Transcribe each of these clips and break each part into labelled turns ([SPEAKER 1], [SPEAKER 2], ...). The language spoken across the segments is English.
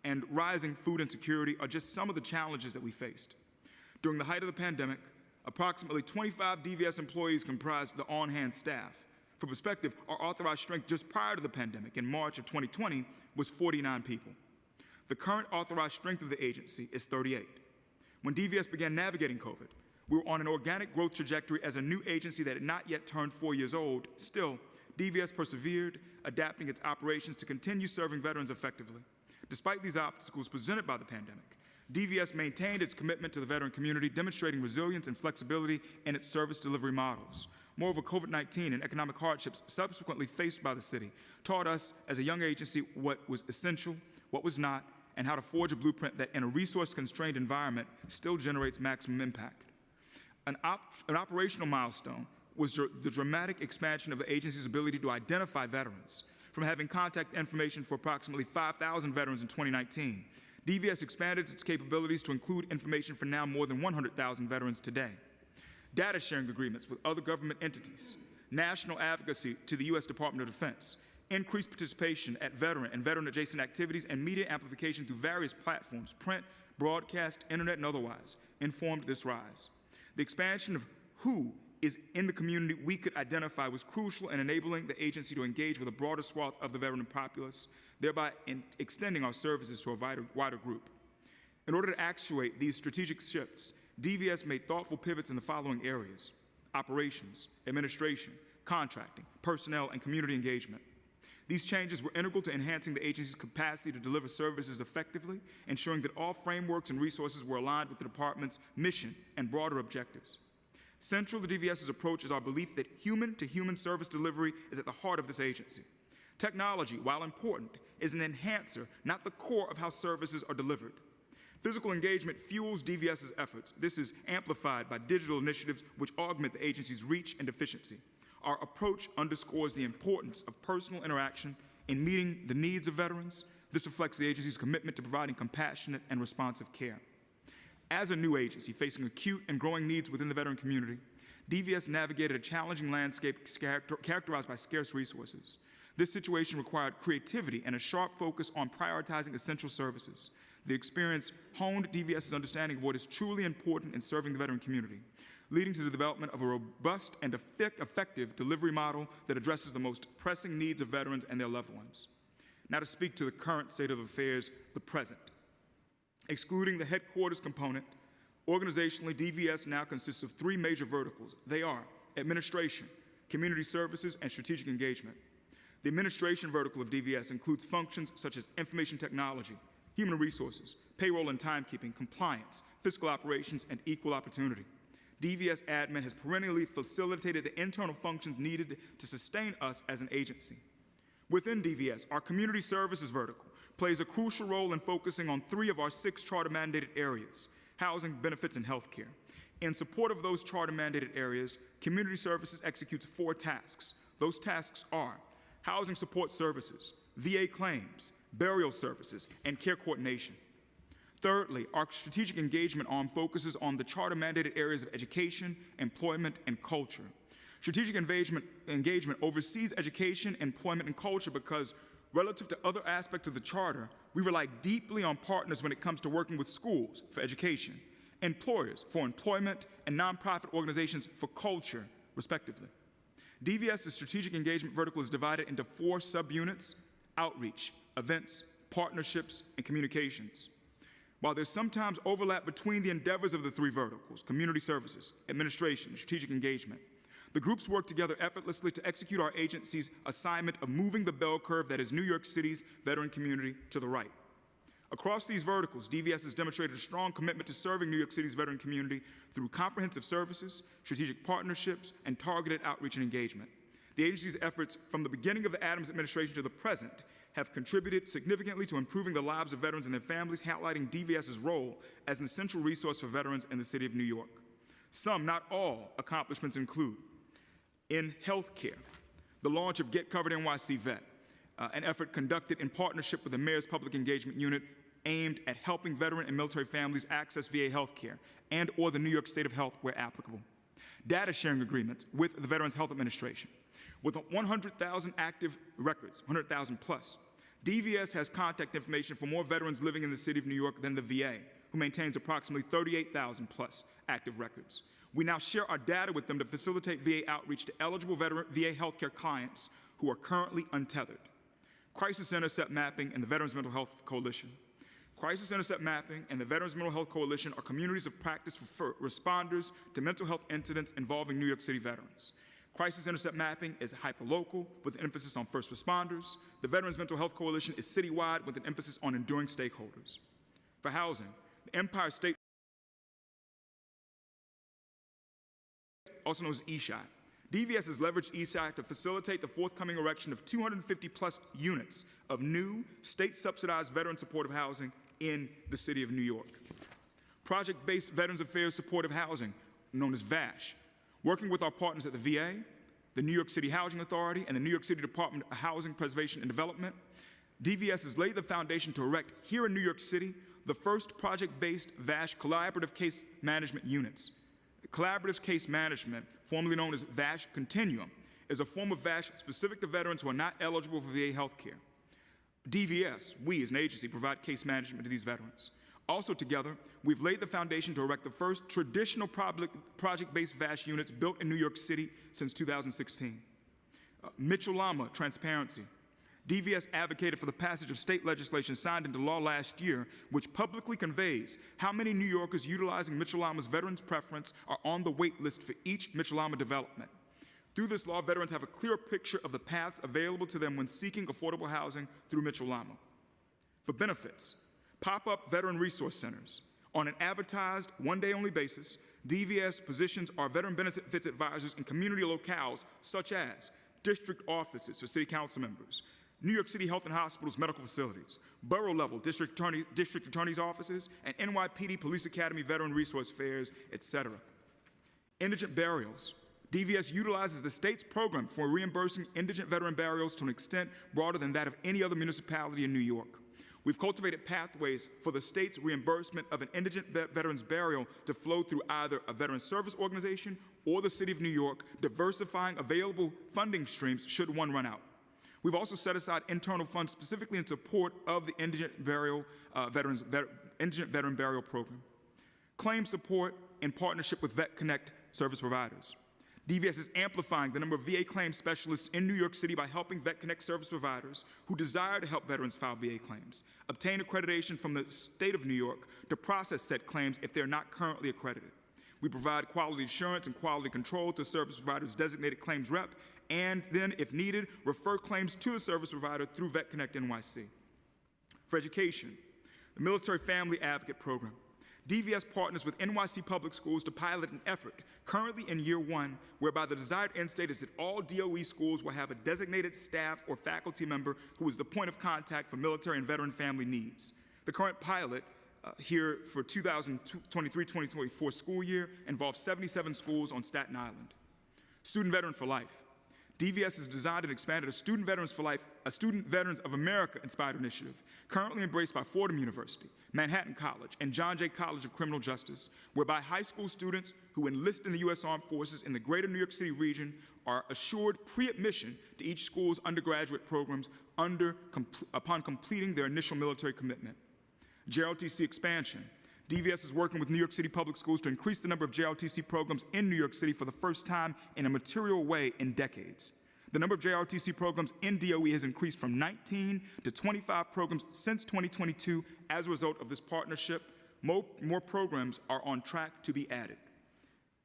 [SPEAKER 1] and rising food insecurity are just some of the challenges that we faced. During the height of the pandemic, approximately 25 DVS employees comprised the on-hand staff. For perspective, our authorized strength just prior to the pandemic in March of 2020 was 49 people. The current authorized strength of the agency is 38. When DVS began navigating COVID, we were on an organic growth trajectory as a new agency that had not yet turned 4 years old. Still, DVS persevered, adapting its operations to continue serving veterans effectively. Despite these obstacles presented by the pandemic, DVS maintained its commitment to the veteran community, demonstrating resilience and flexibility in its service delivery models. Moreover, COVID-19 and economic hardships subsequently faced by the city taught us as a young agency what was essential, what was not, and how to forge a blueprint that in a resource-constrained environment still generates maximum impact. An operational milestone was the dramatic expansion of the agency's ability to identify veterans. From having contact information for approximately 5,000 veterans in 2019, DVS expanded its capabilities to include information for now more than 100,000 veterans today. Data sharing agreements with other government entities, national advocacy to the U.S. Department of Defense, increased participation at veteran and veteran-adjacent activities, and media amplification through various platforms, print, broadcast, internet, and otherwise, informed this rise. The expansion of who is in the community we could identify was crucial in enabling the agency to engage with a broader swath of the veteran populace, thereby extending our services to a wider group. In order to actuate these strategic shifts, DVS made thoughtful pivots in the following areas: operations, administration, contracting, personnel, and community engagement. These changes were integral to enhancing the agency's capacity to deliver services effectively, ensuring that all frameworks and resources were aligned with the department's mission and broader objectives. Central to DVS's approach is our belief that human-to-human service delivery is at the heart of this agency. Technology, while important, is an enhancer, not the core of how services are delivered. Physical engagement fuels DVS's efforts. This is amplified by digital initiatives which augment the agency's reach and efficiency. Our approach underscores the importance of personal interaction in meeting the needs of veterans. This reflects the agency's commitment to providing compassionate and responsive care. As a new agency facing acute and growing needs within the veteran community, DVS navigated a challenging landscape characterized by scarce resources. This situation required creativity and a sharp focus on prioritizing essential services. The experience honed DVS's understanding of what is truly important in serving the veteran community, leading to the development of a robust and effective delivery model that addresses the most pressing needs of veterans and their loved ones. Now to speak to the current state of affairs, the present. Excluding the headquarters component, organizationally, DVS now consists of 3 major verticals. They are administration, community services, and strategic engagement. The administration vertical of DVS includes functions such as information technology, human resources, payroll and timekeeping, compliance, fiscal operations, and equal opportunity. DVS admin has perennially facilitated the internal functions needed to sustain us as an agency. Within DVS, our community services vertical plays a crucial role in focusing on 3 of our 6 charter-mandated areas: housing, benefits, and healthcare. In support of those charter-mandated areas, community services executes 4 tasks. Those tasks are housing support services, VA claims, burial services, and care coordination. Thirdly, our strategic engagement arm focuses on the charter-mandated areas of education, employment, and culture. Strategic engagement oversees education, employment, and culture because, relative to other aspects of the charter, we rely deeply on partners when it comes to working with schools for education, employers for employment, and nonprofit organizations for culture, respectively. DVS's strategic engagement vertical is divided into 4 subunits: outreach, events, partnerships, and communications. While there's sometimes overlap between the endeavors of the 3 verticals, community services, administration, and strategic engagement, the groups work together effortlessly to execute our agency's assignment of moving the bell curve that is New York City's veteran community to the right. Across these verticals, DVS has demonstrated a strong commitment to serving New York City's veteran community through comprehensive services, strategic partnerships, and targeted outreach and engagement. The agency's efforts from the beginning of the Adams administration to the present have contributed significantly to improving the lives of veterans and their families, highlighting DVS's role as an essential resource for veterans in the city of New York. Some, not all, accomplishments include: in healthcare, the launch of Get Covered NYC Vet, an effort conducted in partnership with the Mayor's Public Engagement Unit aimed at helping veteran and military families access VA healthcare and or the New York State of Health where applicable. Data sharing agreements with the Veterans Health Administration. With 100,000 active records, 100,000 plus, DVS has contact information for more veterans living in the city of New York than the VA, who maintains approximately 38,000 plus active records. We now share our data with them to facilitate VA outreach to eligible VA healthcare clients who are currently untethered. Crisis Intercept Mapping and the Veterans Mental Health Coalition. Crisis Intercept Mapping and the Veterans Mental Health Coalition are communities of practice for responders to mental health incidents involving New York City veterans. Crisis Intercept Mapping is hyperlocal with an emphasis on first responders. The Veterans Mental Health Coalition is citywide with an emphasis on enduring stakeholders. For housing, the Empire State, also known as ESHI. DVS has leveraged ESHI to facilitate the forthcoming erection of 250 plus units of new state-subsidized veteran supportive housing in the city of New York. Project-based Veterans Affairs Supportive Housing, known as VASH, working with our partners at the VA, the New York City Housing Authority, and the New York City Department of Housing Preservation and Development, DVS has laid the foundation to erect here in New York City the first project-based VASH collaborative case management units. Collaborative case management, formerly known as VASH Continuum, is a form of VASH specific to veterans who are not eligible for VA health care. DVS, we as an agency, provide case management to these veterans. Also together, we've laid the foundation to erect the first traditional project-based VASH units built in New York City since 2016. Mitchell-Lama transparency. DVS advocated for the passage of state legislation signed into law last year, which publicly conveys how many New Yorkers utilizing Mitchell-Lama's veterans preference are on the wait list for each Mitchell-Lama development. Through this law, veterans have a clear picture of the paths available to them when seeking affordable housing through Mitchell-Lama. For benefits, pop-up veteran resource centers. On an advertised, one-day-only basis, DVS positions our veteran benefits advisors in community locales such as district offices for city council members, New York City Health and Hospitals medical facilities, borough-level district attorney's offices, and NYPD Police Academy veteran resource fairs, etc. Indigent burials. DVS utilizes the state's program for reimbursing indigent veteran burials to an extent broader than that of any other municipality in New York. We've cultivated pathways for the state's reimbursement of an indigent veteran's burial to flow through either a veteran service organization or the City of New York, diversifying available funding streams should one run out. We've also set aside internal funds specifically in support of the indigent veteran burial program. Claim support in partnership with Vet Connect service providers. DVS is amplifying the number of VA claims specialists in New York City by helping Vet Connect service providers who desire to help veterans file VA claims obtain accreditation from the state of New York to process said claims if they're not currently accredited. We provide quality assurance and quality control to service providers' designated claims rep, and then, if needed, refer claims to the service provider through Vet Connect NYC. For education, the Military Family Advocate Program. DVS partners with NYC Public Schools to pilot an effort currently in year one, whereby the desired end state is that all DOE schools will have a designated staff or faculty member who is the point of contact for military and veteran family needs. The current pilot here for 2023-2024 school year involves 77 schools on Staten Island. Student Veteran for Life. DVS has designed and expanded a Student Veterans for Life, a Student Veterans of America inspired initiative, currently embraced by Fordham University, Manhattan College, and John Jay College of Criminal Justice, whereby high school students who enlist in the U.S. Armed Forces in the greater New York City region are assured pre-admission to each school's undergraduate programs upon completing their initial military commitment. JROTC expansion. DVS is working with New York City Public Schools to increase the number of JROTC programs in New York City for the first time in a material way in decades. The number of JROTC programs in DOE has increased from 19 to 25 programs since 2022 as a result of this partnership. More programs are on track to be added.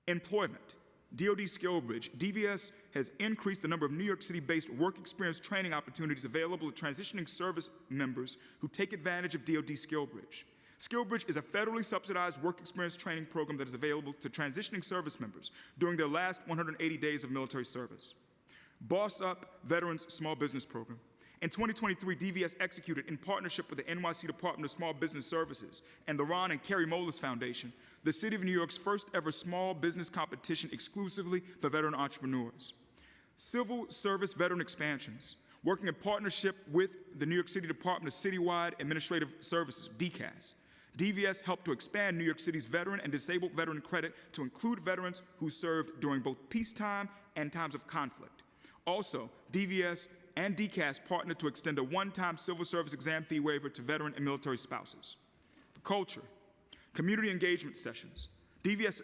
[SPEAKER 1] Employment. DoD SkillBridge. DVS has increased the number of New York City-based work experience training opportunities available to transitioning service members who take advantage of DoD SkillBridge. SkillBridge is a federally subsidized work experience training program that is available to transitioning service members during their last 180 days of military service. Boss Up Veterans Small Business Program. In 2023, DVS executed in partnership with the NYC Department of Small Business Services and the Ron and Carrie Moelis Foundation, the City of New York's first ever small business competition exclusively for veteran entrepreneurs. Civil Service Veteran Expansions. Working in partnership with the New York City Department of Citywide Administrative Services, DCAS. DVS helped to expand New York City's veteran and disabled veteran credit to include veterans who served during both peacetime and times of conflict. Also, DVS and DCAS partnered to extend a one-time civil service exam fee waiver to veteran and military spouses. For culture, community engagement sessions. DVS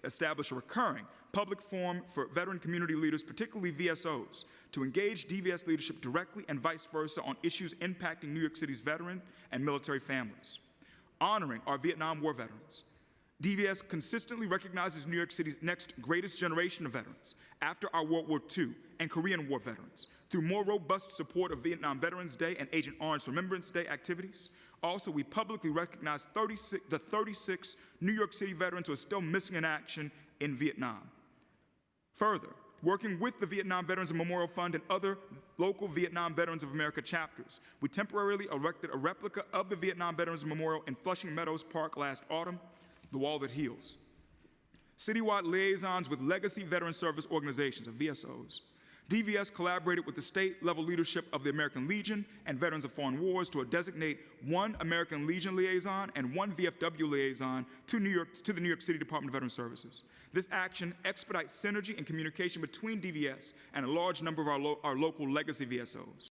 [SPEAKER 1] established a recurring public forum for veteran community leaders, particularly VSOs, to engage DVS leadership directly and vice versa on issues impacting New York City's veteran and military families. Honoring our Vietnam War veterans. DVS consistently recognizes New York City's next greatest generation of veterans after our World War II and Korean War veterans through more robust support of Vietnam Veterans Day and Agent Orange Remembrance Day activities. Also, we publicly recognize the 36 New York City veterans who are still missing in action in Vietnam. Further, working with the Vietnam Veterans Memorial Fund and other local Vietnam Veterans of America chapters, we temporarily erected a replica of the Vietnam Veterans Memorial in Flushing Meadows Park last autumn, the Wall That Heals. Citywide liaisons with legacy veteran service organizations, or VSOs. DVS collaborated with the state-level leadership of the American Legion and Veterans of Foreign Wars to designate one American Legion liaison and one VFW liaison to the New York City Department of Veteran Services. This action expedites synergy and communication between DVS and a large number of our local legacy VSOs.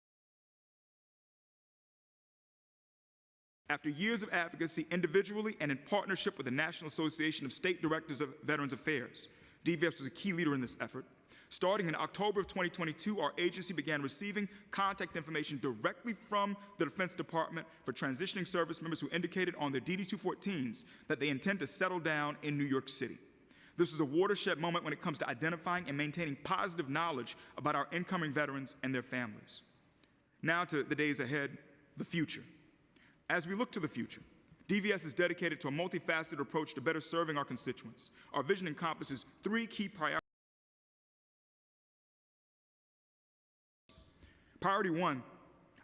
[SPEAKER 1] After years of advocacy individually and in partnership with the National Association of State Directors of Veterans Affairs, DVS was a key leader in this effort. Starting in October of 2022, our agency began receiving contact information directly from the Defense Department for transitioning service members who indicated on their DD-214s that they intend to settle down in New York City. This is a watershed moment when it comes to identifying and maintaining positive knowledge about our incoming veterans and their families. Now to the days ahead, the future. As we look to the future, DVS is dedicated to a multifaceted approach to better serving our constituents. Our vision encompasses three key priorities. Priority one,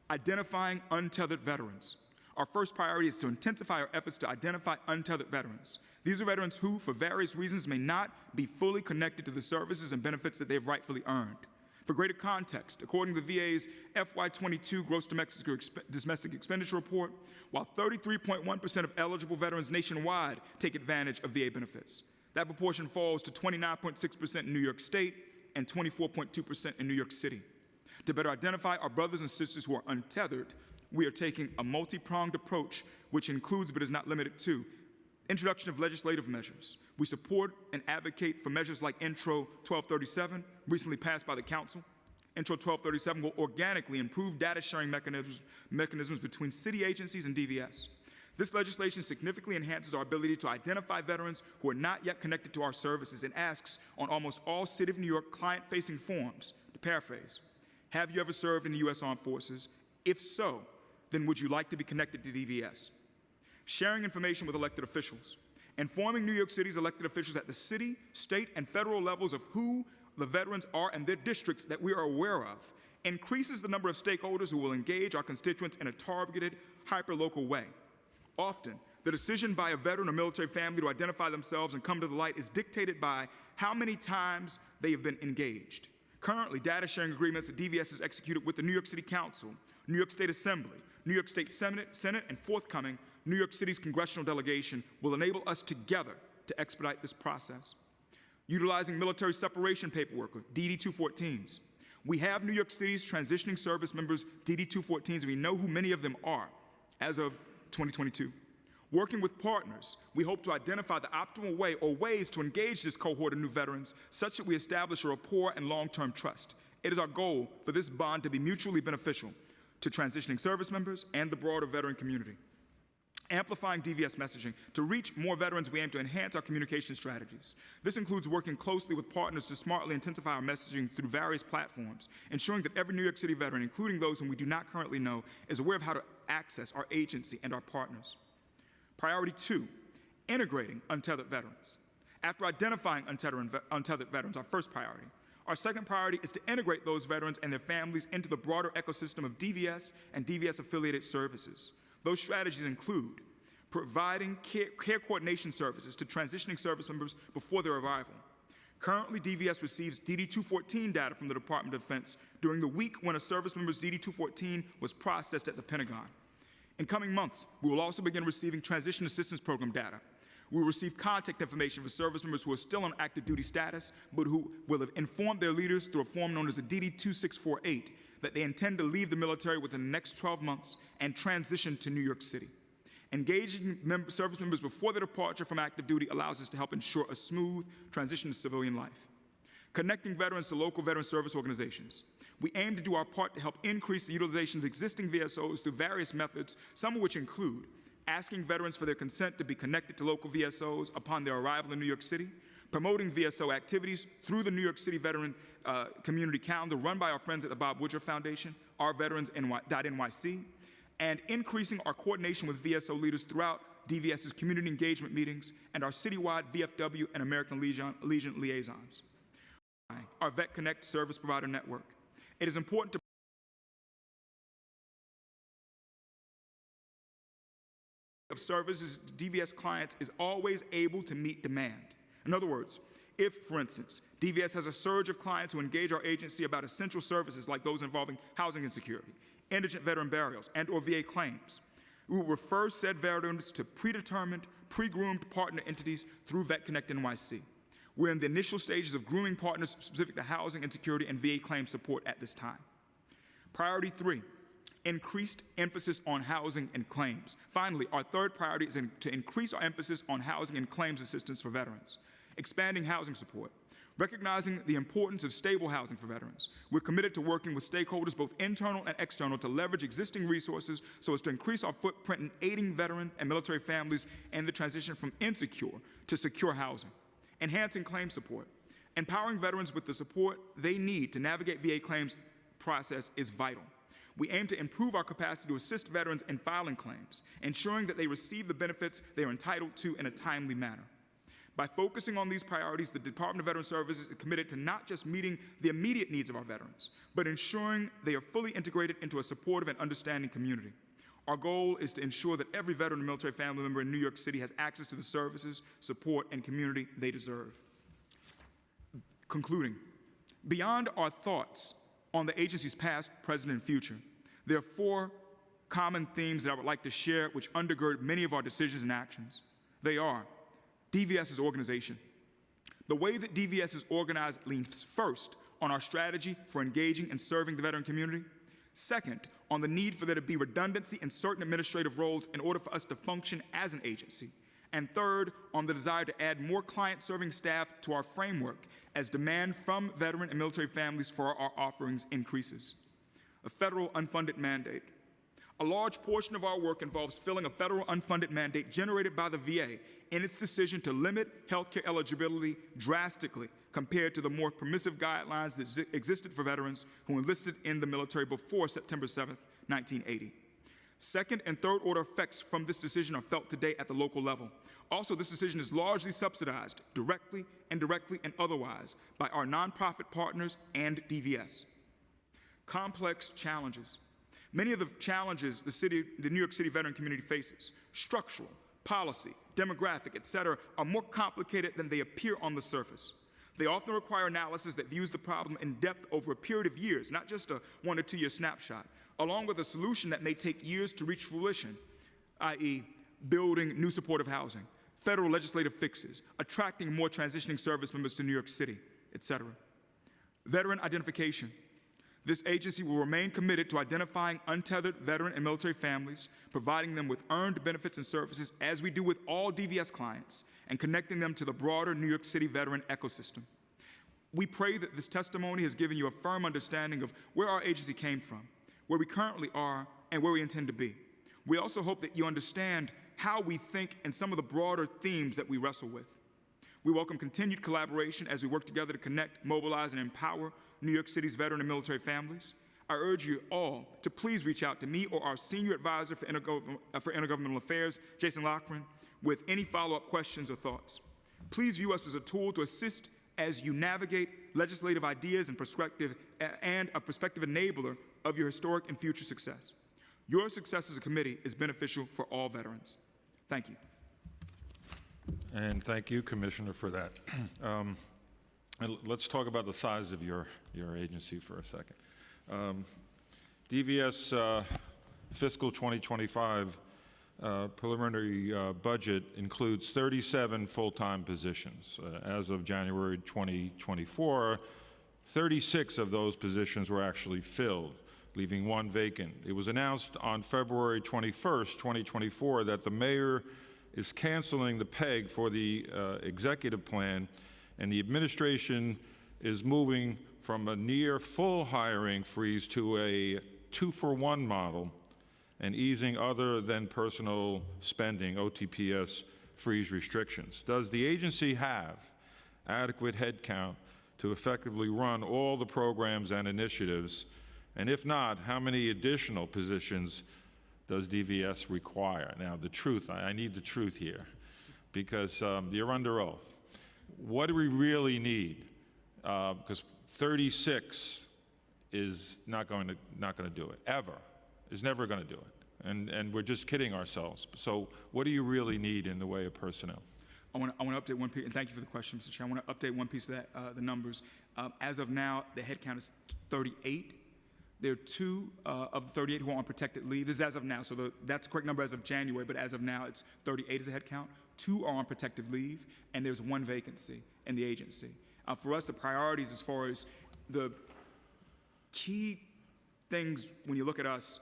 [SPEAKER 1] identifying untethered veterans. Our first priority is to intensify our efforts to identify untethered veterans. These are veterans who, for various reasons, may not be fully connected to the services and benefits that they've rightfully earned. For greater context, according to the VA's FY25 Gross Domestic Expenditure Report, while 33.1% of eligible veterans nationwide take advantage of VA benefits, that proportion falls to 29.6% in New York State and 24.2% in New York City. To better identify our brothers and sisters who are untethered, we are taking a multi-pronged approach, which includes, but is not limited to, introduction of legislative measures. We support and advocate for measures like Intro 1237, recently passed by the Council. Intro 1237 will organically improve data sharing mechanisms between city agencies and DVS. This legislation significantly enhances our ability to identify veterans who are not yet connected to our services and asks on almost all City of New York client-facing forms, to paraphrase, have you ever served in the U.S. Armed Forces? If so, then would you like to be connected to DVS? Sharing information with elected officials, informing New York City's elected officials at the city, state, and federal levels of who the veterans are and their districts that we are aware of, increases the number of stakeholders who will engage our constituents in a targeted, hyper-local way. Often, the decision by a veteran or military family to identify themselves and come to the light is dictated by how many times they have been engaged. Currently, data sharing agreements that DVS has executed with the New York City Council, New York State Assembly, New York State Senate, and forthcoming New York City's congressional delegation will enable us together to expedite this process. Utilizing military separation paperwork, or DD-214s. We have New York City's transitioning service members' DD-214s, and we know who many of them are as of 2022. Working with partners, we hope to identify the optimal way or ways to engage this cohort of new veterans such that we establish a rapport and long-term trust. It is our goal for this bond to be mutually beneficial to transitioning service members and the broader veteran community. Amplifying DVS messaging. To reach more veterans, we aim to enhance our communication strategies. This includes working closely with partners to smartly intensify our messaging through various platforms, ensuring that every New York City veteran, including those whom we do not currently know, is aware of how to access our agency and our partners. Priority two, integrating untethered veterans. After identifying untethered veterans, our first priority, our second priority is to integrate those veterans and their families into the broader ecosystem of DVS and DVS-affiliated services. Those strategies include providing care coordination services to transitioning service members before their arrival. Currently, DVS receives DD-214 data from the Department of Defense during the week when a service member's DD-214 was processed at the Pentagon. In coming months, we will also begin receiving Transition Assistance Program data. We will receive contact information for service members who are still on active duty status, but who will have informed their leaders through a form known as a DD-2648 that they intend to leave the military within the next 12 months and transition to New York City. Engaging service members before their departure from active duty allows us to help ensure a smooth transition to civilian life. Connecting veterans to local veteran service organizations. We aim to do our part to help increase the utilization of existing VSOs through various methods, some of which include asking veterans for their consent to be connected to local VSOs upon their arrival in New York City, promoting VSO activities through the New York City Veteran Community Calendar run by our friends at the Bob Woodruff Foundation, ourveterans.nyc, and increasing our coordination with VSO leaders throughout DVS's community engagement meetings and our citywide VFW and American Legion liaisons. Our Vet Connect service provider network. It is important to of services DVS clients is always able to meet demand. In other words, if, for instance, DVS has a surge of clients who engage our agency about essential services like those involving housing insecurity, indigent veteran burials, and or VA claims, we will refer said veterans to predetermined, pre-groomed partner entities through Vet Connect NYC. We're in the initial stages of grooming partners specific to housing insecurity and VA claim support at this time. Priority 3, increased emphasis on housing and claims. Finally, our third priority is to increase our emphasis on housing and claims assistance for veterans. Expanding housing support. Recognizing the importance of stable housing for veterans, we're committed to working with stakeholders, both internal and external, to leverage existing resources so as to increase our footprint in aiding veteran and military families in the transition from insecure to secure housing. Enhancing claim support. Empowering veterans with the support they need to navigate VA claims process is vital. We aim to improve our capacity to assist veterans in filing claims, ensuring that they receive the benefits they are entitled to in a timely manner. By focusing on these priorities, the Department of Veteran Services is committed to not just meeting the immediate needs of our veterans, but ensuring they are fully integrated into a supportive and understanding community. Our goal is to ensure that every veteran and military family member in New York City has access to the services, support, and community they deserve. Concluding, beyond our thoughts on the agency's past, present, and future, there are 4 common themes that I would like to share which undergird many of our decisions and actions. They are DVS's organization. The way that DVS is organized leans first on our strategy for engaging and serving the veteran community. Second, on the need for there to be redundancy in certain administrative roles in order for us to function as an agency. And third, on the desire to add more client-serving staff to our framework as demand from veteran and military families for our offerings increases. A federal unfunded mandate. A large portion of our work involves filling a federal unfunded mandate generated by the VA in its decision to limit healthcare eligibility drastically compared to the more permissive guidelines that existed for veterans who enlisted in the military before September 7th, 1980. Second and third order effects from this decision are felt today at the local level. Also, this decision is largely subsidized, directly, indirectly, and otherwise, by our nonprofit partners and DVS. Complex challenges. Many of the challenges the New York City veteran community faces, structural, policy, demographic, etc., are more complicated than they appear on the surface. They often require analysis that views the problem in depth over a period of years, not just a 1 or 2 year snapshot, along with a solution that may take years to reach fruition, i.e., building new supportive housing, federal legislative fixes, attracting more transitioning service members to New York City, etc. Veteran identification. This agency will remain committed to identifying untethered veteran and military families, providing them with earned benefits and services as we do with all DVS clients, and connecting them to the broader New York City veteran ecosystem. We pray that this testimony has given you a firm understanding of where our agency came from, where we currently are, and where we intend to be. We also hope that you understand how we think and some of the broader themes that we wrestle with. We welcome continued collaboration as we work together to connect, mobilize, and empower New York City's veteran and military families. I urge you all to please reach out to me or our Senior Advisor for Intergovernmental Affairs, Jason Loughran, with any follow-up questions or thoughts. Please view us as a tool to assist as you navigate legislative ideas and a prospective enabler of your historic and future success. Your success as a committee is beneficial for all veterans. Thank you.
[SPEAKER 2] And thank you, Commissioner, for that. Let's talk about the size of your agency for a second. DVS fiscal 2025 preliminary budget includes 37 full-time positions. As of January 2024, 36 of those positions were actually filled. leaving 1 vacant. It was announced on February 21st, 2024, that the mayor is canceling the PEG for the executive plan, and the administration is moving from a near full hiring freeze to a 2-for-1 model and easing other than personal spending, OTPS, freeze restrictions. Does the agency have adequate headcount to effectively run all the programs and initiatives? And if not, how many additional positions does DVS require? Now, the truth, I need the truth here, because you're under oath. What do we really need? Because 36 is not going to do it, ever. Is never going to do it. And we're just kidding ourselves. So what do you really need in the way of personnel?
[SPEAKER 1] I want to update one piece, and thank you for the question, Mr. Chair. I want to update one piece of that, the numbers. As of now, the headcount is 38. There are 2 of the 38 who are on protected leave. This is as of now, so that's the correct number as of January, but as of now, it's 38 is the headcount. 2 are on protective leave, and there's 1 vacancy in the agency. For us, the priorities as far as the key things when you look at us,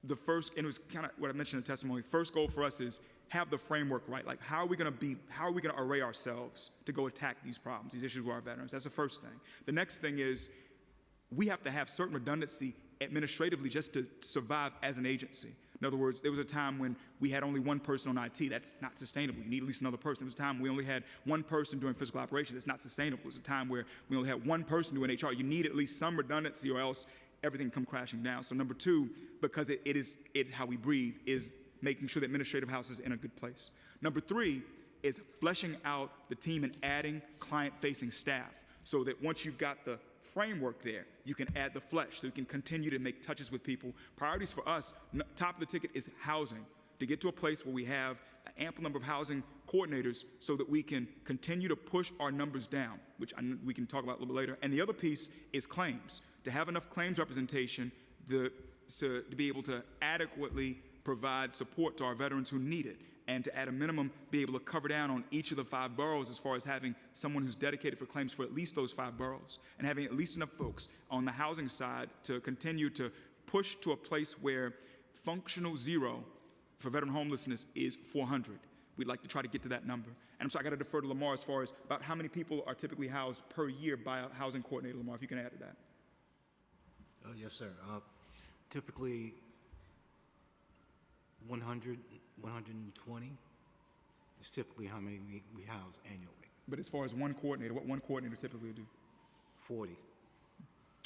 [SPEAKER 1] the first, and it was kind of what I mentioned in the testimony, first goal for us is have the framework right. Like, how are we going to array ourselves to go attack these problems, these issues with our veterans? That's the first thing. The next thing is we have to have certain redundancy administratively just to survive as an agency. In other words, there was a time when we had only 1 person on IT. That's not sustainable. You need at least another person. There was a time we only had 1 person doing physical operations. That's not sustainable. There was a time where we only had 1 person doing HR. You need at least some redundancy or else everything come crashing down. So number 2, because it's how we breathe, is making sure the administrative house is in a good place. Number 3 is fleshing out the team and adding client-facing staff so that once you've got the framework there, you can add the flesh so you can continue to make touches with people. Priorities for us, top of the ticket is housing, to get to a place where we have an ample number of housing coordinators so that we can continue to push our numbers down, which we can talk about a little bit later. And the other piece is claims, to have enough claims representation to be able to adequately provide support to our veterans who need it, and to, at a minimum, be able to cover down on each of the 5 boroughs as far as having someone who's dedicated for claims for at least those 5 boroughs, and having at least enough folks on the housing side to continue to push to a place where functional zero for veteran homelessness is 400. We'd like to try to get to that number. And so I got to defer to Lamar as far as about how many people are typically housed per year by a housing coordinator. Lamar, if you can add to that.
[SPEAKER 3] Yes, sir. Typically 100, 120 is typically how many we house annually.
[SPEAKER 1] But as far as one coordinator, what one coordinator typically do?
[SPEAKER 3] 40.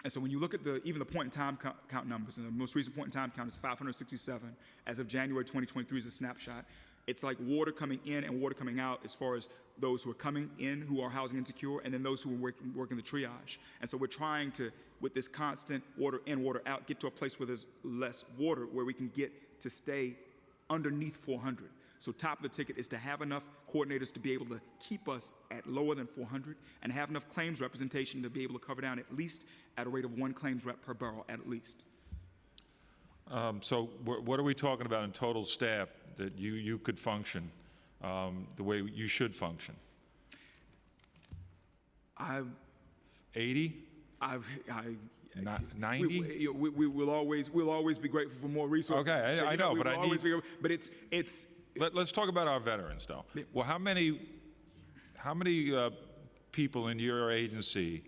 [SPEAKER 1] And so when you look at even the point in time count numbers, and the most recent point in time count is 567 as of January 2023 is a snapshot. It's like water coming in and water coming out as far as those who are coming in who are housing insecure, and then those who are working the triage. And so we're trying to, with this constant water in, water out, get to a place where there's less water, where we can get to stay underneath 400. So top of the ticket is to have enough coordinators to be able to keep us at lower than 400 and have enough claims representation to be able to cover down at least at a rate of 1 claims rep per borough at least.
[SPEAKER 2] So what are we talking about in total staff that you could function the way you should function? 80? 90?
[SPEAKER 1] We'll always be grateful for more resources.
[SPEAKER 2] Okay, I know, but I need.
[SPEAKER 1] But it's.
[SPEAKER 2] Let's talk about our veterans, though. Yeah. Well, how many people in your agency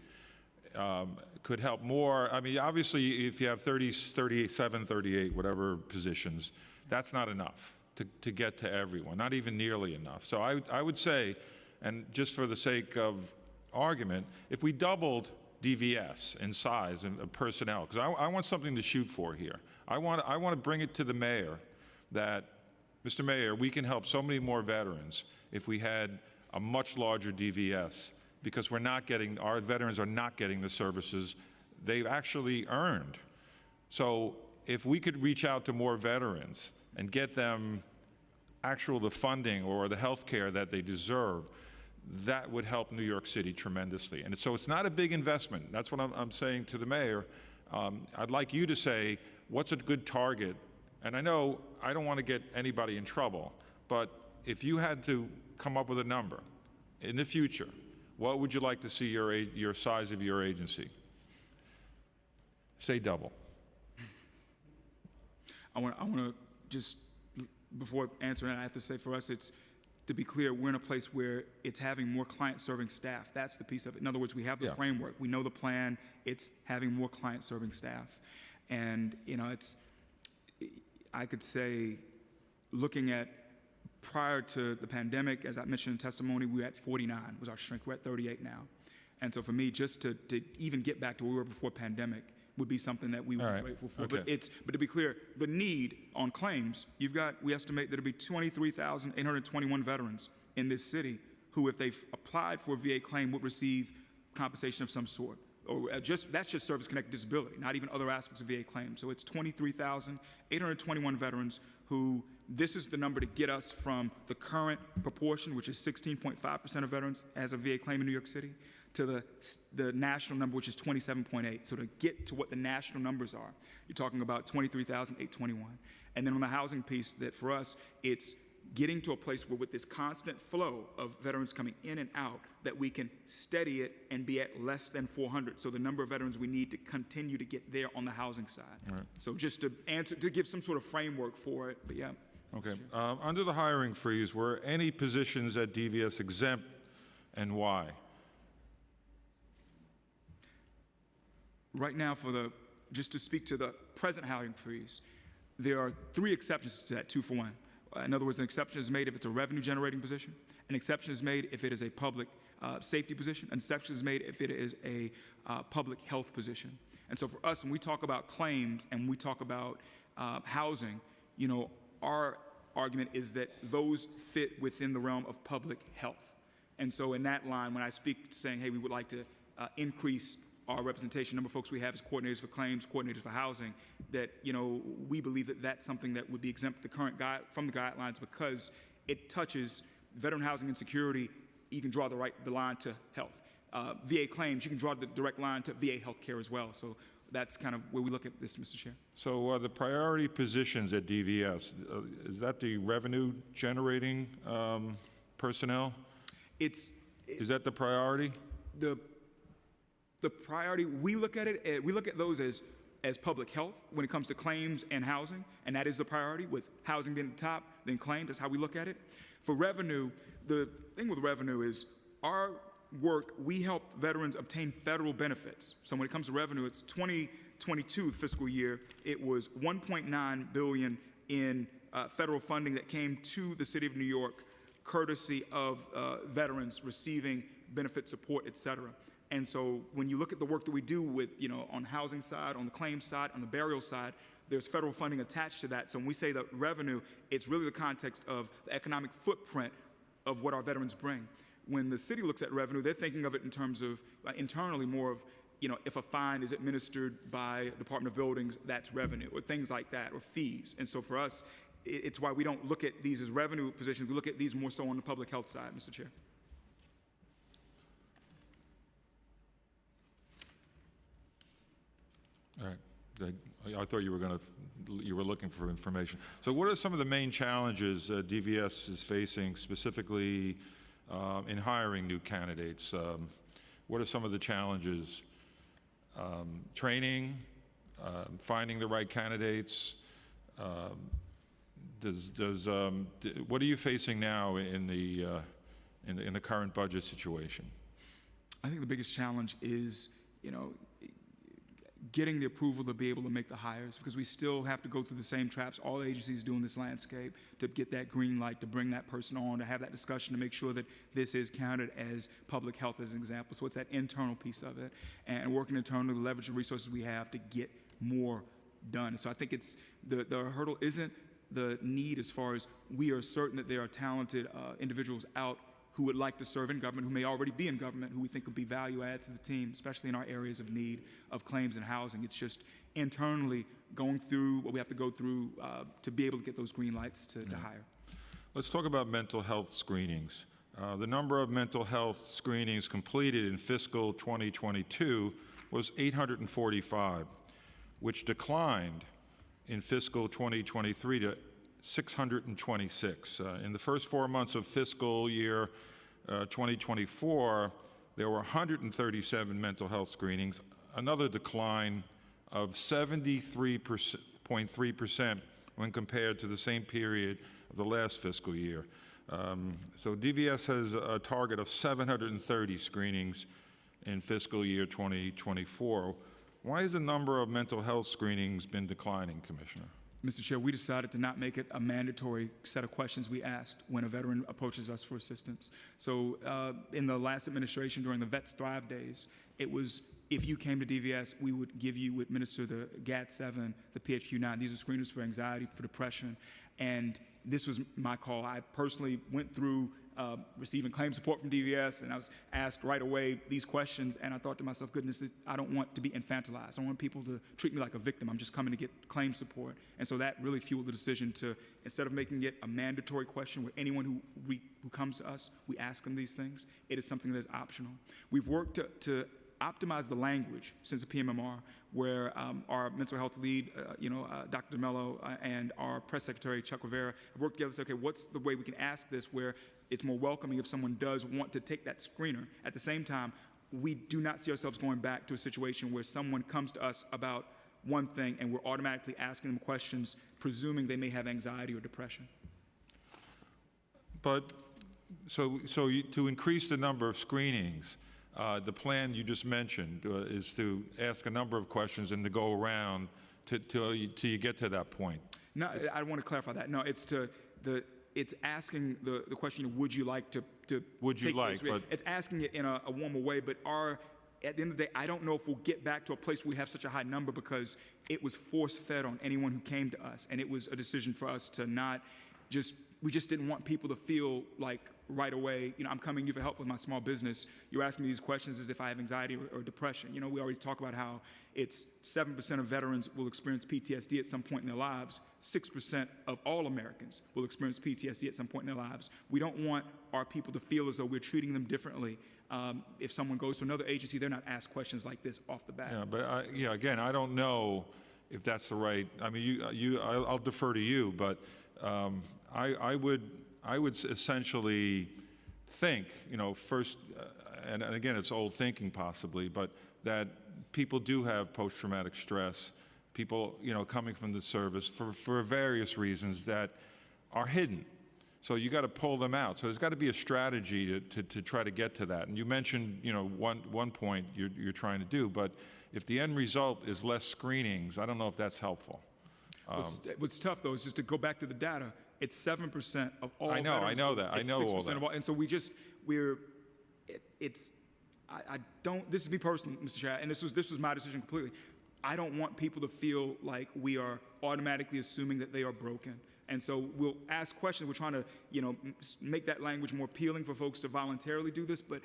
[SPEAKER 2] could help more? I mean, obviously, if you have 30, 37, 38, whatever positions, that's not enough to get to everyone, not even nearly enough. So I would say, and just for the sake of argument, if we doubled DVS in size and personnel, because I want something to shoot for here. I want to bring it to the mayor that, Mr. Mayor, we can help so many more veterans if we had a much larger DVS, because our veterans are not getting the services they've actually earned. So if we could reach out to more veterans and get them the funding or the health care that they deserve, that would help New York City tremendously. And so it's not a big investment. That's what I'm saying to the mayor. I'd like you to say, what's a good target? And I know I don't want to get anybody in trouble, but if you had to come up with a number in the future, what would you like to see your size of your agency? Say double.
[SPEAKER 1] I want to just, before answering, I have to say for us, it's, to be clear, we're in a place where it's having more client-serving staff. That's the piece of it. In other words, we have the framework. We know the plan. It's having more client-serving staff. And, you know, I could say, looking at prior to the pandemic, as I mentioned in testimony, we were at 49 was our strength. We're at 38 now. And so for me, just to even get back to where we were before pandemic would be something that we would be grateful for.
[SPEAKER 2] Okay.
[SPEAKER 1] But to be clear, the need on claims, we estimate that it'll be 23,821 veterans in this city who, if they've applied for a VA claim, would receive compensation of some sort. Or that's just service-connected disability, not even other aspects of VA claims. So it's 23,821 veterans who, this is the number to get us from the current proportion, which is 16.5% of veterans has a VA claim in New York City, to the national number, which is 27.8. So to get to what the national numbers are, you're talking about 23,821. And then on the housing piece, that for us, it's getting to a place where with this constant flow of veterans coming in and out, that we can steady it and be at less than 400. So the number of veterans we need to continue to get there on the housing side.
[SPEAKER 2] Right.
[SPEAKER 1] So just to give some sort of framework for it, but yeah.
[SPEAKER 2] Okay. Under the hiring freeze, were any positions at DVS exempt, and why?
[SPEAKER 1] Right now, just to speak to the present hiring freeze, there are 3 exceptions to that, 2 for 1. In other words, an exception is made if it's a revenue-generating position. An exception is made if it is a public safety position. An exception is made if it is a public health position. And so for us, when we talk about claims and we talk about housing, you know, our argument is that those fit within the realm of public health. And so in that line, when I speak saying, hey, we would like to increase our representation, number of folks we have as coordinators for claims, coordinators for housing, that, you know, we believe that that's something that would be exempt from the guidelines because it touches veteran housing and security. You can draw the line to health. VA claims, you can draw the direct line to VA health care as well. So that's kind of where we look at this, Mr. Chair.
[SPEAKER 2] So the priority positions at DVS, is that the revenue generating personnel? Is that the priority?
[SPEAKER 1] The priority, we look at those as public health when it comes to claims and housing, and that is the priority, with housing being at the top, then claims. That's how we look at it. For revenue, the thing with revenue is our work, we help veterans obtain federal benefits. So when it comes to revenue, it's 2022 fiscal year, it was $1.9 billion in federal funding that came to the city of New York, courtesy of veterans receiving benefit support, et cetera. And so when you look at the work that we do with, you know, on the housing side, on the claims side, on the burial side, there's federal funding attached to that. So when we say that revenue, it's really the context of the economic footprint of what our veterans bring. When the city looks at revenue, they're thinking of it in terms of internally more of, you know, if a fine is administered by Department of Buildings, that's revenue, or things like that, or fees. And so for us, it's why we don't look at these as revenue positions. We look at these more so on the public health side, Mr. Chair.
[SPEAKER 2] All right. I thought you were looking for information. So what are some of the main challenges DVS is facing specifically in hiring new candidates? What are some of the challenges? Training, finding the right candidates. What are you facing now in the current budget situation?
[SPEAKER 1] I think the biggest challenge is, you know, getting the approval to be able to make the hires, because we still have to go through the same traps all agencies do in this landscape to get that green light, to bring that person on, to have that discussion, to make sure that this is counted as public health as an example. So it's that internal piece of it, and working internally to leverage the resources we have to get more done. So I think it's the hurdle isn't the need, as far as we are certain that there are talented individuals out who would like to serve in government, who may already be in government, who we think would be value adds to the team, especially in our areas of need of claims and housing. It's just internally going through what we have to go through to be able to get those green lights to hire.
[SPEAKER 2] Let's talk about mental health screenings. The number of mental health screenings completed in fiscal 2022 was 845, which declined in fiscal 2023 to 626. In the first 4 months of fiscal year 2024, there were 137 mental health screenings, another decline of 73.3% when compared to the same period of the last fiscal year. So DVS has a target of 730 screenings in fiscal year 2024. Why has the number of mental health screenings been declining, Commissioner?
[SPEAKER 1] Mr. Chair, we decided to not make it a mandatory set of questions we asked when a veteran approaches us for assistance. So in the last administration, during the Vets Thrive Days, it was if you came to DVS, we would administer the GAD-7, the PHQ-9. These are screeners for anxiety, for depression. And this was my call. I personally went through receiving claim support from DVS, and I was asked right away these questions, and I thought to myself, goodness, I don't want to be infantilized. I don't want people to treat me like a victim. I'm just coming to get claim support. And so that really fueled the decision to, instead of making it a mandatory question where anyone who comes to us, we ask them these things, it is something that is optional. We've worked to optimize the language since the PMMR, where our mental health lead, Dr. DeMello, and our press secretary, Chuck Rivera, have worked together to say, okay, what's the way we can ask this where it's more welcoming if someone does want to take that screener. At the same time, we do not see ourselves going back to a situation where someone comes to us about one thing and we're automatically asking them questions, presuming they may have anxiety or depression.
[SPEAKER 2] But, to increase the number of screenings, the plan you just mentioned is to ask a number of questions and to go around till you get to that point.
[SPEAKER 1] No, I want to clarify that. No, it's asking the question, would you like to
[SPEAKER 2] would you like, but
[SPEAKER 1] it's asking it in a warmer way, but at the end of the day, I don't know if we'll get back to a place where we have such a high number because it was force-fed on anyone who came to us, and it was a decision for us to not we just didn't want people to feel like right away, I'm coming to you for help with my small business. You're asking me these questions as if I have anxiety or depression. We already talk about how it's 7% of veterans will experience PTSD at some point in their lives. 6% of all Americans will experience PTSD at some point in their lives. We don't want our people to feel as though we're treating them differently. If someone goes to another agency, they're not asked questions like this off the bat.
[SPEAKER 2] Yeah, but again, I don't know if that's the right. I mean, I'll defer to you, but I would essentially think, first, and again, it's old thinking possibly, but that people do have post-traumatic stress, people, coming from the service for various reasons that are hidden. So you got to pull them out. So there's got to be a strategy to try to get to that. And you mentioned, one point you're trying to do, but if the end result is less screenings, I don't know if that's helpful.
[SPEAKER 1] What's tough though is just to go back to the data. It's 7% of all.
[SPEAKER 2] I know that. I know all that.
[SPEAKER 1] And so I don't. This is me personally, Mr. Chair, and this was my decision completely. I don't want people to feel like we are automatically assuming that they are broken. And so we'll ask questions. We're trying to, make that language more appealing for folks to voluntarily do this. But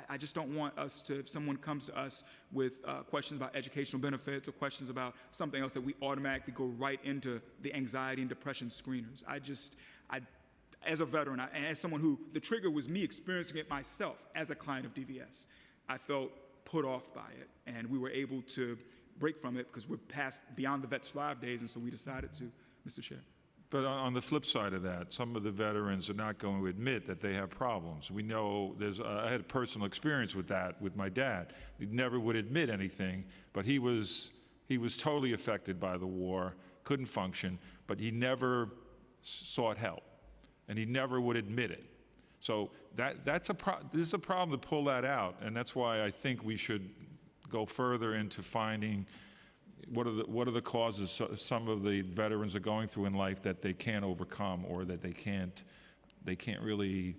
[SPEAKER 1] I just don't want us to, if someone comes to us with questions about educational benefits or questions about something else, that we automatically go right into the anxiety and depression screeners. As a veteran, and as someone who, the trigger was me experiencing it myself as a client of DVS, I felt put off by it. And we were able to break from it because we're beyond the Vets Thrive Days, and so we decided to, Mr. Chair.
[SPEAKER 2] But on the flip side of that, some of the veterans are not going to admit that they have problems. We know I had a personal experience with that with my dad. He never would admit anything, but he was totally affected by the war, couldn't function, but he never sought help, and he never would admit it. So this is a problem to pull that out, and that's why I think we should go further into finding what are the causes some of the veterans are going through in life that they can't overcome, or that they can't really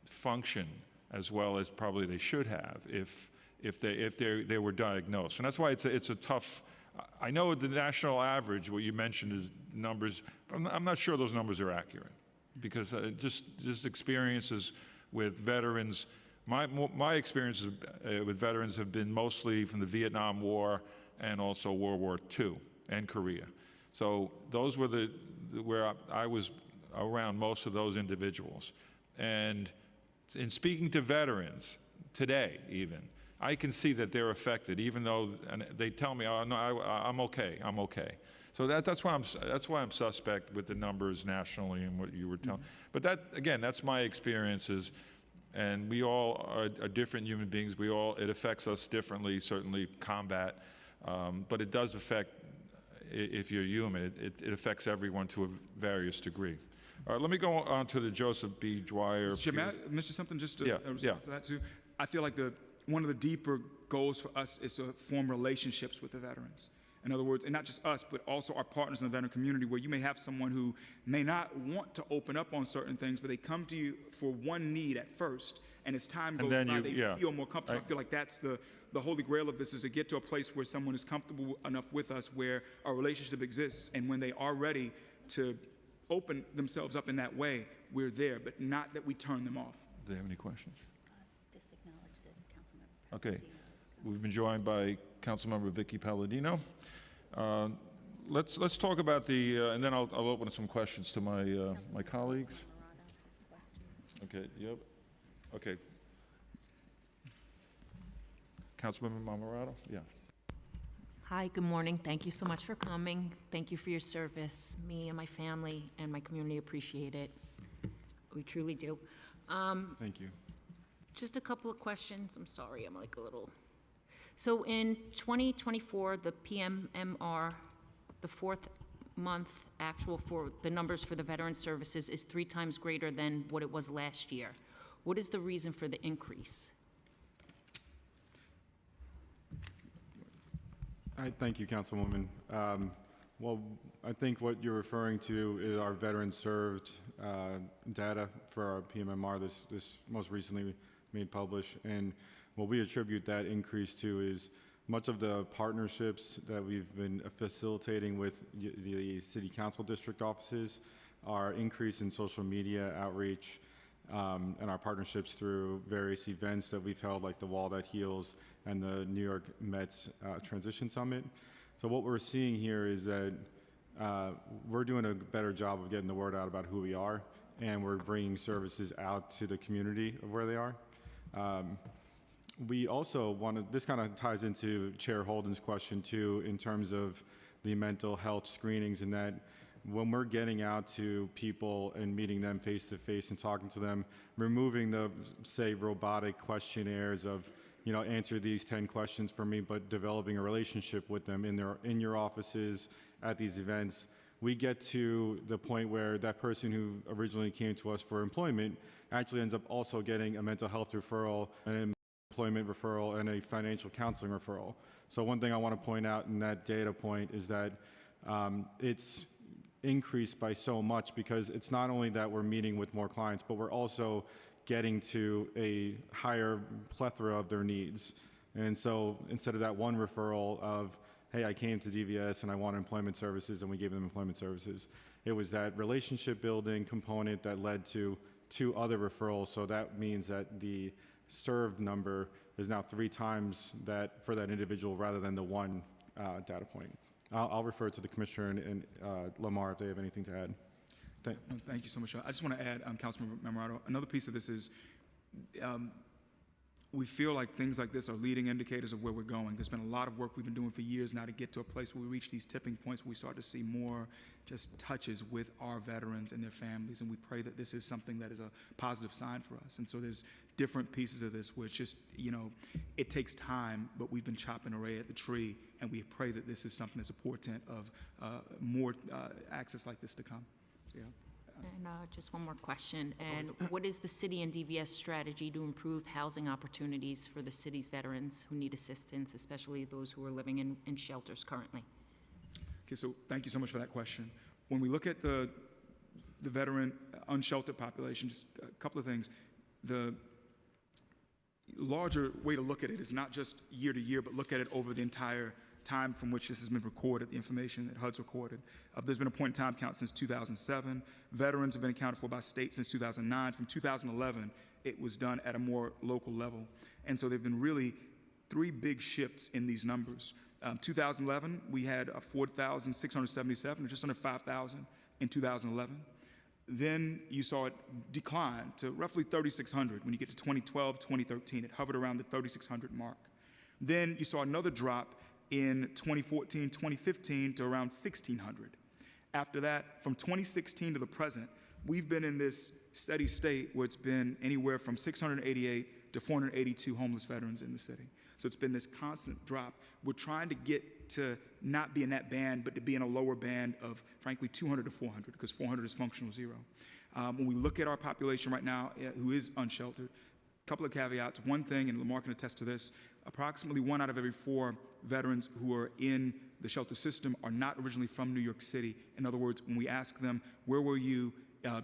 [SPEAKER 2] function as well as probably they should have if they were diagnosed. And that's why it's a tough. I know the national average, what you mentioned, is numbers. I'm not sure those numbers are accurate, because just experiences with veterans. My experiences with veterans have been mostly from the Vietnam War and also World War II and Korea. So those were where I was around most of those individuals. And in speaking to veterans today even, I can see that they're affected, even though they tell me, oh, no, I'm okay. So that's why I'm suspect with the numbers nationally and what you were telling. But that's my experiences. And we all are different human beings. It affects us differently, certainly combat. But it does affect if you're human, it affects everyone to a various degree. All right, let me go on to the Joseph B. Dwyer.
[SPEAKER 1] Mr. Chair, may I mention something just to
[SPEAKER 2] Yeah,
[SPEAKER 1] respond to that too? I feel like one of the deeper goals for us is to form relationships with the veterans. In other words, and not just us, but also our partners in the veteran community, where you may have someone who may not want to open up on certain things, but they come to you for one need at first, and as time goes by, they feel more comfortable. I feel like that's the holy grail of this, is to get to a place where someone is comfortable enough with us, where our relationship exists, and when they are ready to open themselves up in that way, we're there, but not that we turn them off.
[SPEAKER 2] Do they have any questions?
[SPEAKER 4] Just acknowledge that Councilmember.
[SPEAKER 2] Okay. We've been joined by Councilmember Vicky Palladino. Let's talk about the, and then I'll open some questions to my colleagues. Okay, yep. Okay. Councilmember Marmorato? Yes.
[SPEAKER 5] Hi, good morning. Thank you so much for coming. Thank you for your service. Me and my family and my community appreciate it. We truly do.
[SPEAKER 6] Thank you.
[SPEAKER 5] Just a couple of questions. I'm sorry, I'm like a little. So in 2024, the PMMR, the fourth month actual for the numbers for the veteran services is 3 times greater than what it was last year. What is the reason for the increase?
[SPEAKER 6] Thank you, Councilwoman. Well, I think what you're referring to is our veterans served data for our PMMR this most recently made published. And what we attribute that increase to is much of the partnerships that we've been facilitating with the city council district offices, our increase in social media outreach, and our partnerships through various events that we've held, like the Wall That Heals and the New York Mets Transition Summit. So what we're seeing here is that we're doing a better job of getting the word out about who we are, and we're bringing services out to the community of where they are. We also want to, this kind of ties into Chair Holden's question too, in terms of the mental health screenings, and that when we're getting out to people and meeting them face to face and talking to them, removing the, say, robotic questionnaires of, you know, answer these 10 questions for me, but developing a relationship with them in your offices, at these events, we get to the point where that person who originally came to us for employment actually ends up also getting a mental health referral, an employment referral, and a financial counseling referral. So one thing I want to point out in that data point is that it's increased by so much, because it's not only that we're meeting with more clients, but we're also getting to a higher plethora of their needs. And so instead of that one referral of, hey, I came to DVS and I want employment services, and we gave them employment services, it was that relationship building component that led to 2 other referrals. So that means that the served number is now 3 times that for that individual, rather than the one data point. I'll refer to the Commissioner and Lamar if they have anything to add.
[SPEAKER 1] Thank you so much. I just want to add, Councilmember Marmorato, another piece of this is we feel like things like this are leading indicators of where we're going. There's been a lot of work we've been doing for years now to get to a place where we reach these tipping points where we start to see more just touches with our veterans and their families, and we pray that this is something that is a positive sign for us. And so there's different pieces of this where it's just, you know, it takes time, but we've been chopping away at the tree, and we pray that this is something that's a portent of more access like this to come. So, yeah.
[SPEAKER 5] And just one more question. And what is the city and DVS strategy to improve housing opportunities for the city's veterans who need assistance, especially those who are living in shelters currently?
[SPEAKER 1] Okay, so thank you so much for that question. When we look at the veteran unsheltered population, just a couple of things. The larger way to look at it is not just year to year, but look at it over the entire time from which this has been recorded, the information that HUD's recorded. There's been a point in time count since 2007. Veterans have been accounted for by state since 2009. From 2011, it was done at a more local level. And so there have been really 3 big shifts in these numbers. 2011, we had 4,677, or just under 5,000 in 2011. Then you saw it decline to roughly 3,600 when you get to 2012, 2013. It hovered around the 3,600 mark. Then you saw another drop in 2014, 2015 to around 1,600. After that, from 2016 to the present, we've been in this steady state where it's been anywhere from 688 to 482 homeless veterans in the city. So it's been this constant drop. We're trying to get to not be in that band, but to be in a lower band of, frankly, 200 to 400, because 400 is functional zero. When we look at our population right now who is unsheltered, a couple of caveats. One thing, and Lamar can attest to this, approximately 1 out of every 4 veterans who are in the shelter system are not originally from New York City. In other words, when we ask them, where were you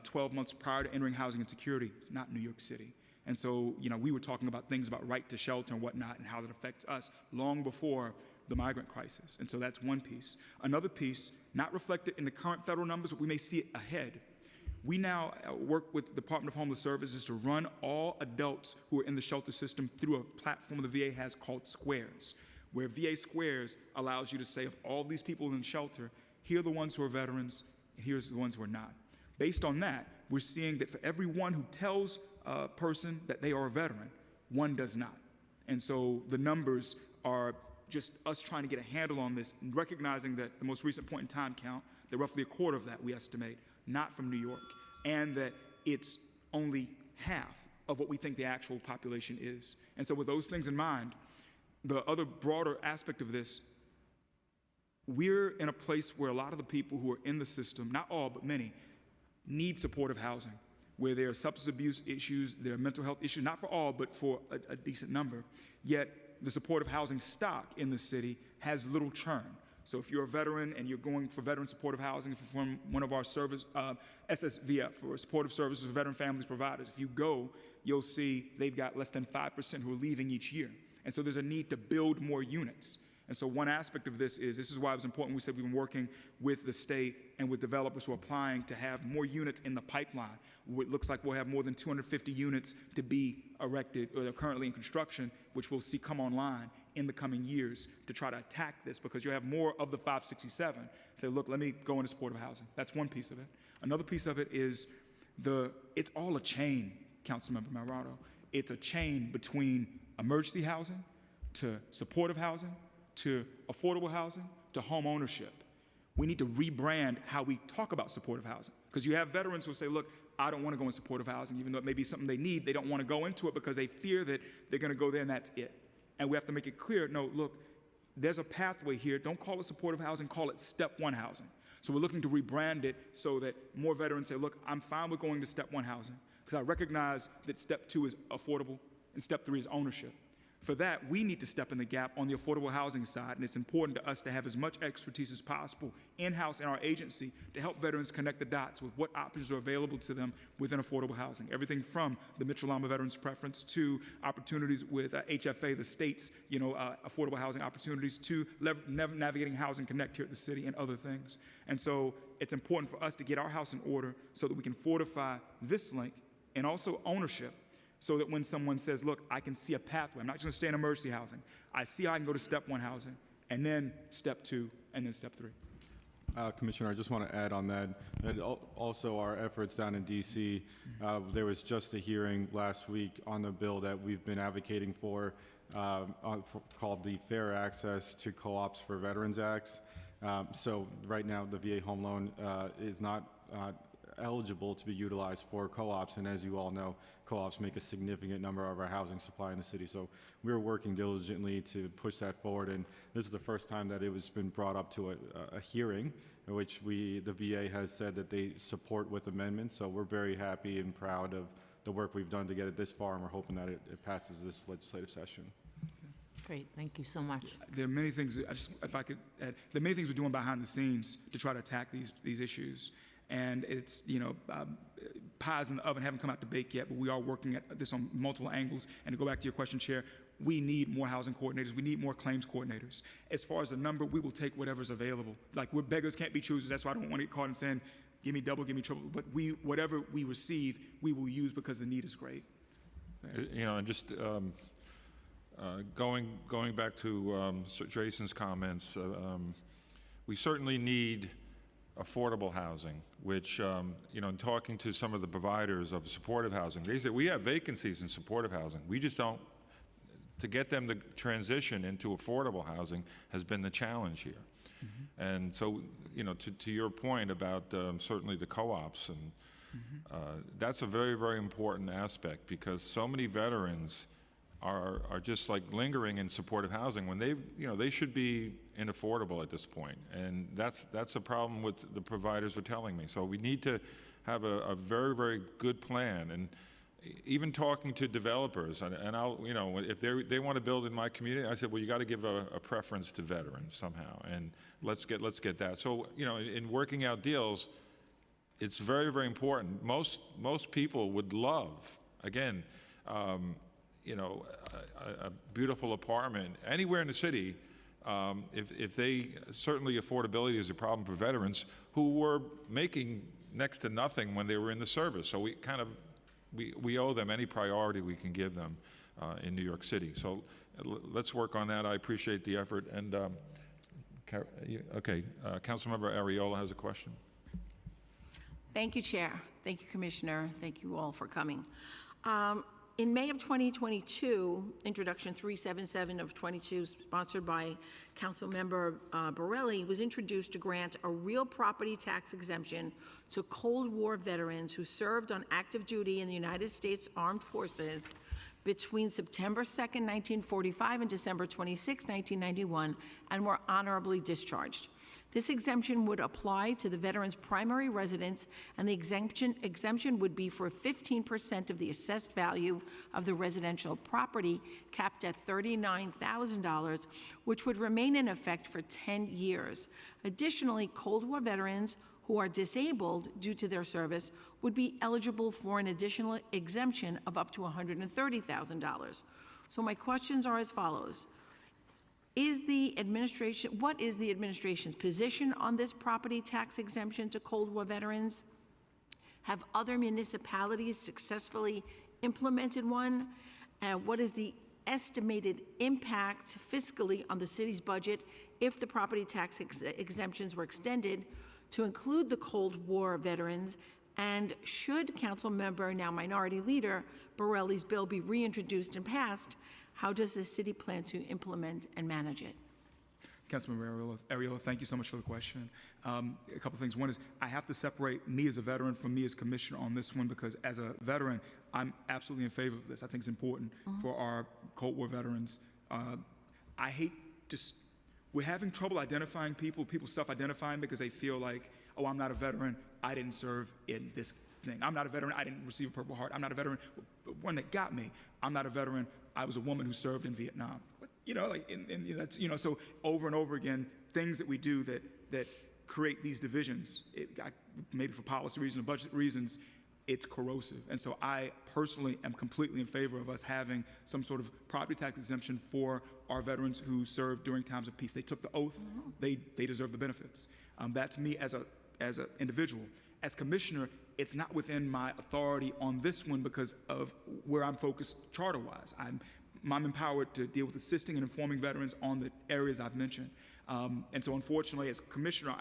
[SPEAKER 1] 12 months prior to entering housing insecurity, it's not New York City. And so, we were talking about things about right to shelter and whatnot and how that affects us long before the migrant crisis. And so that's one piece. Another piece, not reflected in the current federal numbers, but we may see it ahead. We now work with the Department of Homeless Services to run all adults who are in the shelter system through a platform the VA has called Squares, where VA Squares allows you to say, of all these people in shelter, here are the ones who are veterans, and here's the ones who are not. Based on that, we're seeing that for every one who tells a person that they are a veteran, one does not. And so the numbers are just us trying to get a handle on this and recognizing that the most recent point in time count, that roughly a quarter of that, we estimate, not from New York, and that it's only half of what we think the actual population is. And so with those things in mind, the other broader aspect of this, we're in a place where a lot of the people who are in the system, not all, but many, need supportive housing, where there are substance abuse issues, there are mental health issues, not for all, but for a decent number. Yet the supportive housing stock in the city has little churn. So if you're a veteran and you're going for veteran supportive housing, if you're from one of our service, SSVF, or Supportive Services for Veteran Families Providers, if you go, you'll see they've got less than 5% who are leaving each year. And so there's a need to build more units. And so one aspect of this is why it was important. We said we've been working with the state and with developers who are applying to have more units in the pipeline. It looks like we'll have more than 250 units to be erected, or they're currently in construction, which we'll see come online in the coming years to try to attack this, because you have more of the 567 say, look, let me go into supportive housing. That's one piece of it. Another piece of it is it's all a chain, Councilmember Marado. It's a chain between emergency housing to supportive housing to affordable housing to home ownership. We need to rebrand how we talk about supportive housing, because you have veterans who say, look, I don't want to go in supportive housing, even though it may be something they need. They don't want to go into it because they fear that they're going to go there and that's it. And we have to make it clear, no, look, there's a pathway here. Don't call it supportive housing, call it step one housing. So we're looking to rebrand it so that more veterans say, look, I'm fine with going to step one housing, because I recognize that step 2 is affordable and step 3 is ownership. For that, we need to step in the gap on the affordable housing side, and it's important to us to have as much expertise as possible in-house in our agency to help veterans connect the dots with what options are available to them within affordable housing. Everything from the Mitchell-Lama Veterans Preference to opportunities with HFA, the state's affordable housing opportunities, to navigating Housing Connect here at the city and other things. And so it's important for us to get our house in order so that we can fortify this link and also ownership, so that when someone says, look, I can see a pathway, I'm not just going to stay in emergency housing, I see how I can go to step 1 housing, and then step 2, and then step 3.
[SPEAKER 6] Commissioner, I just want to add on that. And also our efforts down in DC, there was just a hearing last week on the bill that we've been advocating for called the Fair Access to Co-ops for Veterans Acts. So right now the VA home loan is not eligible to be utilized for co-ops, and as you all know, co-ops make a significant number of our housing supply in the city. So we're working diligently to push that forward, and this is the first time that it was been brought up to a hearing in which the VA has said that they support with amendments. So we're very happy and proud of the work we've done to get it this far, and we're hoping that it passes this legislative session.
[SPEAKER 5] Great, thank you so much.
[SPEAKER 1] There are many things, if I could add, there are many things we're doing behind the scenes to try to attack these issues. And it's, pies in the oven haven't come out to bake yet, but we are working at this on multiple angles. And to go back to your question, Chair, we need more housing coordinators. We need more claims coordinators. As far as the number, we will take whatever's available. Like, we're beggars can't be choosers. That's why I don't want to get caught in saying, give me double, give me triple. But whatever we receive, we will use because the need is great.
[SPEAKER 2] And just going back to Jason's comments, we certainly need affordable housing, which, in talking to some of the providers of supportive housing, they say we have vacancies in supportive housing. We just don't, to get them to transition into affordable housing has been the challenge here. Mm-hmm. And so, to your point about certainly the co-ops, and that's a very, very important aspect, because so many veterans are just like lingering in supportive housing when they should be inaffordable at this point. And that's a problem with the providers are telling me. So we need to have a very, very good plan. And even talking to developers, and I'll, if they want to build in my community, I said, well, you got to give a preference to veterans somehow, and let's get that. So, in working out deals, it's very, very important. Most people would love, again, a beautiful apartment anywhere in the city. If they, certainly affordability is a problem for veterans who were making next to nothing when they were in the service. So we owe them any priority we can give them in New York City. So let's work on that. I appreciate the effort. And Councilmember Ariola has a question.
[SPEAKER 7] Thank you, Chair. Thank you, Commissioner. Thank you all for coming. In May of 2022, Introduction 377 of 22, sponsored by Councilmember Borelli, was introduced to grant a real property tax exemption to Cold War veterans who served on active duty in the United States Armed Forces between September 2nd, 1945 and December 26, 1991, and were honorably discharged. This exemption would apply to the veteran's primary residence, and the exemption would be for 15% of the assessed value of the residential property, capped at $39,000, which would remain in effect for 10 years. Additionally, Cold War veterans who are disabled due to their service would be eligible for an additional exemption of up to $130,000. So my questions are as follows. What is the administration's position on this property tax exemption to Cold War veterans? Have other municipalities successfully implemented one? What is the estimated impact fiscally on the city's budget if the property tax exemptions were extended to include the Cold War veterans? And should Councilmember, now Minority Leader, Borelli's bill be reintroduced and passed, how does the city plan to implement and manage it?
[SPEAKER 1] Councilmember Ariola, thank you so much for the question. A couple things. One is I have to separate me as a veteran from me as commissioner on this one, because as a veteran, I'm absolutely in favor of this. I think it's important for our Cold War veterans. I hate just, we're having trouble identifying people self-identifying because they feel like, oh, I'm not a veteran, I didn't serve in this thing. I'm not a veteran, I didn't receive a Purple Heart. I'm not a veteran, one that got me. I'm not a veteran, I was a woman who served in Vietnam. That's, so over and over again, things that we do that create these divisions, maybe for policy reasons or budget reasons, it's corrosive. And so I personally am completely in favor of us having some sort of property tax exemption for our veterans who served during times of peace. They took the oath, they deserve the benefits. That's me as an individual. As commissioner, it's not within my authority on this one because of where I'm focused charter-wise. I'm empowered to deal with assisting and informing veterans on the areas I've mentioned. And so unfortunately, as commissioner,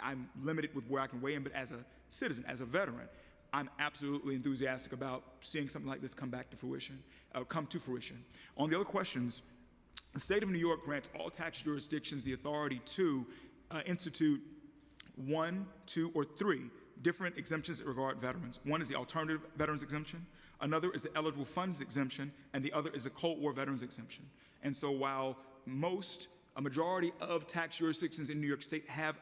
[SPEAKER 1] I'm limited with where I can weigh in, but as a citizen, as a veteran, I'm absolutely enthusiastic about seeing something like this come to fruition. On the other questions, the state of New York grants all tax jurisdictions the authority to institute 1, 2, or 3 different exemptions that regard veterans. One is the alternative veterans exemption, another is the eligible funds exemption, and the other is the Cold War veterans exemption. And so while a majority of tax jurisdictions in New York State have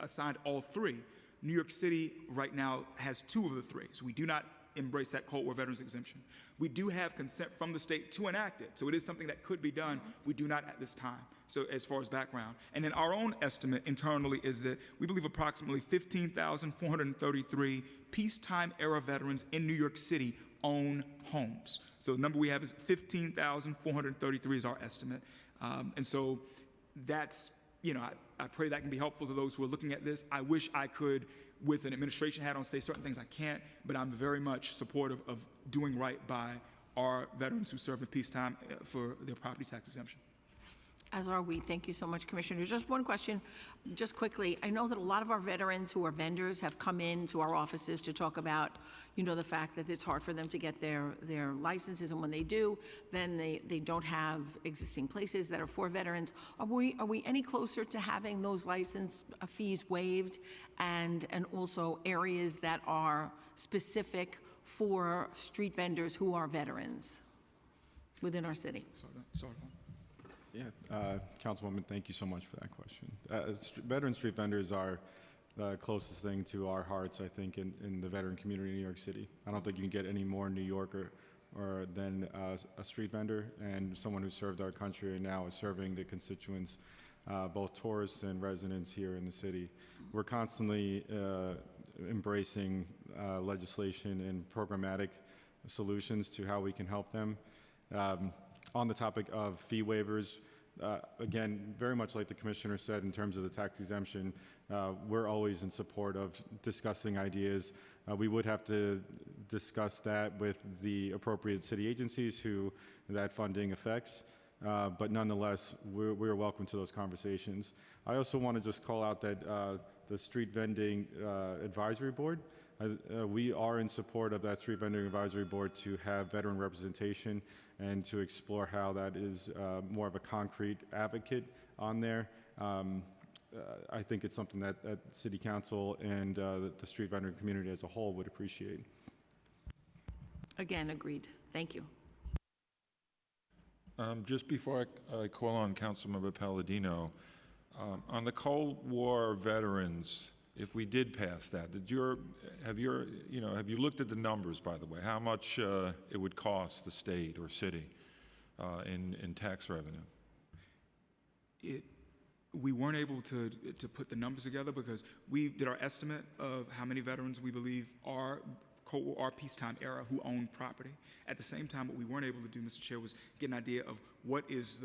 [SPEAKER 1] assigned all 3, New York City right now has 2 of the 3. So we do not embrace that Cold War veterans exemption. We do have consent from the state to enact it. So it is something that could be done. We do not at this time. So as far as background. And then our own estimate internally is that we believe approximately 15,433 peacetime era veterans in New York City own homes. So the number we have is 15,433 is our estimate. And so that's, I pray that can be helpful to those who are looking at this. I wish I could, with an administration hat on, say certain things I can't, but I'm very much supportive of doing right by our veterans who serve in peacetime for their property tax exemption.
[SPEAKER 7] As are we. Thank you so much, Commissioner. Just one question, just quickly. I know that a lot of our veterans who are vendors have come into our offices to talk about, the fact that it's hard for them to get their licenses, and when they do, then they don't have existing places that are for veterans. Are we any closer to having those license fees waived, and also areas that are specific for street vendors who are veterans? within our city.
[SPEAKER 1] Sorry.
[SPEAKER 6] Yeah, Councilwoman, thank you so much for that question. Veteran street vendors are the closest thing to our hearts, I think, in the veteran community in New York City. I don't think you can get any more New Yorker or than a street vendor and someone who served our country and now is serving the constituents, both tourists and residents here in the city. We're constantly embracing legislation and programmatic solutions to how we can help them. On the topic of fee waivers, again, very much like the commissioner said in terms of the tax exemption, we're always in support of discussing ideas. We would have to discuss that with the appropriate city agencies who that funding affects, but nonetheless, we're welcome to those conversations. I also want to just call out that the Street Vending Advisory Board, we are in support of that Street Vending Advisory Board to have veteran representation and to explore how that is more of a concrete advocate on there. I think it's something that City Council and the street vending community as a whole would appreciate.
[SPEAKER 7] Again, agreed. Thank you.
[SPEAKER 2] Just before I call on Councilmember Palladino, on the Cold War veterans, if we did pass that, have you looked at the numbers, by the way, how much it would cost the state or city in tax revenue?
[SPEAKER 1] We weren't able to put the numbers together because we did our estimate of how many veterans we believe are Cold War or peacetime era who own property. At the same time, what we weren't able to do, Mr. Chair, was get an idea of what is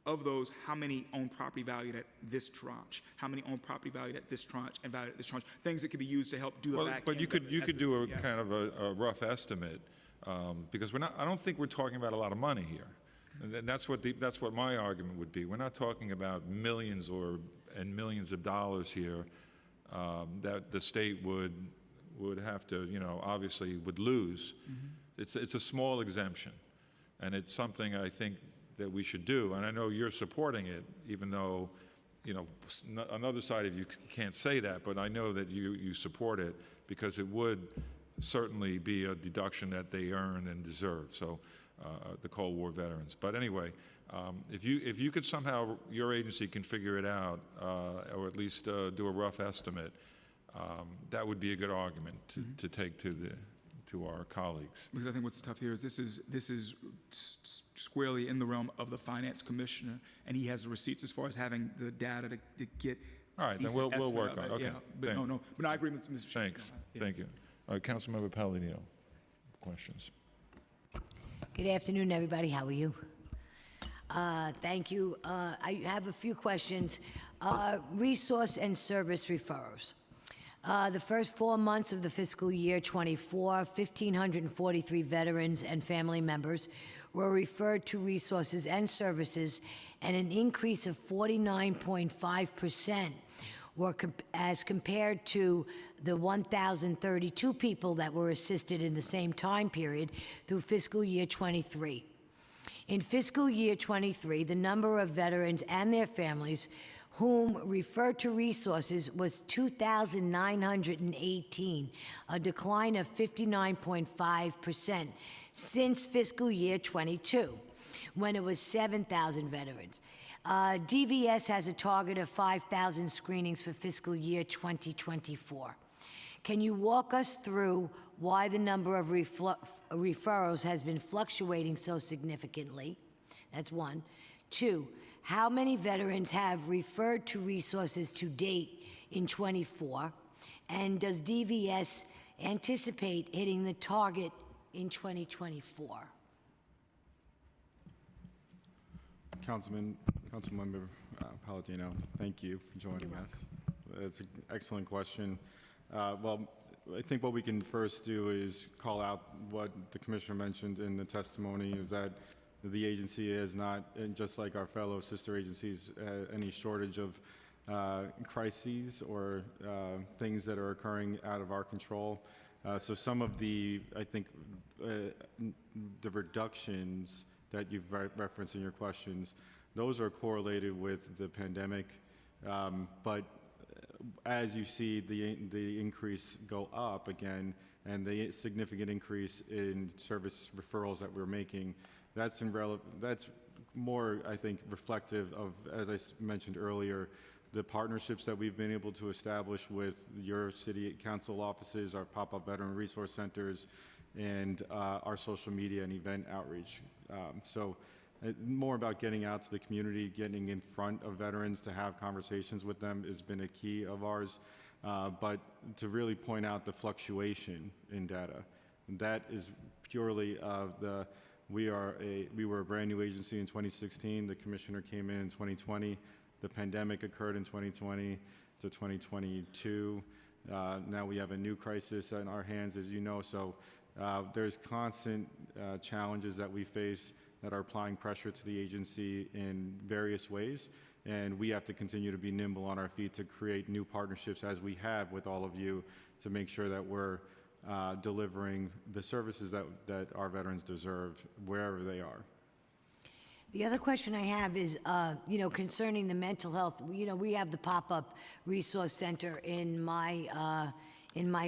[SPEAKER 1] of those, how many own property valued at this tranche, how many own property valued at this tranche and valued at this tranche, things that could be used to help do the back
[SPEAKER 2] but
[SPEAKER 1] end.
[SPEAKER 2] you could do a kind of a rough estimate because I don't think we're talking about a lot of money here. And that's what my argument would be. We're not talking about millions and millions of dollars here that the state would have to, obviously would lose. Mm-hmm. It's a small exemption, and it's something I think that we should do. And I know you're supporting it, even though, another side of you can't say that, but I know that you support it because it would certainly be a deduction that they earn and deserve. So. The Cold War veterans. But anyway, if you could somehow, your agency can figure it out, or at least do a rough estimate, that would be a good argument to take to our colleagues.
[SPEAKER 1] Because I think what's tough here is this is squarely in the realm of the finance commissioner, and he has the receipts as far as having the data to get.
[SPEAKER 2] All right, then we'll work on it. Okay.
[SPEAKER 1] Yeah, but I agree with Mr.
[SPEAKER 2] Thanks.
[SPEAKER 1] Yeah.
[SPEAKER 2] Thank you. All right, Councilmember Palladino, questions.
[SPEAKER 8] Good afternoon, everybody. How are you? Thank you. I have a few questions. Resource and service referrals. The first 4 months of the fiscal year 24, 1,543 veterans and family members were referred to resources and services, and an increase of 49.5% as compared to the 1,032 people that were assisted in the same time period through fiscal year 23. In fiscal year 23, the number of veterans and their families whom referred to resources was 2,918, a decline of 59.5% since fiscal year 22, when it was 7,000 veterans. DVS has a target of 5,000 screenings for fiscal year 2024. Can you walk us through why the number of referrals has been fluctuating so significantly? That's one. Two, how many veterans have referred to resources to date in 24? And does DVS anticipate hitting the target in 2024?
[SPEAKER 6] Councilmember Palladino, thank you for joining us. It's an excellent question. Well, I think what we can first do is call out what the commissioner mentioned in the testimony, is that the agency is not, and just like our fellow sister agencies, any shortage of crises or things that are occurring out of our control. So some of the, I think, the reductions that you've referenced in your questions, those are correlated with the pandemic. But as you see the increase go up again, and the significant increase in service referrals that we're making, that's more, I think, reflective of, as I mentioned earlier, the partnerships that we've been able to establish with your city council offices, our pop-up veteran resource centers, and our social media and event outreach. More about getting out to the community, getting in front of veterans to have conversations with them has been a key of ours. But to really point out the fluctuation in data, that is purely we were a brand new agency in 2016. The commissioner came in 2020. The pandemic occurred in 2020 to 2022. Now we have a new crisis in our hands, as you know. So there's constant challenges that we face that are applying pressure to the agency in various ways. And we have to continue to be nimble on our feet to create new partnerships, as we have with all of you, to make sure that we're delivering the services that our veterans deserve wherever they are.
[SPEAKER 8] The other question I have is, concerning the mental health. We have the pop-up resource center in my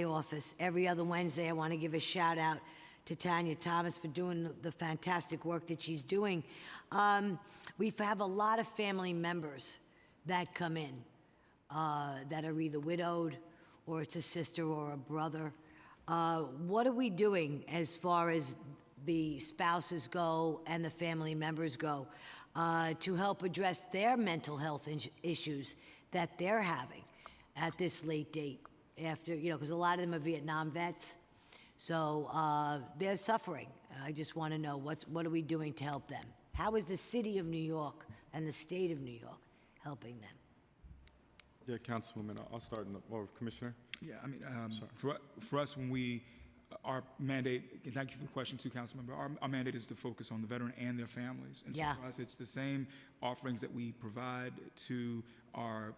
[SPEAKER 8] office every other Wednesday. I want to give a shout out to Tanya Thomas for doing the fantastic work that she's doing. We have a lot of family members that come in that are either widowed, or it's a sister or a brother. What are we doing as far as the spouses go and the family members go to help address their mental health issues that they're having at this late date? After, because a lot of them are Vietnam vets, so they're suffering. I just want to know what are we doing to help them? How is the city of New York and the state of New York helping them?
[SPEAKER 6] Yeah, Councilwoman, I'll start, or Commissioner?
[SPEAKER 1] Yeah, I mean, for us, when our mandate, and thank you for the question too, Councilmember, our mandate is to focus on the veteran and their families. And so for us, it's the same offerings that we provide to our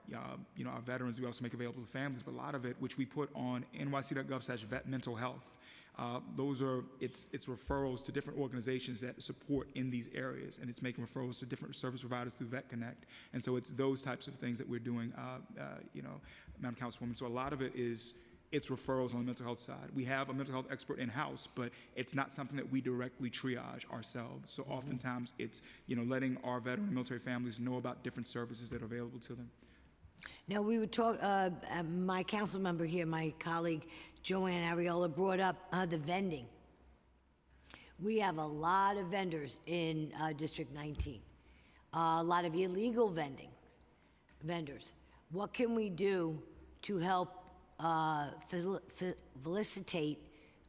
[SPEAKER 1] veterans. We also make available to families, but a lot of it, which we put on nyc.gov/vet mental health. It's referrals to different organizations that support in these areas, and it's making referrals to different service providers through Vet Connect. And so it's those types of things that we're doing, Madam Councilwoman. So a lot of it is, it's referrals on the mental health side. We have a mental health expert in-house, but it's not something that we directly triage ourselves. So oftentimes it's, letting our veteran and military families know about different services that are available to them.
[SPEAKER 8] Now, we would talk, my council member here, my colleague Joanne Ariola, brought up the vending. We have a lot of vendors in District 19, a lot of illegal vendors. What can we do to help felicitate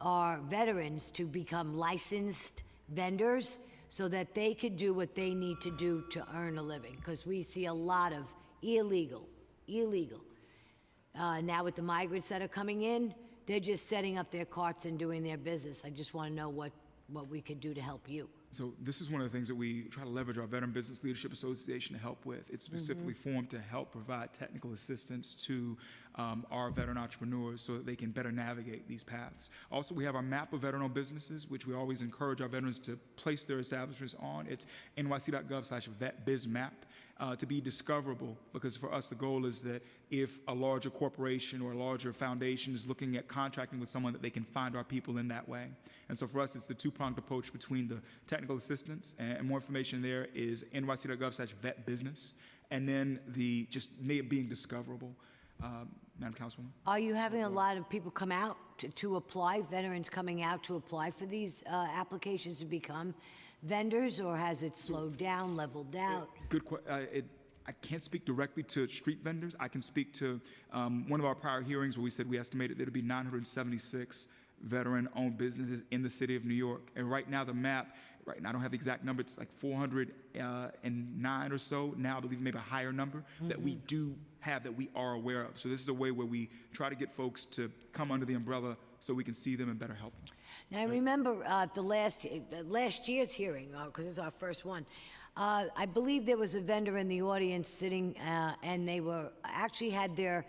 [SPEAKER 8] our veterans to become licensed vendors so that they could do what they need to do to earn a living? Because we see a lot of illegal. Now with the migrants that are coming in, they're just setting up their carts and doing their business. I just want to know what we could do to help you.
[SPEAKER 1] So this is one of the things that we try to leverage our Veteran Business Leadership Association to help with. It's specifically formed to help provide technical assistance to our veteran entrepreneurs so that they can better navigate these paths. Also, we have our map of veteran-owned businesses, which we always encourage our veterans to place their establishments on. It's nyc.gov/vetbizmap. To be discoverable, because for us the goal is that if a larger corporation or a larger foundation is looking at contracting with someone, that they can find our people in that way. And so for us, it's the two-pronged approach between the technical assistance, and more information there is nyc.gov/vetbusiness, and then the just being discoverable. Madam Councilwoman?
[SPEAKER 8] Are you having a lot of people come out to apply, veterans coming out to apply for these applications to become vendors, or has it slowed down, leveled out?
[SPEAKER 1] Good question. I can't speak directly to street vendors. I can speak to one of our prior hearings where we said we estimated there to be 976 veteran-owned businesses in the city of New York. And right now, the map, I don't have the exact number, it's like 409 or so. Now I believe maybe a higher number that we do have, that we are aware of. So this is a way where we try to get folks to come under the umbrella so we can see them and better help them.
[SPEAKER 8] Now, I remember the last year's hearing, because it's our first one, I believe there was a vendor in the audience sitting, and they actually had their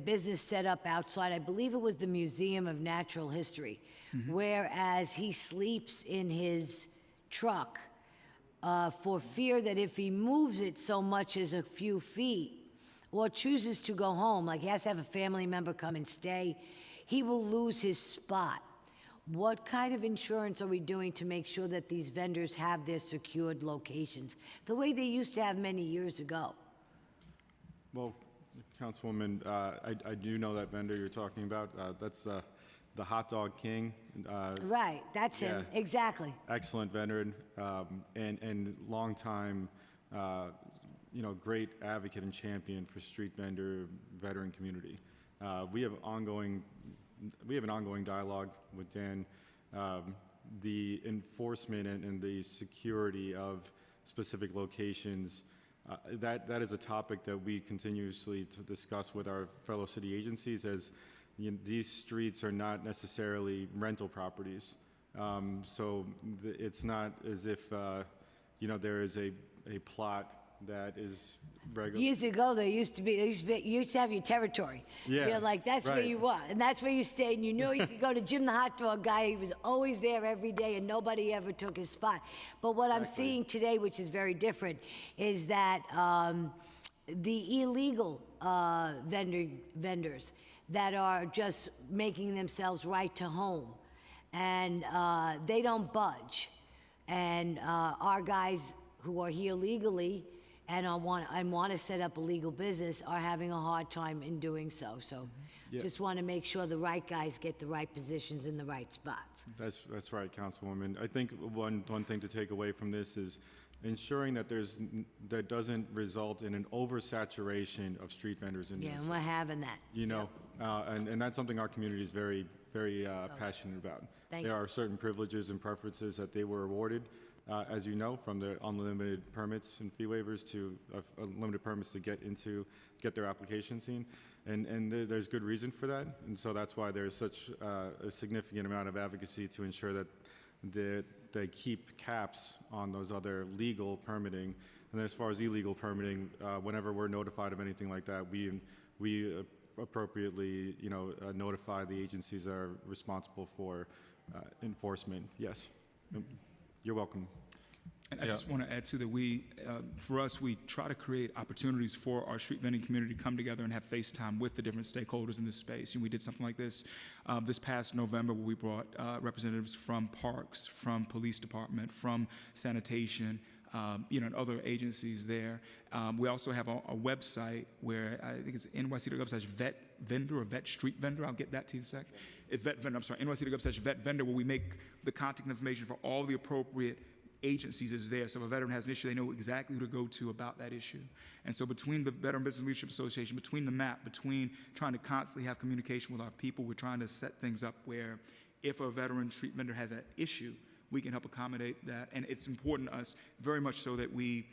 [SPEAKER 8] business set up outside. I believe it was the Museum of Natural History, whereas he sleeps in his truck for fear that if he moves it so much as a few feet or chooses to go home, like he has to have a family member come and stay, he will lose his spot. What kind of insurance are we doing to make sure that these vendors have their secured locations, the way they used to have many years ago?
[SPEAKER 6] Well, Councilwoman, I do know that vendor you're talking about. That's the Hot Dog King.
[SPEAKER 8] Right, that's him,
[SPEAKER 6] yeah.
[SPEAKER 8] exactly.
[SPEAKER 6] Excellent vendor, and longtime, great advocate and champion for street vendor veteran community. We have an ongoing dialogue with Dan. The enforcement and the security of specific locations, that is a topic that we continuously discuss with our fellow city agencies, as these streets are not necessarily rental properties. So it's not as if there is a plot that is regular.
[SPEAKER 8] Years ago, you used to have your territory.
[SPEAKER 6] Yeah,
[SPEAKER 8] Like that's where
[SPEAKER 6] right.
[SPEAKER 8] you were, and that's where you stayed, and you knew you could go to Jim the hot dog guy. He was always there every day, and nobody ever took his spot. But what I'm seeing today, which is very different, is that the illegal vendors that are just making themselves right to home, and they don't budge. And our guys who are here legally and want to set up a legal business are having a hard time in doing so. So
[SPEAKER 6] Yeah.
[SPEAKER 8] just want to make sure the right guys get the right positions in the right spots.
[SPEAKER 6] That's right, Councilwoman. I think one thing to take away from this is ensuring that that doesn't result in an oversaturation of street vendors in
[SPEAKER 8] Yeah,
[SPEAKER 6] this.
[SPEAKER 8] and we're having that.
[SPEAKER 6] And that's something our community is very, very passionate about.
[SPEAKER 8] Thank
[SPEAKER 6] There
[SPEAKER 8] you.
[SPEAKER 6] are certain privileges and preferences that they were awarded, as you know, from the unlimited permits and fee waivers to unlimited permits to get their application seen. And there's good reason for that. And so that's why there's such a significant amount of advocacy to ensure that they keep caps on those other legal permitting. And as far as illegal permitting, whenever we're notified of anything like that, we appropriately, notify the agencies that are responsible for enforcement. Yes. You're welcome.
[SPEAKER 1] And I just want to add to that for us, we try to create opportunities for our street vending community to come together and have face time with the different stakeholders in this space. And we did something like this this past November, where we brought representatives from parks, from police department, from sanitation, and other agencies there. We also have a website where I think it's nyc.gov/vet vendor or vet street vendor. I'll get that to you in a sec. It's vet vendor, I'm sorry, nyc.gov/vet vendor, where we make the contact information for all the appropriate agencies is there. So if a veteran has an issue, they know exactly who to go to about that issue. And so between the Veteran Business Leadership Association, between the MAP, between trying to constantly have communication with our people, we're trying to set things up where if a veteran street vendor has an issue, we can help accommodate that. And it's important to us very much so that we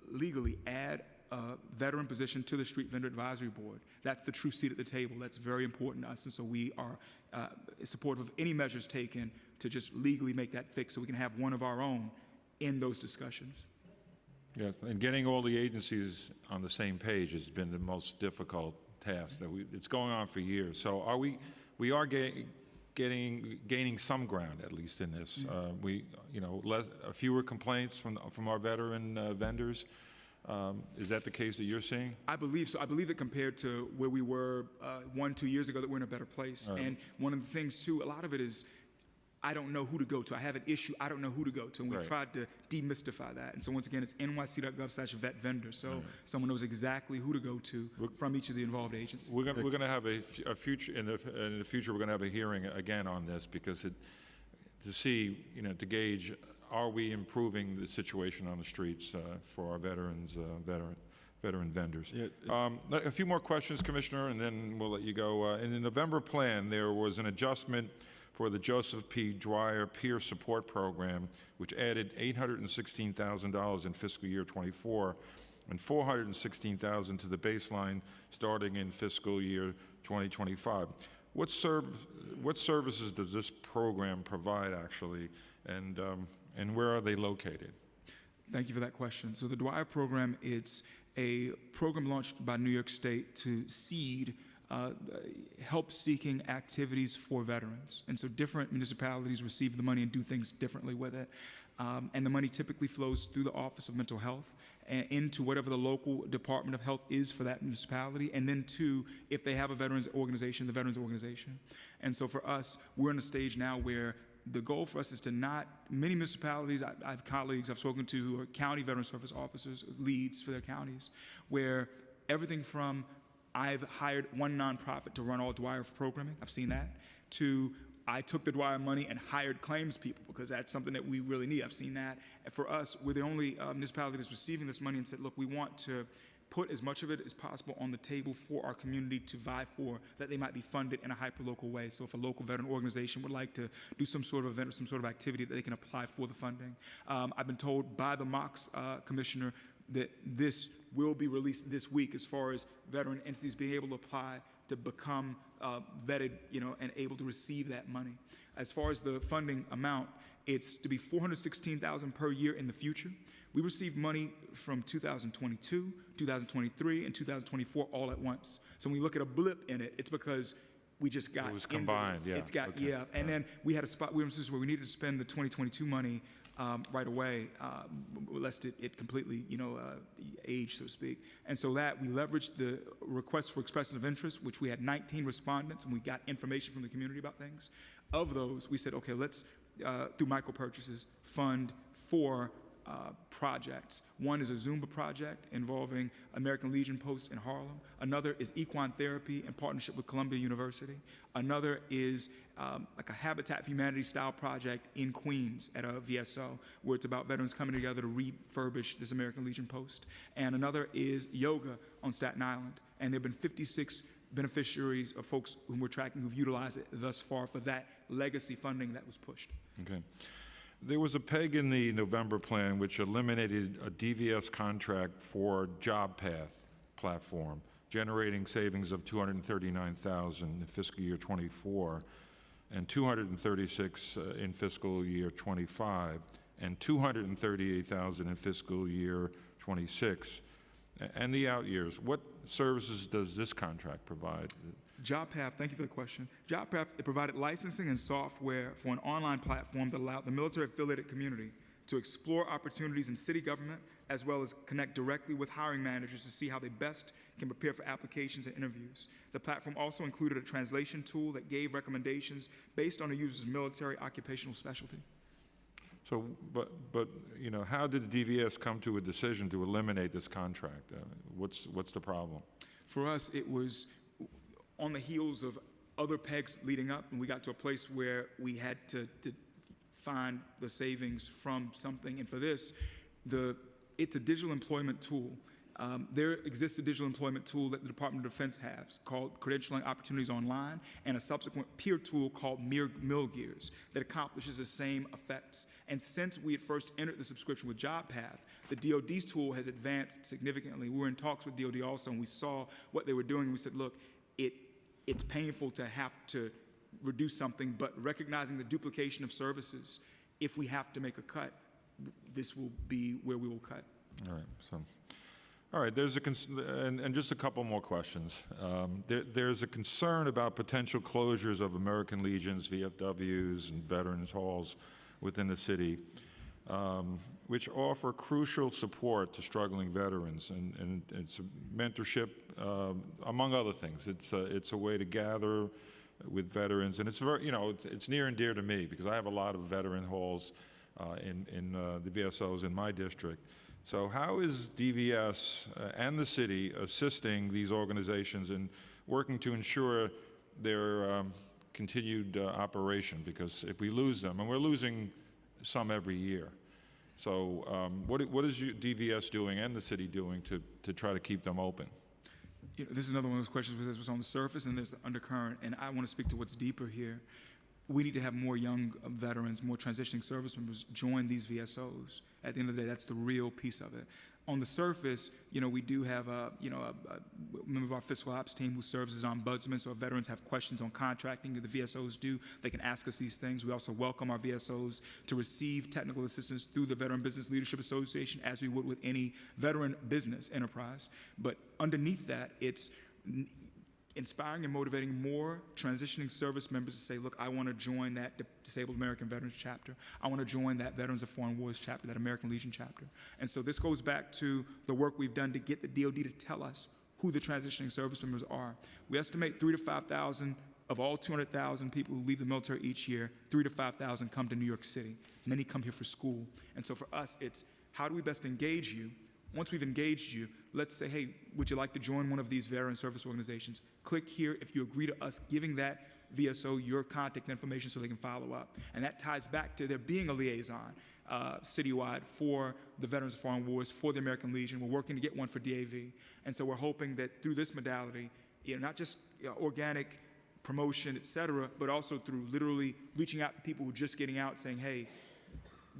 [SPEAKER 1] legally add a veteran position to the Street Vendor Advisory Board. That's the true seat at the table. That's very important to us. And so we are supportive of any measures taken to just legally make that fix so we can have one of our own in those discussions.
[SPEAKER 2] Yeah, and getting all the agencies on the same page has been the most difficult task. It's going on for years. So we are gaining some ground, at least in this. Fewer complaints from our veteran vendors. Is that the case that you're seeing?
[SPEAKER 1] I believe so. I believe that compared to where we were 1-2 years ago, that we're in a better place.
[SPEAKER 2] Right.
[SPEAKER 1] And one of the things too, a lot of it is, I don't know who to go to. I have an issue, I don't know who to go to. And we
[SPEAKER 2] Right.
[SPEAKER 1] tried to demystify that. And so once again, it's nyc.gov/vet vendor. So someone knows exactly who to go to from each of the involved agencies.
[SPEAKER 2] We're going to have a future in the future. We're going to have a hearing again on this because to gauge, are we improving the situation on the streets for our veterans, veteran vendors?
[SPEAKER 6] Yeah.
[SPEAKER 2] A few more questions, Commissioner, and then we'll let you go. In the November plan, there was an adjustment for the Joseph P. Dwyer Peer Support Program, which added $816,000 in fiscal year '24 and $416,000 to the baseline starting in fiscal year 2025. What services does this program provide, actually, and where are they located?
[SPEAKER 1] Thank you for that question. So the Dwyer program, it's a program launched by New York State to seed help-seeking activities for veterans. And so different municipalities receive the money and do things differently with it. And the money typically flows through the Office of Mental Health. into whatever the local Department of Health is for that municipality, and then two, if they have a veterans organization, the veterans organization. And so for us, we're in a stage now where the goal for us is to not, many municipalities, I have colleagues I've spoken to who are county veteran service officers, leads for their counties, where everything from I've hired one nonprofit to run all Dwyer programming, I've seen that, to I took the Dwyer money and hired claims people because that's something that we really need. I've seen that. And for us, we're the only municipality that's receiving this money and said, look, we want to put as much of it as possible on the table for our community to vie for, that they might be funded in a hyper-local way. So if a local veteran organization would like to do some sort of event or some sort of activity, that they can apply for the funding. I've been told by the MOX commissioner that this will be released this week as far as veteran entities being able to apply to become vetted, and able to receive that money. As far as the funding amount, it's to be $416,000 per year in the future. We received money from 2022, 2023, and 2024 all at once. So when we look at a blip in it, it's because we just got
[SPEAKER 2] it was combined, yeah.
[SPEAKER 1] It's got,
[SPEAKER 2] okay.
[SPEAKER 1] yeah. And then we had a spot, we were in a situation where we needed to spend the 2022 money right away, lest it completely, age, so to speak. And so that we leveraged the request for expression of interest, which we had 19 respondents, and we got information from the community about things. Of those, we said, okay, let's, through micro purchases, fund 4 projects. One is a Zumba project involving American Legion posts in Harlem. Another is equine therapy in partnership with Columbia University. Another is like a Habitat for Humanity style project in Queens at a VSO, where it's about veterans coming together to refurbish this American Legion post. And another is yoga on Staten Island. And there have been 56 beneficiaries of folks whom we're tracking who've utilized it thus far for that legacy funding that was pushed.
[SPEAKER 2] Okay. There was a peg in the November plan which eliminated a DVS contract for JobPath platform, generating savings of $239,000 in fiscal year 24, and $236,000 in fiscal year 25, and $238,000 in fiscal year 26, and the out years. What services does this contract provide?
[SPEAKER 1] JobPath, thank you for the question. JobPath, it provided licensing and software for an online platform that allowed the military-affiliated community to explore opportunities in city government, as well as connect directly with hiring managers to see how they best can prepare for applications and interviews. The platform also included a translation tool that gave recommendations based on a user's military occupational specialty.
[SPEAKER 2] So, but how did the DVS come to a decision to eliminate this contract? What's the problem?
[SPEAKER 1] For us, it was on the heels of other pegs leading up, and we got to a place where we had to find the savings from something. And for this, it's a digital employment tool. There exists a digital employment tool that the Department of Defense has called Credentialing Opportunities Online, and a subsequent peer tool called MilGears that accomplishes the same effects. And since we had first entered the subscription with JobPath, the DoD's tool has advanced significantly. We were in talks with DoD also, and we saw what they were doing, and we said, look, it's painful to have to reduce something, but recognizing the duplication of services, if we have to make a cut, this will be where we will cut.
[SPEAKER 2] All right. All right. There's and just a couple more questions. There's a concern about potential closures of American Legions, VFWs, and veterans halls within the city, which offer crucial support to struggling veterans, and it's a mentorship, among other things. It's a way to gather with veterans, and it's very, it's near and dear to me because I have a lot of veteran halls in the VSOs in my district. So how is DVS and the city assisting these organizations in working to ensure their continued operation? Because if we lose them, and we're losing some every year, so what is DVS doing and the city doing to try to keep them open?
[SPEAKER 1] This is another one of those questions that was on the surface, and there's the undercurrent, and I want to speak to what's deeper here. We need to have more young veterans, more transitioning service members join these VSOs. At the end of the day, that's the real piece of it. On the surface, we do have a member of our fiscal ops team who serves as an ombudsman, so if veterans have questions on contracting, the VSOs do, they can ask us these things. We also welcome our VSOs to receive technical assistance through the Veteran Business Leadership Association, as we would with any veteran business enterprise. But underneath that, it's inspiring and motivating more transitioning service members to say, look, I want to join that Disabled American Veterans chapter. I want to join that Veterans of Foreign Wars chapter, that American Legion chapter. And so this goes back to the work we've done to get the DoD to tell us who the transitioning service members are. We estimate 3,000 to 5,000 of all 200,000 people who leave the military each year, 3,000 to 5,000 come to New York City. Many come here for school. And so for us, it's how do we best engage you? Once we've engaged you, let's say, hey, would you like to join one of these veteran service organizations? Click here if you agree to us giving that VSO your contact information so they can follow up. And that ties back to there being a liaison citywide for the Veterans of Foreign Wars, for the American Legion. We're working to get one for DAV. And so we're hoping that through this modality, not just organic promotion, et cetera, but also through literally reaching out to people who are just getting out saying, hey,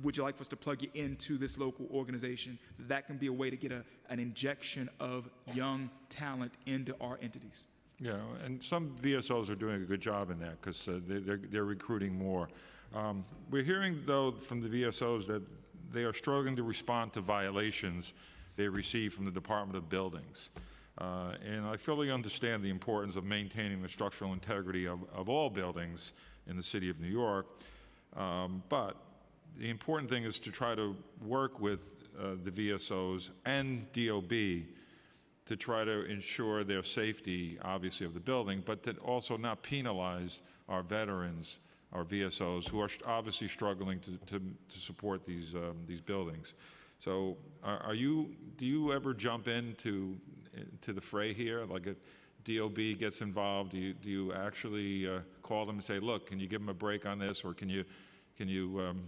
[SPEAKER 1] would you like for us to plug you into this local organization? That can be a way to get an injection of young talent into our entities.
[SPEAKER 2] Yeah, and some VSOs are doing a good job in that because they're recruiting more. We're hearing, though, from the VSOs that they are struggling to respond to violations they receive from the Department of Buildings. And I fully understand the importance of maintaining the structural integrity of all buildings in the city of New York, but the important thing is to try to work with the VSOs and DOB to try to ensure their safety, obviously, of the building, but to also not penalize our veterans, our VSOs, who are obviously struggling to support these buildings. So, do you ever jump into the fray here? Like if DOB gets involved, do you actually call them and say, look, can you give them a break on this, or can you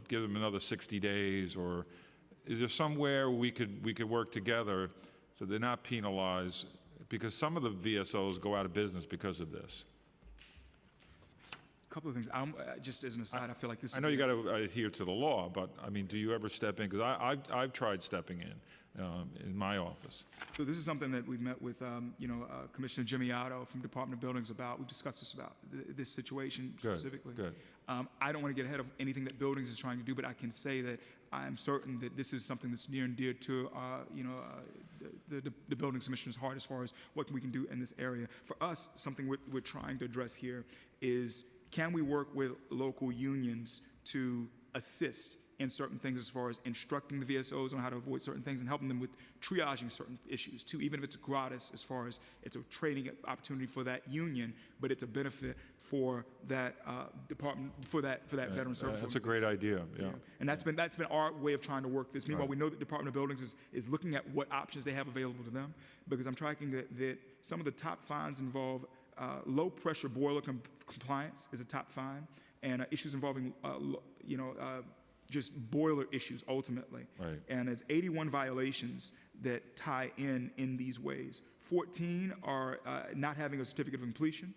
[SPEAKER 2] give them another 60 days, or is there somewhere we could work together so they're not penalized? Because some of the VSOs go out of business because of this.
[SPEAKER 1] A couple of things. Just as an aside, I feel like this.
[SPEAKER 2] I know you got to adhere to the law, but I mean, do you ever step in? Because I've tried stepping in my office.
[SPEAKER 1] So this is something that we've met with, Commissioner Jimmy Otto from Department of Buildings about. We've discussed this about this situation specifically. Good. I don't want to get ahead of anything that Buildings is trying to do, but I can say that I am certain that this is something that's near and dear to, the Buildings Commissioner's heart as far as what we can do in this area. For us, something we're trying to address here is, can we work with local unions to assist in certain things as far as instructing the VSOs on how to avoid certain things and helping them with triaging certain issues too, even if it's gratis as far as it's a training opportunity for that union, but it's a benefit for that department, for that veteran service.
[SPEAKER 2] That's a great idea, yeah.
[SPEAKER 1] And that's been our way of trying to work this. Meanwhile, we know that Department of Buildings is looking at what options they have available to them, because I'm tracking that some of the top fines involve low pressure boiler compliance is a top fine, and issues involving just boiler issues ultimately. Right. And it's 81 violations that tie in these ways. 14 are not having a certificate of completion.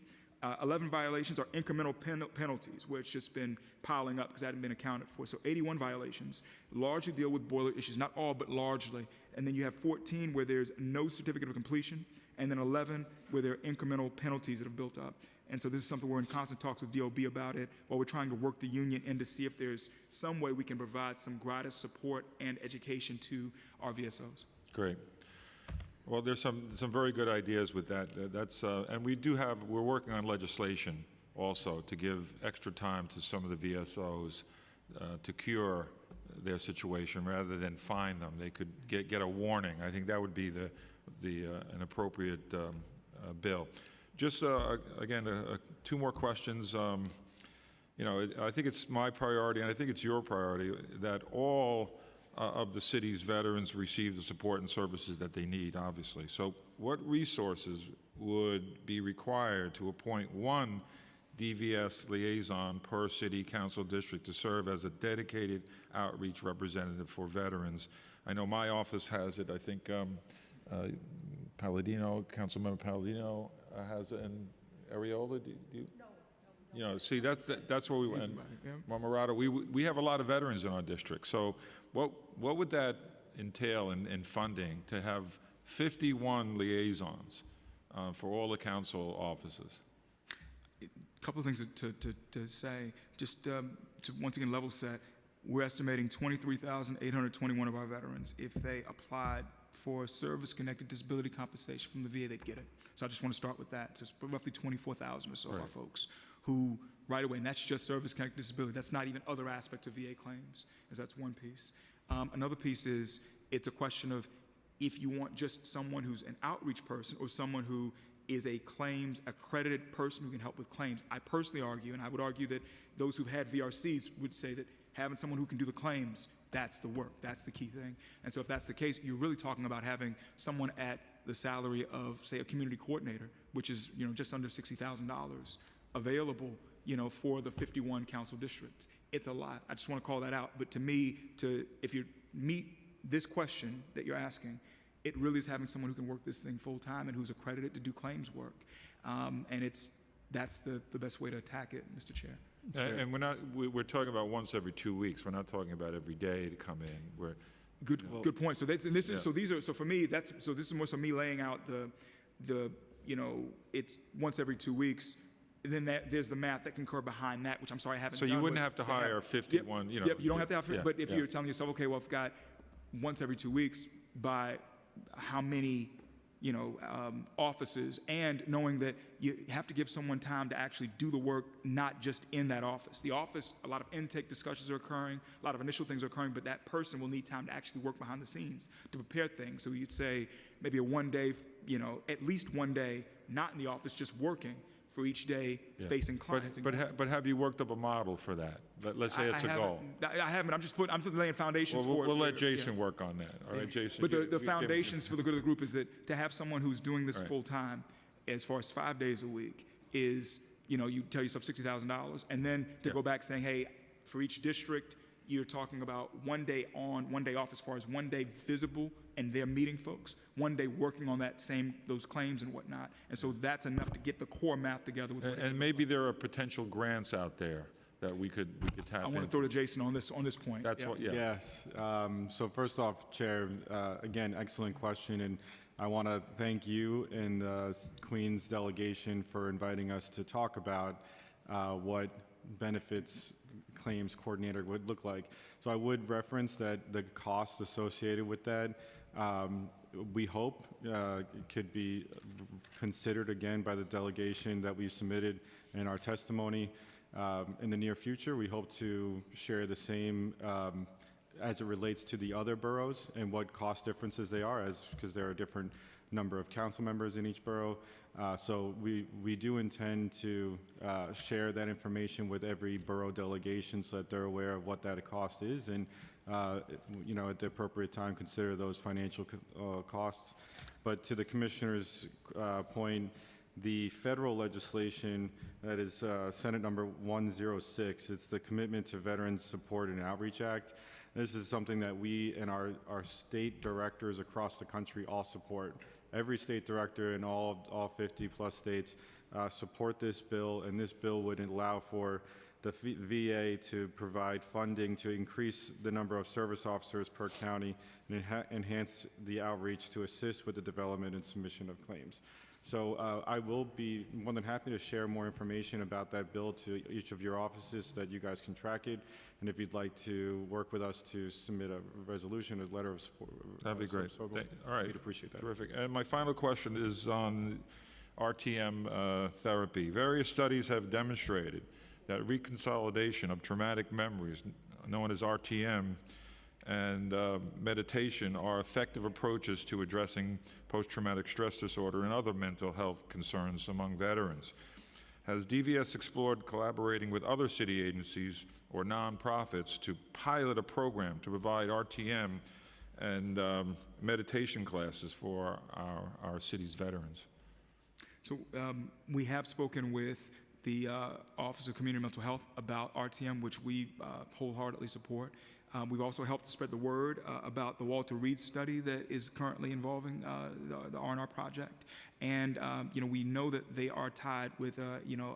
[SPEAKER 1] 11 violations are incremental penalties, where it's just been piling up because that hadn't been accounted for. So 81 violations largely deal with boiler issues, not all, but largely. And then you have 14 where there's no certificate of completion, and then 11 where there are incremental penalties that have built up. And so this is something we're in constant talks with DOB about it, while we're trying to work the union in to see if there's some way we can provide some gratis support and education to our VSOs.
[SPEAKER 2] Great. Well, there's some very good ideas with that. And we're working on legislation also to give extra time to some of the VSOs to cure their situation rather than fine them. They could get a warning. I think that would be an appropriate bill. Just again, two more questions. I think it's my priority, and I think it's your priority, that all of the city's veterans receive the support and services that they need, obviously. So what resources would be required to appoint one DVS liaison per city council district to serve as a dedicated outreach representative for veterans? I know my office has it. I think Councilmember Palladino has it, and Areola, do you? No. See, that's where we went. Marmorato, we have a lot of veterans in our district. So what would that entail in funding to have 51 liaisons for all the council offices?
[SPEAKER 1] A couple of things to say, just to once again level set. We're estimating 23,821 of our veterans, if they applied for service-connected disability compensation from the VA, they'd get it. So I just want to start with that. So it's roughly 24,000 or so of our
[SPEAKER 2] Right.
[SPEAKER 1] folks who right away, and that's just service-connected disability. That's not even other aspects of VA claims, as that's one piece. Another piece is it's a question of if you want just someone who's an outreach person or someone who is a claims accredited person who can help with claims. I personally argue, and I would argue that those who've had VRCs would say that having someone who can do the claims, that's the work, that's the key thing. And so if that's the case, you're really talking about having someone at the salary of, say, a community coordinator, which is, just under $60,000 available, for the 51 council districts. It's a lot. I just want to call that out. But to me, if you meet this question that you're asking, it really is having someone who can work this thing full time and who's accredited to do claims work. And that's the best way to attack it, Mr. Chair.
[SPEAKER 2] And we're talking about once every 2 weeks. We're not talking about every day to come in.
[SPEAKER 1] Good point. So for me, this is more so me laying out it's once every 2 weeks. And then there's the math that can occur behind that, which I'm sorry I haven't done.
[SPEAKER 2] So you wouldn't have to hire 51,
[SPEAKER 1] Yep, you don't have to have, but if
[SPEAKER 2] yeah.
[SPEAKER 1] you're telling yourself, okay, well, I've got once every 2 weeks by how many, offices, and knowing that you have to give someone time to actually do the work, not just in that office. The office, a lot of intake discussions are occurring, a lot of initial things are occurring, but that person will need time to actually work behind the scenes to prepare things. So you'd say maybe a 1 day, at least 1 day, not in the office, just working for each day facing clients.
[SPEAKER 2] But have you worked up a model for that? Let's say it's a goal.
[SPEAKER 1] I haven't. I'm just laying foundations
[SPEAKER 2] Well,
[SPEAKER 1] for it.
[SPEAKER 2] we'll let Jason work on that. All right, Jason.
[SPEAKER 1] But the foundations for the good of the group is that to have someone who's doing this
[SPEAKER 2] Right.
[SPEAKER 1] full time, as far as 5 days a week, is you tell yourself $60,000, and then to go back saying, hey, for each district, you're talking about 1 day on, 1 day off, as far as 1 day visible and they're meeting folks, 1 day working on those claims and whatnot. And so that's enough to get the core math together.
[SPEAKER 2] And maybe there are potential grants out there that we could tap
[SPEAKER 1] I want to throw to Jason on this point.
[SPEAKER 2] That's what, yeah.
[SPEAKER 6] Yes. So first off, Chair, again, excellent question, and I want to thank you and Queen's delegation for inviting us to talk about what benefits claims coordinator would look like. So I would reference that the costs associated with that, we hope could be considered again by the delegation that we submitted in our testimony. In the near future, we hope to share the same as it relates to the other boroughs and what cost differences they are, because there are a different number of council members in each borough. So we do intend to share that information with every borough delegation so that they're aware of what that cost is, and at the appropriate time consider those financial costs. But to the Commissioner's point, the federal legislation that is Senate number 106, it's the Commitment to Veterans Support and Outreach Act. This is something that we and our state directors across the country all support. Every state director in all 50 plus states support this bill, and this bill would allow for the VA to provide funding to increase the number of service officers per county and enhance the outreach to assist with the development and submission of claims. So I will be more than happy to share more information about that bill to each of your offices so that you guys can track it. And if you'd like to work with us to submit a resolution, a letter of support.
[SPEAKER 2] That'd be great. All right.
[SPEAKER 6] We'd appreciate that.
[SPEAKER 2] Terrific. And my final question is on RTM therapy. Various studies have demonstrated that reconsolidation of traumatic memories, known as RTM, and meditation are effective approaches to addressing post-traumatic stress disorder and other mental health concerns among veterans. Has DVS explored collaborating with other city agencies or nonprofits to pilot a program to provide RTM and meditation classes for our city's veterans?
[SPEAKER 1] So we have spoken with the Office of Community Mental Health about RTM, which we wholeheartedly support. We've also helped to spread the word about the Walter Reed study that is currently involving the R&R project. And, we know that they are tied with,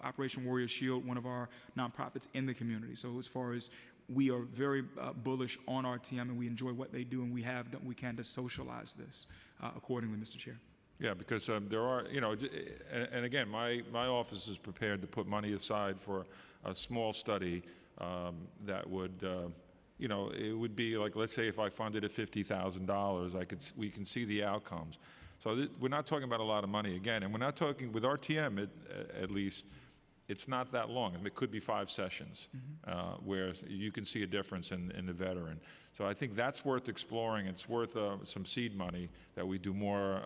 [SPEAKER 1] Operation Warrior Shield, one of our nonprofits in the community. So as far as we are very bullish on RTM, and we enjoy what they do, and we have done what we can to socialize this accordingly, Mr. Chair.
[SPEAKER 2] Yeah, because there are, and again, my office is prepared to put money aside for a small study that would, it would be like, let's say if I funded at $50,000, we can see the outcomes. So we're not talking about a lot of money again, and we're not talking, with RTM at least, it's not that long. I mean, it could be 5 sessions where you can see a difference in the veteran. So I think that's worth exploring. It's worth some seed money that we do more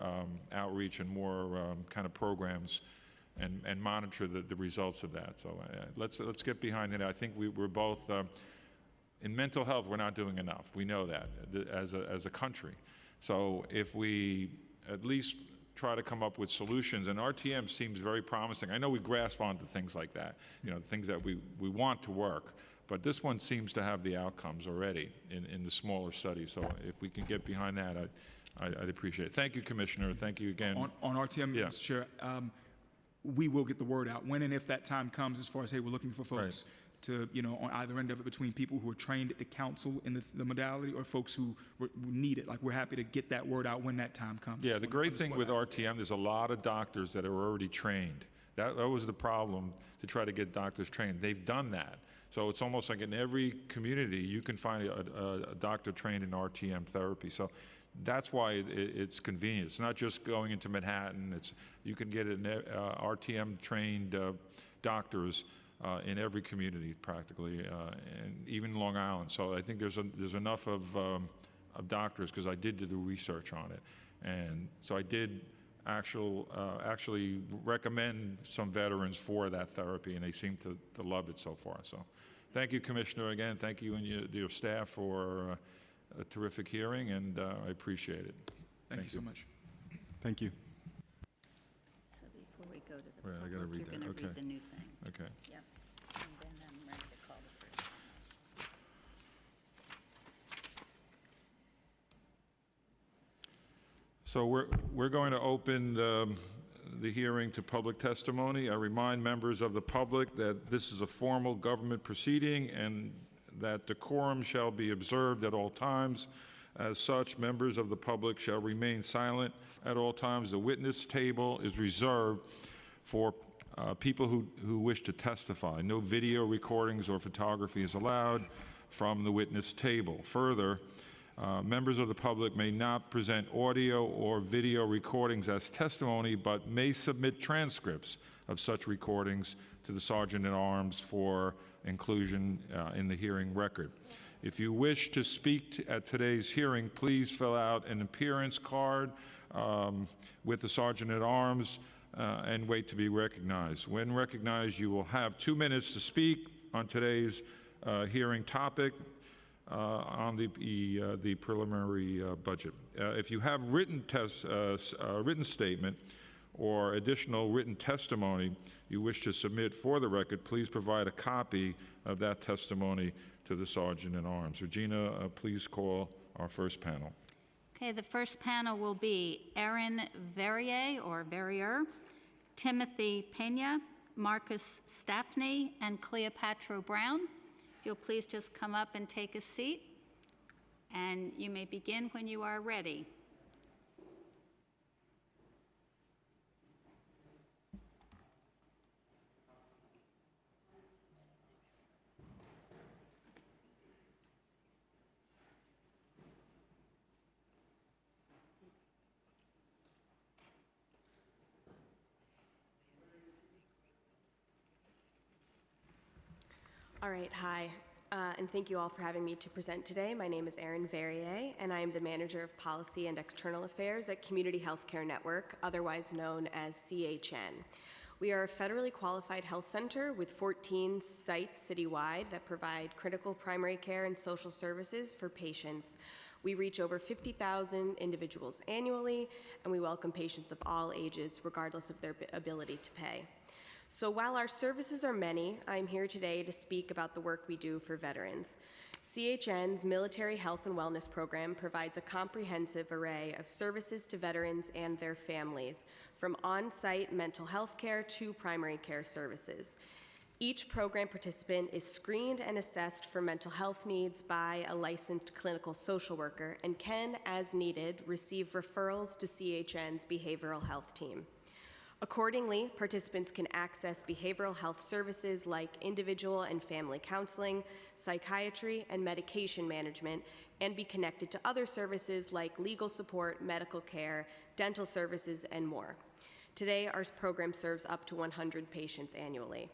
[SPEAKER 2] outreach and more kind of programs and monitor the results of that. So let's get behind it. I think we're both, in mental health, we're not doing enough. We know that as a country. So if we at least try to come up with solutions, and RTM seems very promising. I know we grasp onto things like that, things that we want to work, but this one seems to have the outcomes already in the smaller studies. So if we can get behind that, I'd appreciate it. Thank you, Commissioner. Thank you again.
[SPEAKER 1] On RTM,
[SPEAKER 2] Yeah.
[SPEAKER 1] Mr. Chair, we will get the word out when and if that time comes, as far as, hey, we're looking for folks to, on either end of it, between people who are trained to counsel in the modality or folks who need it. Like, we're happy to get that word out when that time comes.
[SPEAKER 2] Yeah, the great thing with RTM, there's a lot of doctors that are already trained. That was the problem, to try to get doctors trained. They've done that. So it's almost like in every community, you can find a doctor trained in RTM therapy. So that's why it's convenient. It's not just going into Manhattan. You can get RTM trained doctors in every community practically, and even Long Island. So I think there's enough of doctors, because I did do the research on it, and so I did actually recommend some veterans for that therapy, and they seem to love it so far. So thank you, Commissioner, again. Thank you and your staff for a terrific hearing, and I appreciate it.
[SPEAKER 1] Thank you so much.
[SPEAKER 6] Thank you.
[SPEAKER 4] So before we go to the
[SPEAKER 2] Right, I
[SPEAKER 4] public,
[SPEAKER 2] gotta read
[SPEAKER 4] you're
[SPEAKER 2] that.
[SPEAKER 4] going to
[SPEAKER 2] Okay.
[SPEAKER 4] read the new thing.
[SPEAKER 2] Okay.
[SPEAKER 4] Yep. And then I'm ready to call the first.
[SPEAKER 2] So we're going to open the hearing to public testimony. I remind members of the public that this is a formal government proceeding and that decorum shall be observed at all times. As such, members of the public shall remain silent at all times. The witness table is reserved for people who wish to testify. No video recordings or photography is allowed from the witness table. Further, members of the public may not present audio or video recordings as testimony, but may submit transcripts of such recordings to the Sergeant at Arms for inclusion in the hearing record. If you wish to speak at today's hearing, please fill out an appearance card with the Sergeant at Arms and wait to be recognized. When recognized, you will have 2 minutes to speak on today's hearing topic on the preliminary budget. If you have written statement or additional written testimony you wish to submit for the record, please provide a copy of that testimony to the Sergeant at Arms. Regina, please call our first panel.
[SPEAKER 4] Okay, the first panel will be Erin Verrier, Timothy Pena, Marcus Staffney, and Cleopatra Brown. If you'll please just come up and take a seat, and you may begin when you are ready.
[SPEAKER 9] All right, hi, and thank you all for having me to present today. My name is Erin Verrier, and I am the Manager of Policy and External Affairs at Community Healthcare Network, otherwise known as CHN. We are a federally qualified health center with 14 sites citywide that provide critical primary care and social services for patients. We reach over 50,000 individuals annually, and we welcome patients of all ages, regardless of their ability to pay. So while our services are many, I'm here today to speak about the work we do for veterans. CHN's Military Health and Wellness Program provides a comprehensive array of services to veterans and their families, from on-site mental health care to primary care services. Each program participant is screened and assessed for mental health needs by a licensed clinical social worker and can, as needed, receive referrals to CHN's behavioral health team. Accordingly, participants can access behavioral health services like individual and family counseling, psychiatry, and medication management, and be connected to other services like legal support, medical care, dental services, and more. Today, our program serves up to 100 patients annually.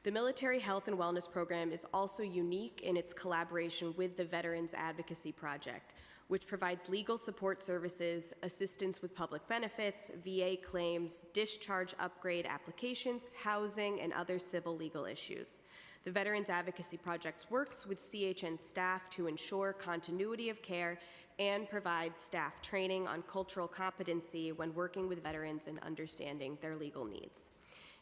[SPEAKER 9] The Military Health and Wellness Program is also unique in its collaboration with the Veterans Advocacy Project, which provides legal support services, assistance with public benefits, VA claims, discharge upgrade applications, housing, and other civil legal issues. The Veterans Advocacy Project works with CHN staff to ensure continuity of care and provide staff training on cultural competency when working with veterans and understanding their legal needs.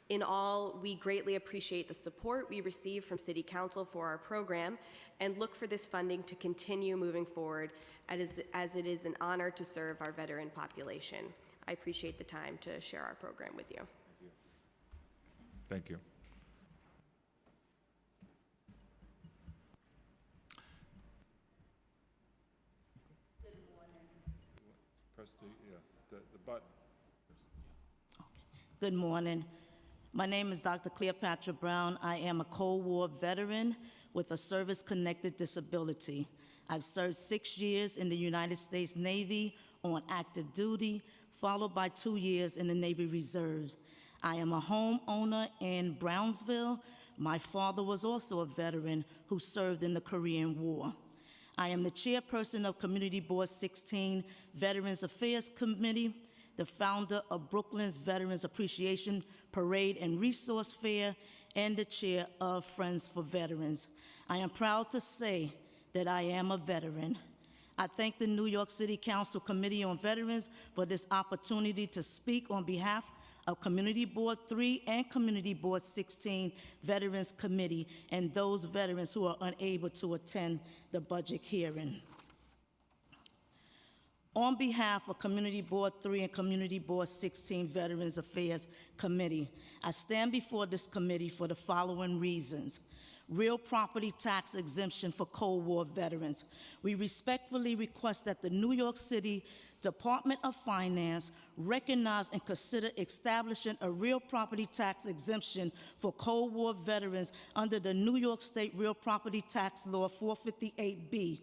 [SPEAKER 9] In all, we greatly appreciate the support we receive from City Council for our program and look for this funding to continue moving forward as it is an honor to serve our veteran population. I appreciate the time to share our program with you.
[SPEAKER 2] Thank you. Press the button.
[SPEAKER 10] Good morning. My name is Dr. Cleopatra Brown. I am a Cold War veteran with a service-connected disability. I've served 6 years in the United States Navy on active duty, followed by 2 years in the Navy Reserves. I am a homeowner in Brownsville. My father was also a veteran who served in the Korean War. I am the chairperson of Community Board 16 Veterans Affairs Committee, the founder of Brooklyn's Veterans Appreciation Parade and Resource Fair, and the chair of Friends for Veterans. I am proud to say that I am a veteran. I thank the New York City Council Committee on Veterans for this opportunity to speak on behalf of Community Board 3 and Community Board 16 Veterans Committee and those veterans who are unable to attend the budget hearing. On behalf of Community Board 3 and Community Board 16 Veterans Affairs Committee, I stand before this committee for the following reasons. Real property tax exemption for Cold War veterans. We respectfully request that the New York City Department of Finance recognize and consider establishing a real property tax exemption for Cold War veterans under the New York State Real Property Tax Law 458B.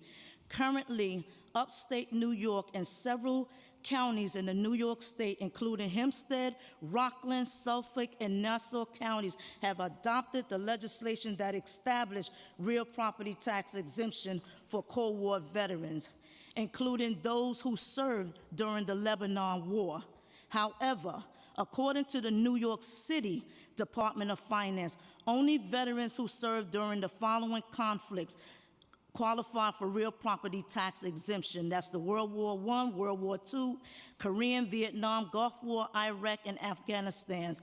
[SPEAKER 10] Currently, upstate New York and several counties in the New York State, including Hempstead, Rockland, Suffolk, and Nassau counties, have adopted the legislation that established real property tax exemption for Cold War veterans, including those who served during the Lebanon War. However, according to the New York City Department of Finance, only veterans who served during the following conflicts qualify for real property tax exemption. That's the World War I, World War II, Korean, Vietnam, Gulf War, Iraq, and Afghanistan's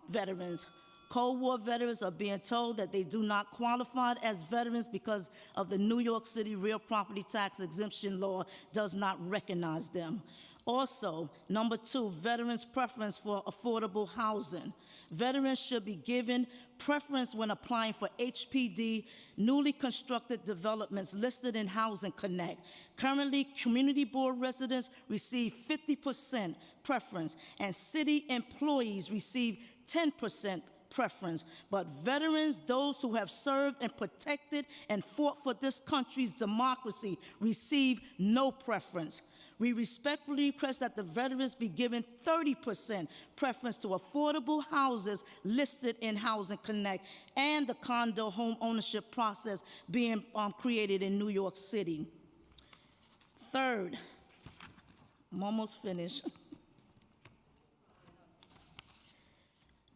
[SPEAKER 10] veterans. Cold War veterans are being told that they do not qualify as veterans because of the New York City real property tax exemption law does not recognize them. Also, number 2, veterans' preference for affordable housing. Veterans should be given preference when applying for HPD newly constructed developments listed in Housing Connect. Currently, community board residents receive 50% preference, and city employees receive 10% preference. But veterans, those who have served and protected and fought for this country's democracy, receive no preference. We respectfully request that the veterans be given 30% preference to affordable houses listed in Housing Connect and the condo home ownership process being created in New York City. Third, I'm almost finished.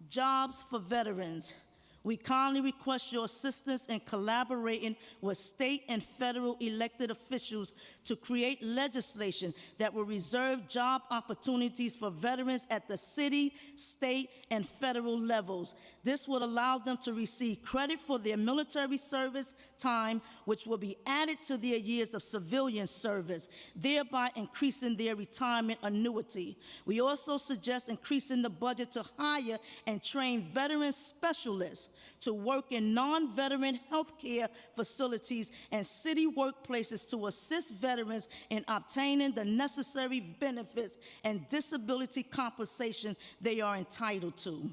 [SPEAKER 10] Jobs for veterans. We kindly request your assistance in collaborating with state and federal elected officials to create legislation that will reserve job opportunities for veterans at the city, state, and federal levels. This would allow them to receive credit for their military service time, which will be added to their years of civilian service, thereby increasing their retirement annuity. We also suggest increasing the budget to hire and train veteran specialists to work in non-veteran healthcare facilities and city workplaces to assist veterans in obtaining the necessary benefits and disability compensation they are entitled to.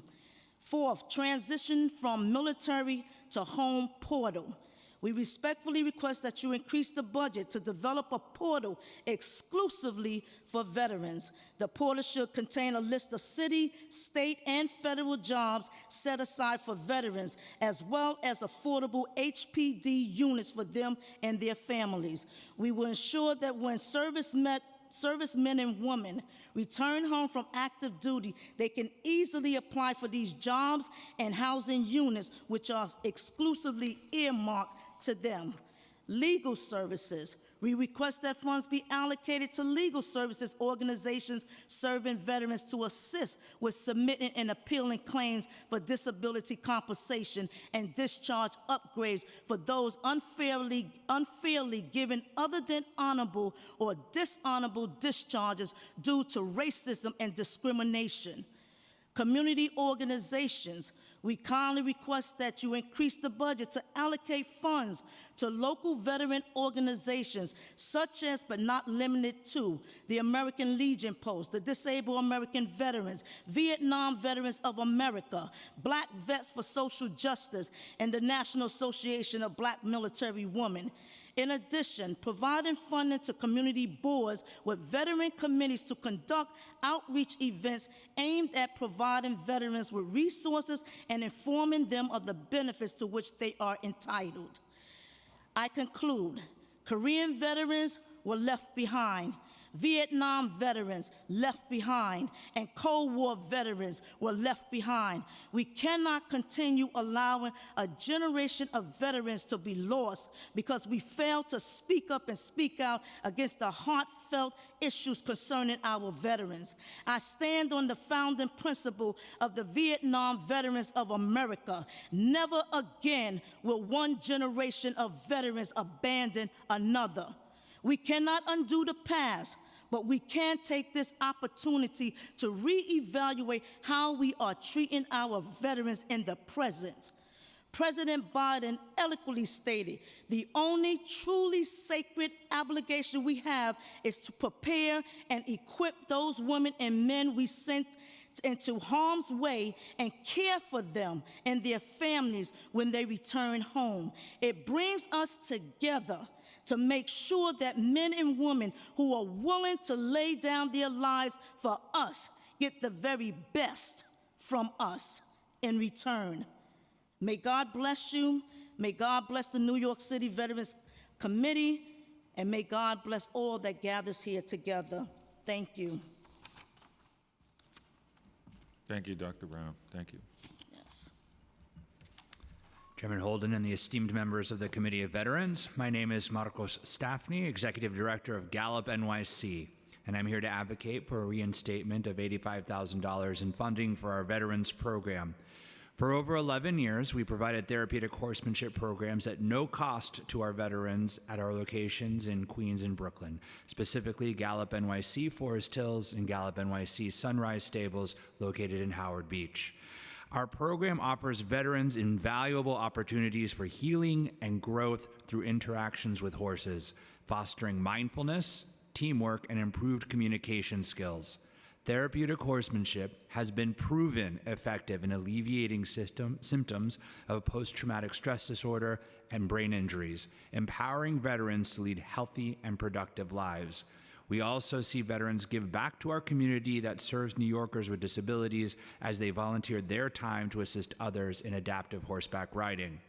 [SPEAKER 10] Fourth, transition from military to home portal. We respectfully request that you increase the budget to develop a portal exclusively for veterans. The portal should contain a list of city, state, and federal jobs set aside for veterans, as well as affordable HPD units for them and their families. We will ensure that when servicemen and women return home from active duty, they can easily apply for these jobs and housing units, which are exclusively earmarked to them. Legal services. We request that funds be allocated to legal services organizations serving veterans to assist with submitting and appealing claims for disability compensation and discharge upgrades for those unfairly given other than honorable or dishonorable discharges due to racism and discrimination. Community organizations. We kindly request that you increase the budget to allocate funds to local veteran organizations such as, but not limited to, the American Legion Post, the Disabled American Veterans, Vietnam Veterans of America, Black Vets for Social Justice, and the National Association of Black Military Women. In addition, providing funding to community boards with veteran committees to conduct outreach events aimed at providing veterans with resources and informing them of the benefits to which they are entitled. I conclude, Korean veterans were left behind. Vietnam veterans left behind, and Cold War veterans were left behind. We cannot continue allowing a generation of veterans to be lost because we failed to speak up and speak out against the heartfelt issues concerning our veterans. I stand on the founding principle of the Vietnam Veterans of America. Never again will one generation of veterans abandon another. We cannot undo the past, but we can take this opportunity to reevaluate how we are treating our veterans in the present. President Biden eloquently stated, the only truly sacred obligation we have is to prepare and equip those women and men we sent into harm's way and care for them and their families when they return home. It brings us together to make sure that men and women who are willing to lay down their lives for us get the very best from us in return. May God bless you. May God bless the New York City Veterans Committee, and may God bless all that gathers here together. Thank you.
[SPEAKER 2] Thank you, Dr. Brown. Thank you.
[SPEAKER 10] Yes.
[SPEAKER 11] Chairman Holden and the esteemed members of the Committee of Veterans, my name is Marcos Stafny, Executive Director of Gallup NYC, and I'm here to advocate for a reinstatement of $85,000 in funding for our Veterans Program. For over 11 years, we provided therapeutic horsemanship programs at no cost to our veterans at our locations in Queens and Brooklyn, specifically Gallup NYC Forest Hills and Gallup NYC Sunrise Stables located in Howard Beach. Our program offers veterans invaluable opportunities for healing and growth through interactions with horses, fostering mindfulness, teamwork, and improved communication skills. Therapeutic horsemanship has been proven effective in alleviating symptoms of post-traumatic stress disorder and brain injuries, empowering veterans to lead healthy and productive lives. We also see veterans give back to our community that serves New Yorkers with disabilities as they volunteer their time to assist others in adaptive horseback riding.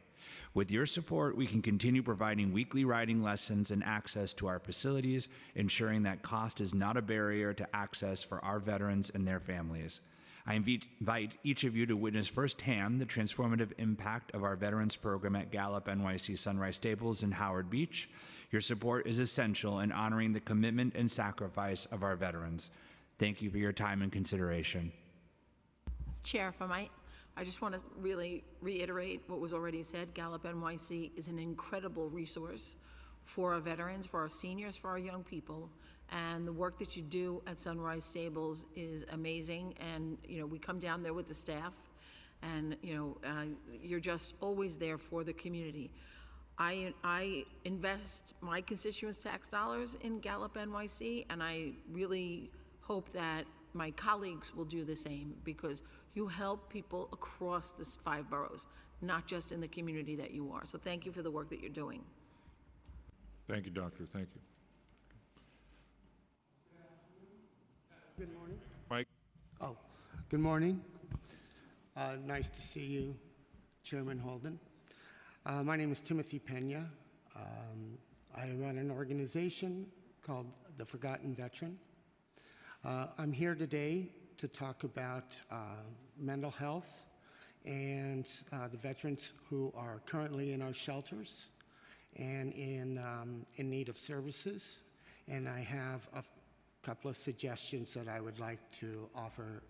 [SPEAKER 11] With your support, we can continue providing weekly riding lessons and access to our facilities, ensuring that cost is not a barrier to access for our veterans and their families. I invite each of you to witness firsthand the transformative impact of our Veterans Program at Gallup NYC Sunrise Stables in Howard Beach. Your support is essential in honoring the commitment and sacrifice of our veterans. Thank you for your time and consideration.
[SPEAKER 7] Chair, if I might, I just want to really reiterate what was already said. Gallup NYC is an incredible resource for our veterans, for our seniors, for our young people. And the work that you do at Sunrise Stables is amazing. And, you know, we come down there with the staff and, you're just always there for the community. I invest my constituents' tax dollars in Gallup NYC, and I really hope that my colleagues will do the same, because you help people across the 5 boroughs, not just in the community that you are. So thank you for the work that you're doing.
[SPEAKER 2] Thank you, Doctor. Thank you.
[SPEAKER 12] Good morning.
[SPEAKER 2] Mike?
[SPEAKER 12] Oh, good morning. Nice to see you, Chairman Holden. My name is Timothy Pena. I run an organization called the Forgotten Veteran. I'm here today to talk about mental health and the veterans who are currently in our shelters and in need of services. And I have a couple of suggestions that I would like to offer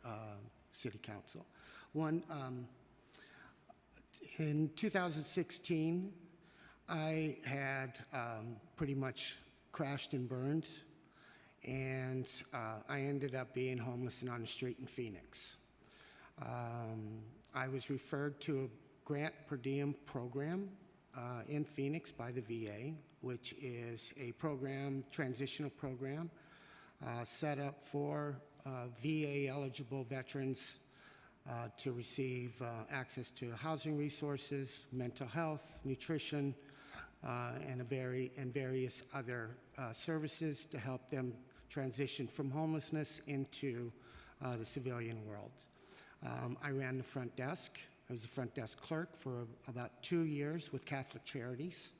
[SPEAKER 12] City Council. One, in 2016, I had pretty much crashed and burned, and I ended up being homeless and on the street in Phoenix. I was referred to a grant per diem program in Phoenix by the VA, which is a program, transitional program, set up for VA-eligible veterans to receive access to housing resources, mental health, nutrition, and various other services to help them transition from homelessness into the civilian world. I ran the front desk. I was a front desk clerk for about 2 years with Catholic Charities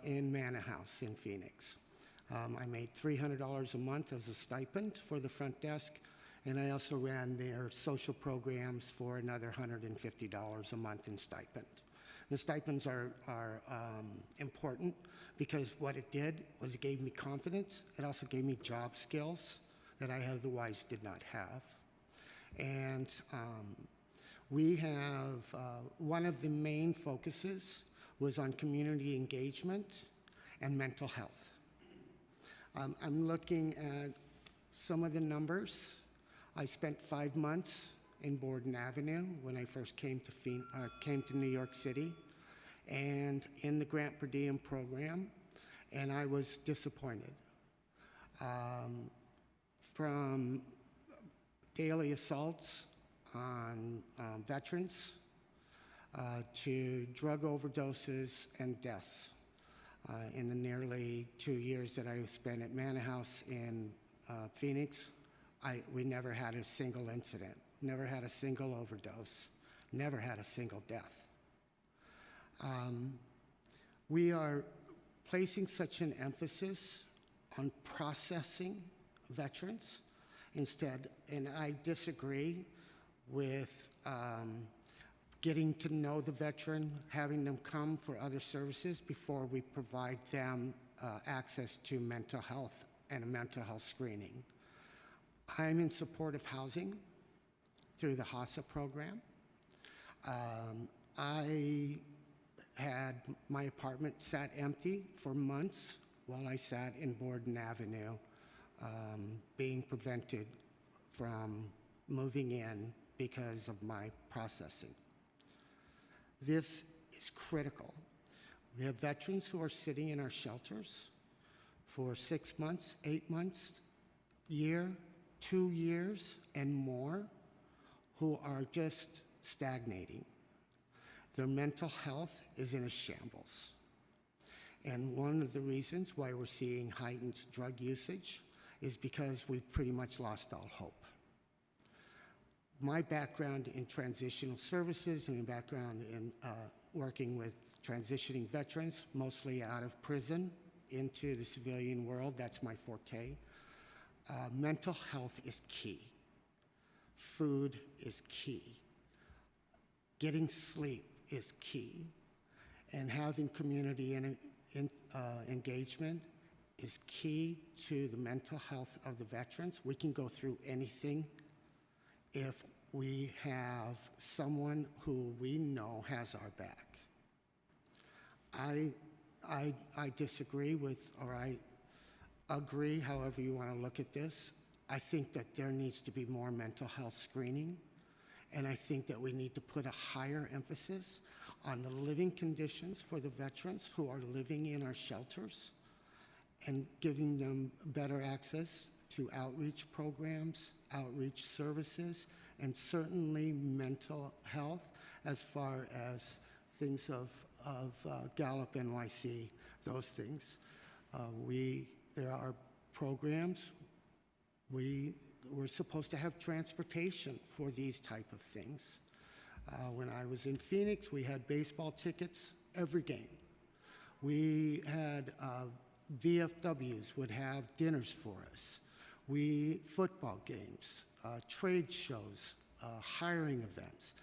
[SPEAKER 12] in Manor House in Phoenix. I made $300 a month as a stipend for the front desk, and I also ran their social programs for another $150 a month in stipend. The stipends are important because what it did was it gave me confidence. It also gave me job skills that I otherwise did not have. And we have, one of the main focuses was on community engagement and mental health. I'm looking at some of the numbers. I spent 5 months in Borden Avenue when I first came to New York City, and in the grant per diem program, and I was disappointed. From daily assaults on veterans to drug overdoses and deaths. In the nearly 2 years that I spent at Manor House in Phoenix, we never had a single incident, never had a single overdose, never had a single death. We are placing such an emphasis on processing veterans instead, and I disagree with getting to know the veteran, having them come for other services before we provide them access to mental health and a mental health screening. I'm in support of housing through the HASA program. I had my apartment sat empty for months while I sat in Borden Avenue, being prevented from moving in because of my processing. This is critical. We have veterans who are sitting in our shelters for 6 months, 8 months, year, 2 years, and more, who are just stagnating. Their mental health is in a shambles. And one of the reasons why we're seeing heightened drug usage is because we've pretty much lost all hope. My background in transitional services and a background in working with transitioning veterans, mostly out of prison into the civilian world, that's my forte. Mental health is key. Food is key. Getting sleep is key. And having community engagement is key to the mental health of the veterans. We can go through anything if we have someone who we know has our back. I disagree with, or I agree, however you want to look at this. I think that there needs to be more mental health screening And I think that we need to put a higher emphasis on the living conditions for the veterans who are living in our shelters and giving them better access to outreach programs, outreach services, and certainly mental health as far as things of Gallup NYC, those things. There are programs. We're supposed to have transportation for these type of things. When I was in Phoenix, we had baseball tickets every game. We had VFWs would have dinners for us. Football games, trade shows, hiring events.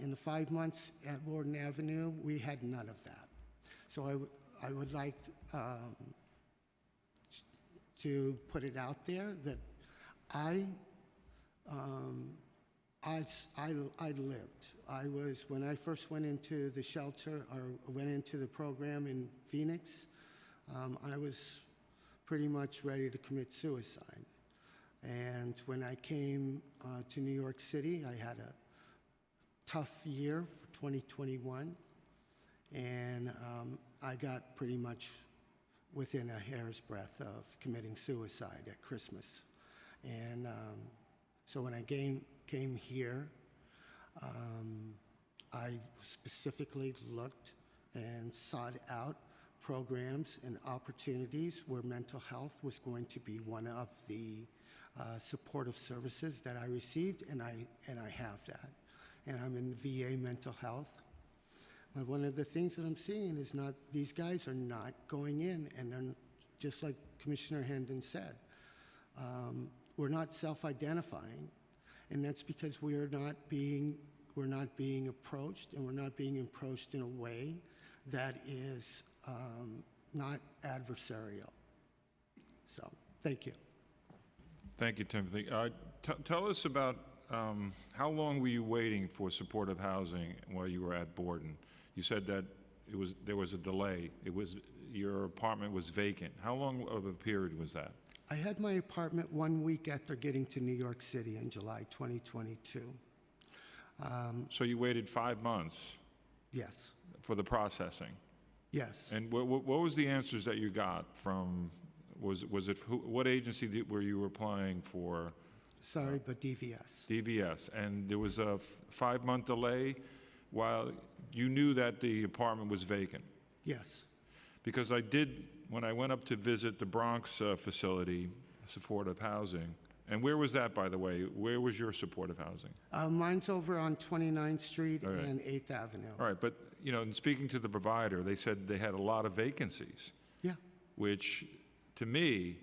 [SPEAKER 12] In the 5 months at Warden Avenue, we had none of that. So I would like to put it out there that I lived. When I first went into the shelter or went into the program in Phoenix, I was pretty much ready to commit suicide. And when I came to New York City, I had a tough year for 2021, and I got pretty much within a hair's breadth of committing suicide at Christmas. And so when I came here, I specifically looked and sought out programs and opportunities where mental health was going to be one of the supportive services that I received, and I have that. And I'm in VA mental health. But one of the things that I'm seeing is these guys are not going in, and they're, just like Commissioner Hendon said, we're not self-identifying, and that's because we're not being approached, and we're not being approached in a way that is not adversarial. So, thank you.
[SPEAKER 2] Thank you, Timothy. Tell us about how long were you waiting for supportive housing while you were at Borden? You said that there was a delay. Your apartment was vacant. How long of a period was that?
[SPEAKER 12] I had my apartment 1 week after getting to New York City in July 2022.
[SPEAKER 2] So you waited 5 months?
[SPEAKER 12] Yes.
[SPEAKER 2] For the processing?
[SPEAKER 12] Yes.
[SPEAKER 2] And what was the answers that you got from, what agency were you applying for?
[SPEAKER 12] Sorry, but DVS.
[SPEAKER 2] DVS. And there was a 5-month delay while you knew that the apartment was vacant?
[SPEAKER 12] Yes.
[SPEAKER 2] Because when I went up to visit the Bronx facility, supportive housing, and where was that, by the way? Where was your supportive housing?
[SPEAKER 12] Mine's over on 29th Street and 8th Avenue.
[SPEAKER 2] All right, but in speaking to the provider, they said they had a lot of vacancies.
[SPEAKER 12] Yeah.
[SPEAKER 2] Which, to me,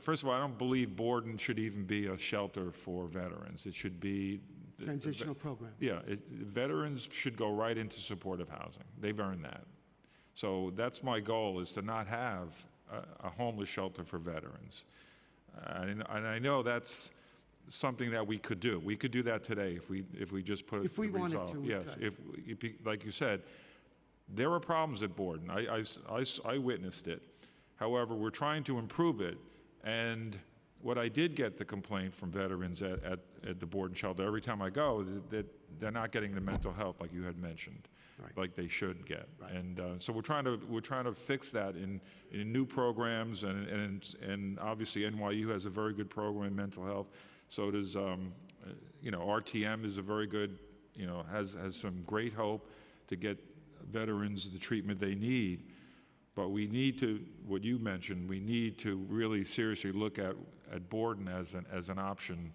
[SPEAKER 2] first of all, I don't believe Borden should even be a shelter for veterans. It should be
[SPEAKER 12] transitional program.
[SPEAKER 2] Yeah, veterans should go right into supportive housing. They've earned that. So that's my goal, is to not have a homeless shelter for veterans. And I know that's something that we could do. We could do that today if we just put
[SPEAKER 12] if we wanted to.
[SPEAKER 2] Yes, if like you said, there are problems at Borden. I witnessed it. However, we're trying to improve it. And what I did get the complaint from veterans at the Borden shelter every time I go, that they're not getting the mental health like you had mentioned, like they should get.
[SPEAKER 12] Right.
[SPEAKER 2] And so we're trying to fix that in new programs, and obviously NYU has a very good program in mental health. So does RTM is a very good, has some great hope to get veterans the treatment they need. But we need to, what you mentioned, we need to really seriously look at Borden as an option,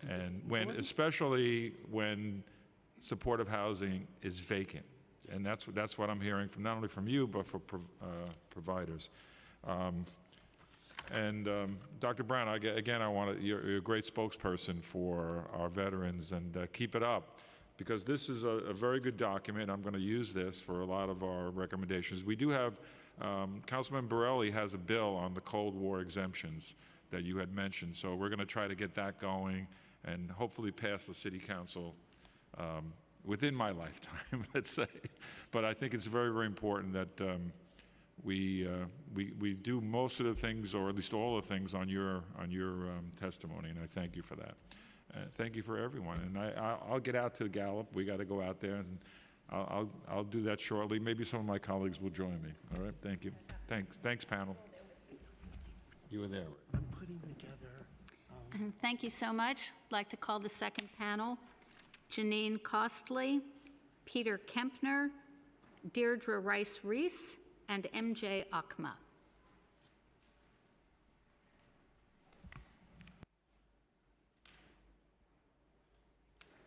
[SPEAKER 2] and especially when supportive housing is vacant, and that's what I'm hearing from not only from you but for providers. Dr. Brown, you're a great spokesperson for our veterans, and keep it up. Because this is a very good document. I'm going to use this for a lot of our recommendations. We do have, Councilman Borelli has a bill on the Cold War exemptions that you had mentioned. So we're going to try to get that going and hopefully pass the City Council within my lifetime, let's say. But I think it's very, very important that we do most of the things, or at least all the things on your testimony, and I thank you for that. Thank you for everyone. And I'll get out to Gallup. We got to go out there, and I'll do that shortly. Maybe some of my colleagues will join me. All right, thank you. Thanks, panel. You were there.
[SPEAKER 12] I'm putting together.
[SPEAKER 4] Thank you so much. I'd like to call the second panel, Janine Costley, Peter Kempner, Deirdre Rice-Reese, and MJ Akma.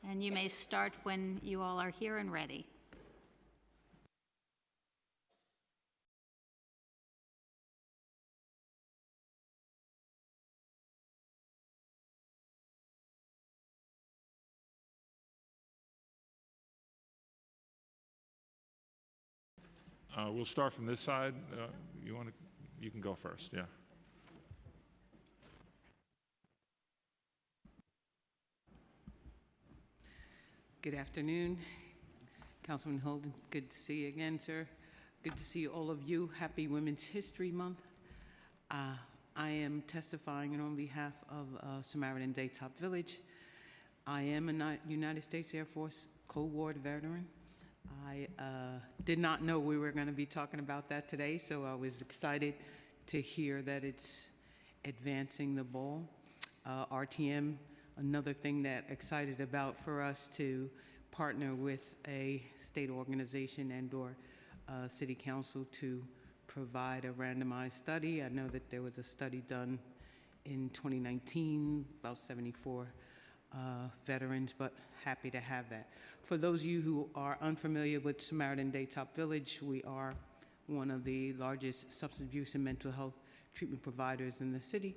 [SPEAKER 4] And you may start when you all are here and ready.
[SPEAKER 2] We'll start from this side. You can go first, yeah.
[SPEAKER 13] Good afternoon, Councilman Holden. Good to see you again, sir. Good to see all of you. Happy Women's History Month. I am testifying on behalf of Samaritan Daytop Village. I am a United States Air Force Cold War veteran. I did not know we were going to be talking about that today, so I was excited to hear that it's advancing the ball. RTM, another thing that excited about for us to partner with a state organization and/or city council to provide a randomized study. I know that there was a study done in 2019, about 74 veterans, but happy to have that. For those of you who are unfamiliar with Samaritan Daytop Village, we are one of the largest substance abuse and mental health treatment providers in the city,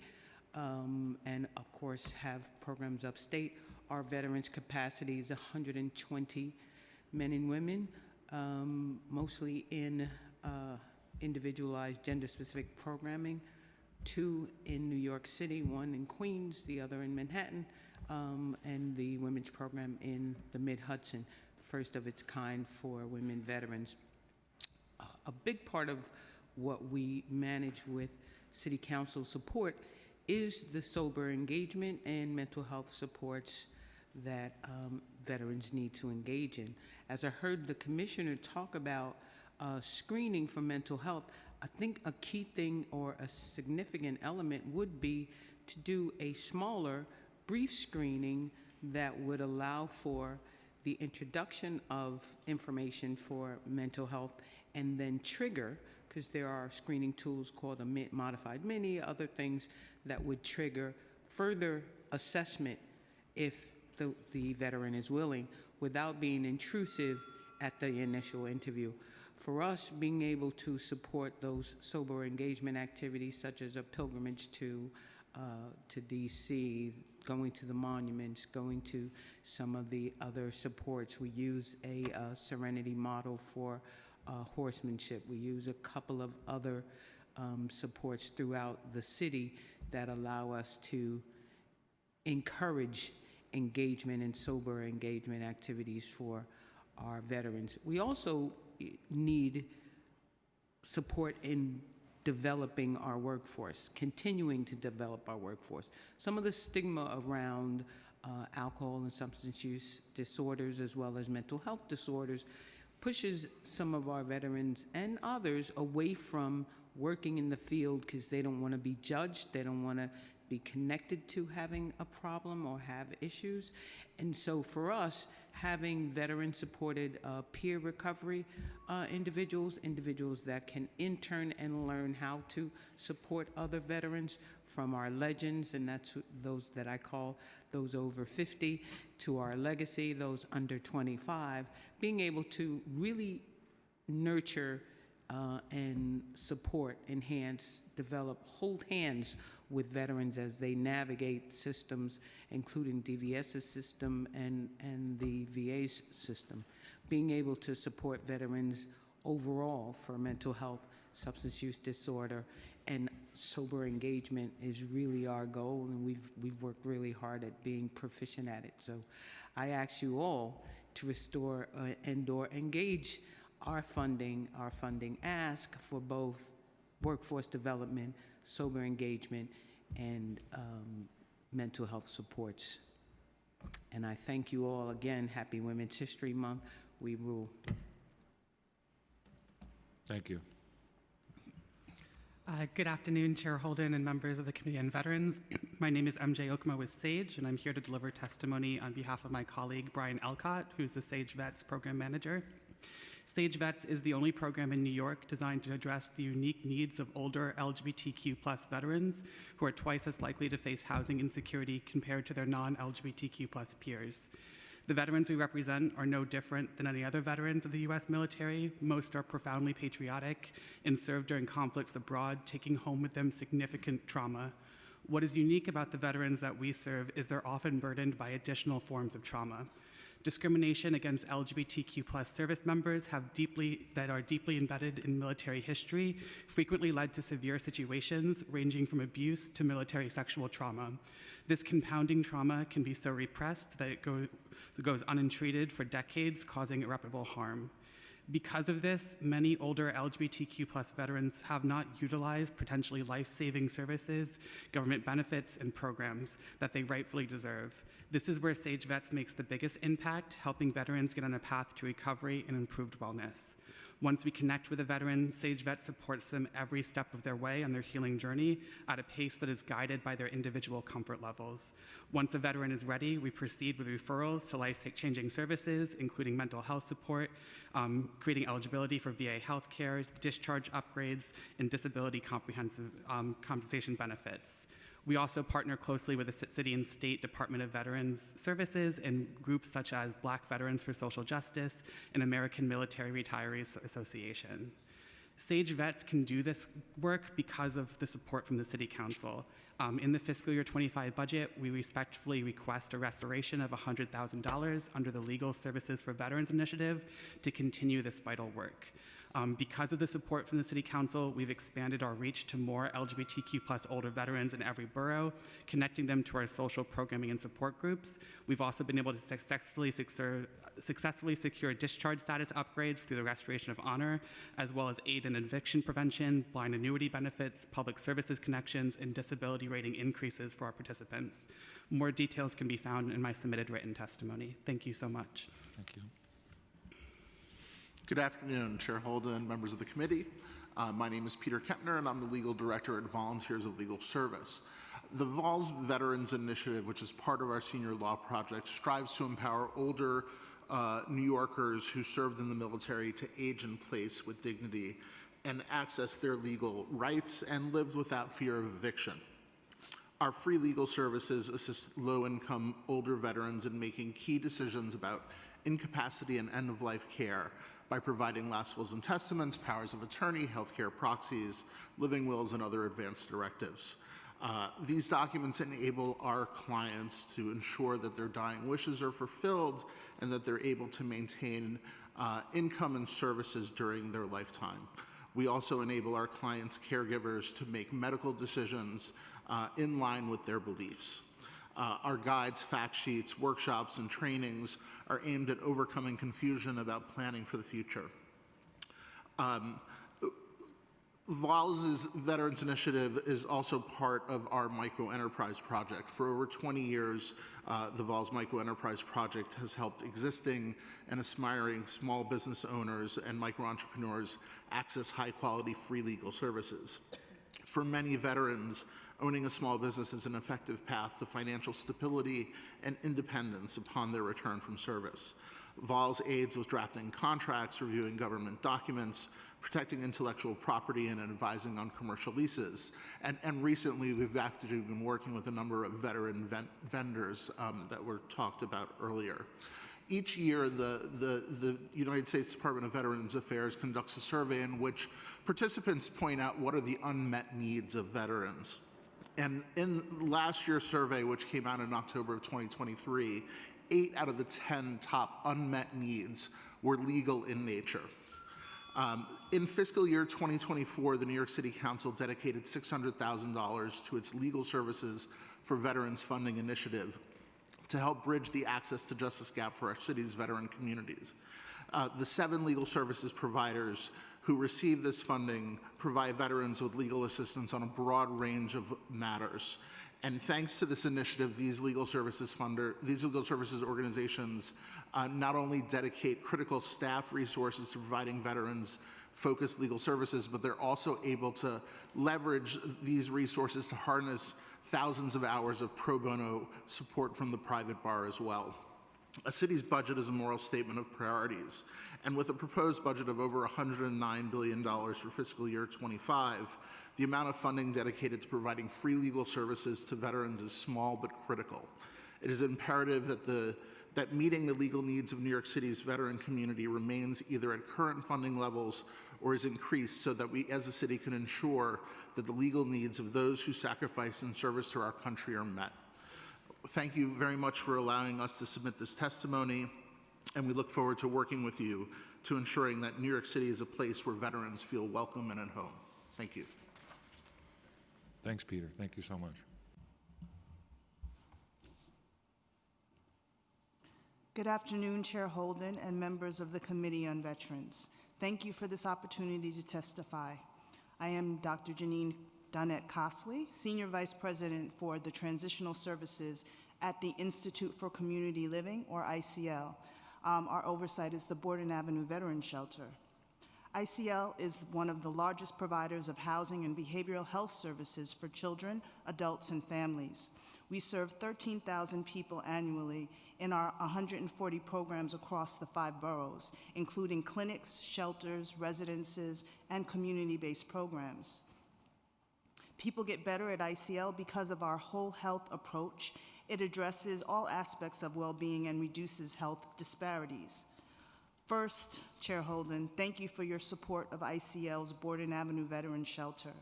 [SPEAKER 13] and of course have programs upstate. Our veterans capacity is 120 men and women, mostly in individualized gender-specific programming, 2 in New York City, 1 in Queens, the other in Manhattan, and the women's program in the Mid-Hudson, first of its kind for women veterans. A big part of what we manage with City Council support is the sober engagement and mental health supports that veterans need to engage in. As I heard the Commissioner talk about screening for mental health, I think a key thing or a significant element would be to do a smaller, brief screening that would allow for the introduction of information for mental health and then trigger, because there are screening tools called a modified mini, other things that would trigger further assessment if the veteran is willing, without being intrusive at the initial interview. For us, being able to support those sober engagement activities, such as a pilgrimage to DC, going to the monuments, going to some of the other supports. We use a Serenity model for horsemanship. We use a couple of other supports throughout the city that allow us to encourage engagement and sober engagement activities for our veterans. We also need support in developing our workforce, continuing to develop our workforce. Some of the stigma around alcohol and substance use disorders, as well as mental health disorders, pushes some of our veterans and others away from working in the field because they don't want to be judged, they don't want to be connected to having a problem or have issues. And so for us, having veteran-supported peer recovery individuals that can intern and learn how to support other veterans, from our legends, and that's those that I call those over 50, to our legacy, those under 25, being able to really nurture and support, enhance, develop, hold hands with veterans as they navigate systems, including DVS's system and the VA's system. Being able to support veterans overall for mental health, substance use disorder, and sober engagement is really our goal, and we've worked really hard at being proficient at it. So I ask you all to restore and/or engage our funding ask for both workforce development, sober engagement, and mental health supports And I thank you all again. Happy Women's History Month. We rule.
[SPEAKER 2] Thank you.
[SPEAKER 14] Good afternoon, Chair Holden and members of the Committee on Veterans. My name is MJ Okuma with SAGE, and I'm here to deliver testimony on behalf of my colleague, Brian Elcott, who's the SAGE Vets Program Manager. SAGE Vets is the only program in New York designed to address the unique needs of older LGBTQ+ veterans who are twice as likely to face housing insecurity compared to their non-LGBTQ+ peers. The veterans we represent are no different than any other veterans of the U.S. military. Most are profoundly patriotic and served during conflicts abroad, taking home with them significant trauma. What is unique about the veterans that we serve is they're often burdened by additional forms of trauma. Discrimination against LGBTQ+ service members that are deeply embedded in military history frequently led to severe situations ranging from abuse to military sexual trauma. This compounding trauma can be so repressed that it goes untreated for decades, causing irreparable harm. Because of this, many older LGBTQ+ veterans have not utilized potentially life-saving services, government benefits, and programs that they rightfully deserve. This is where SAGE Vets makes the biggest impact, helping veterans get on a path to recovery and improved wellness. Once we connect with a veteran, SAGE Vets supports them every step of their way on their healing journey at a pace that is guided by their individual comfort levels. Once a veteran is ready, we proceed with referrals to life-changing services, including mental health support, creating eligibility for VA healthcare, discharge upgrades, and disability comprehensive compensation benefits. We also partner closely with the City and State Department of Veterans Services and groups such as Black Veterans for Social Justice and American Military Retirees Association. SAGE Vets can do this work because of the support from the City Council. In the fiscal year 25 budget, we respectfully request a restoration of $100,000 under the Legal Services for Veterans Initiative to continue this vital work. Because of the support from the City Council, we've expanded our reach to more LGBTQ+ older veterans in every borough, connecting them to our social programming and support groups. We've also been able to successfully secure discharge status upgrades through the Restoration of Honor, as well as aid in eviction prevention, blind annuity benefits, public services connections, and disability rating increases for our participants. More details can be found in my submitted written testimony. Thank you so much.
[SPEAKER 2] Thank you.
[SPEAKER 15] Good afternoon, Chair Holden, members of the committee. My name is Peter Kempner, and I'm the Legal Director at Volunteers of Legal Service. The VOLS Veterans Initiative, which is part of our senior law project, strives to empower older New Yorkers who served in the military to age in place with dignity and access their legal rights and live without fear of eviction. Our free legal services assist low-income older veterans in making key decisions about incapacity and end-of-life care by providing last wills and testaments, powers of attorney, healthcare proxies, living wills, and other advanced directives. These documents enable our clients to ensure that their dying wishes are fulfilled and that they're able to maintain income and services during their lifetime. We also enable our clients' caregivers to make medical decisions in line with their beliefs. Our guides, fact sheets, workshops, and trainings are aimed at overcoming confusion about planning for the future. VOLS's Veterans Initiative is also part of our microenterprise project. For over 20 years, the VOLS Microenterprise Project has helped existing and aspiring small business owners and micro-entrepreneurs access high-quality free legal services. For many veterans, owning a small business is an effective path to financial stability and independence upon their return from service. VOLS aids with drafting contracts, reviewing government documents, protecting intellectual property, and advising on commercial leases. And recently, we've actually been working with a number of veteran vendors that were talked about earlier. Each year, the United States Department of Veterans Affairs conducts a survey in which participants point out what are the unmet needs of veterans. And in last year's survey, which came out in October of 2023, 8 out of the 10 top unmet needs were legal in nature. In fiscal year 2024, the New York City Council dedicated $600,000 to its Legal Services for Veterans Funding Initiative to help bridge the access to justice gap for our city's veteran communities. The 7 legal services providers who receive this funding provide veterans with legal assistance on a broad range of matters. And thanks to this initiative, these legal services organizations not only dedicate critical staff resources to providing veterans focused legal services, but they're also able to leverage these resources to harness thousands of hours of pro bono support from the private bar as well. A city's budget is a moral statement of priorities, and with a proposed budget of over $109 billion for fiscal year 25, the amount of funding dedicated to providing free legal services to veterans is small but critical. It is imperative that meeting the legal needs of New York City's veteran community remains either at current funding levels or is increased so that we as a city can ensure that the legal needs of those who sacrifice in service to our country are met. Thank you very much for allowing us to submit this testimony, and we look forward to working with you to ensuring that New York City is a place where veterans feel welcome and at home. Thank you.
[SPEAKER 2] Thanks, Peter. Thank you so much.
[SPEAKER 10] Good afternoon, Chair Holden and members of the Committee on Veterans. Thank you for this opportunity to testify. I am Dr. Janine Donette Cosley, Senior Vice President for the Transitional Services at the Institute for Community Living, or ICL. Our oversight is the Borden Avenue Veterans Shelter. ICL is one of the largest providers of housing and behavioral health services for children, adults, and families. We serve 13,000 people annually in our 140 programs across the 5 boroughs, including clinics, shelters, residences, and community-based programs. People get better at ICL because of our whole health approach. It addresses all aspects of well-being and reduces health disparities. First, Chair Holden, thank you for your support of ICL's Borden Avenue Veterans Shelter,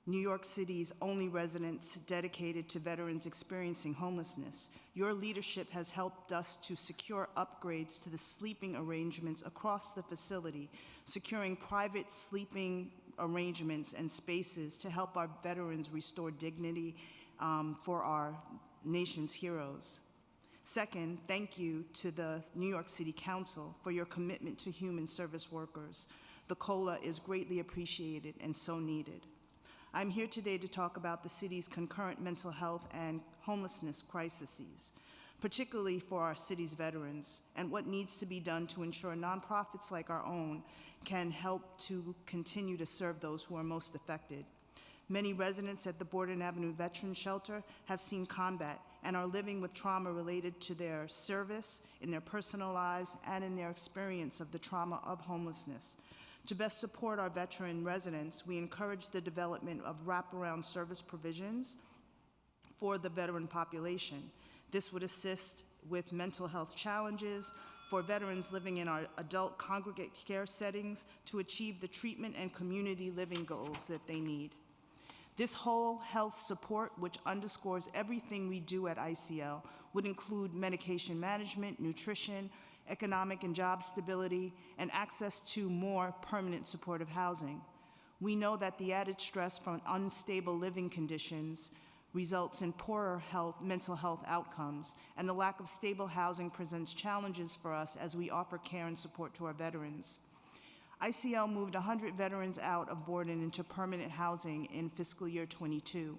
[SPEAKER 10] New York City's only residence dedicated to veterans experiencing homelessness. Your leadership has helped us to secure upgrades to the sleeping arrangements across the facility, securing private sleeping arrangements and spaces to help our veterans restore dignity for our nation's heroes. Second, thank you to the New York City Council for your commitment to human service workers. The COLA is greatly appreciated and so needed. I'm here today to talk about the city's concurrent mental health and homelessness crises, particularly for our city's veterans, and what needs to be done to ensure nonprofits like our own can help to continue to serve those who are most affected. Many residents at the Borden Avenue Veterans Shelter have seen combat and are living with trauma related to their service, in their personal lives, and in their experience of the trauma of homelessness. To best support our veteran residents, we encourage the development of wraparound service provisions for the veteran population. This would assist with mental health challenges for veterans living in our adult congregate care settings to achieve the treatment and community living goals that they need. This whole health support, which underscores everything we do at ICL, would include medication management, nutrition, economic and job stability, and access to more permanent supportive housing. We know that the added stress from unstable living conditions results in poorer mental health outcomes, and the lack of stable housing presents challenges for us as we offer care and support to our veterans. ICL moved 100 veterans out of Borden into permanent housing in fiscal year 22.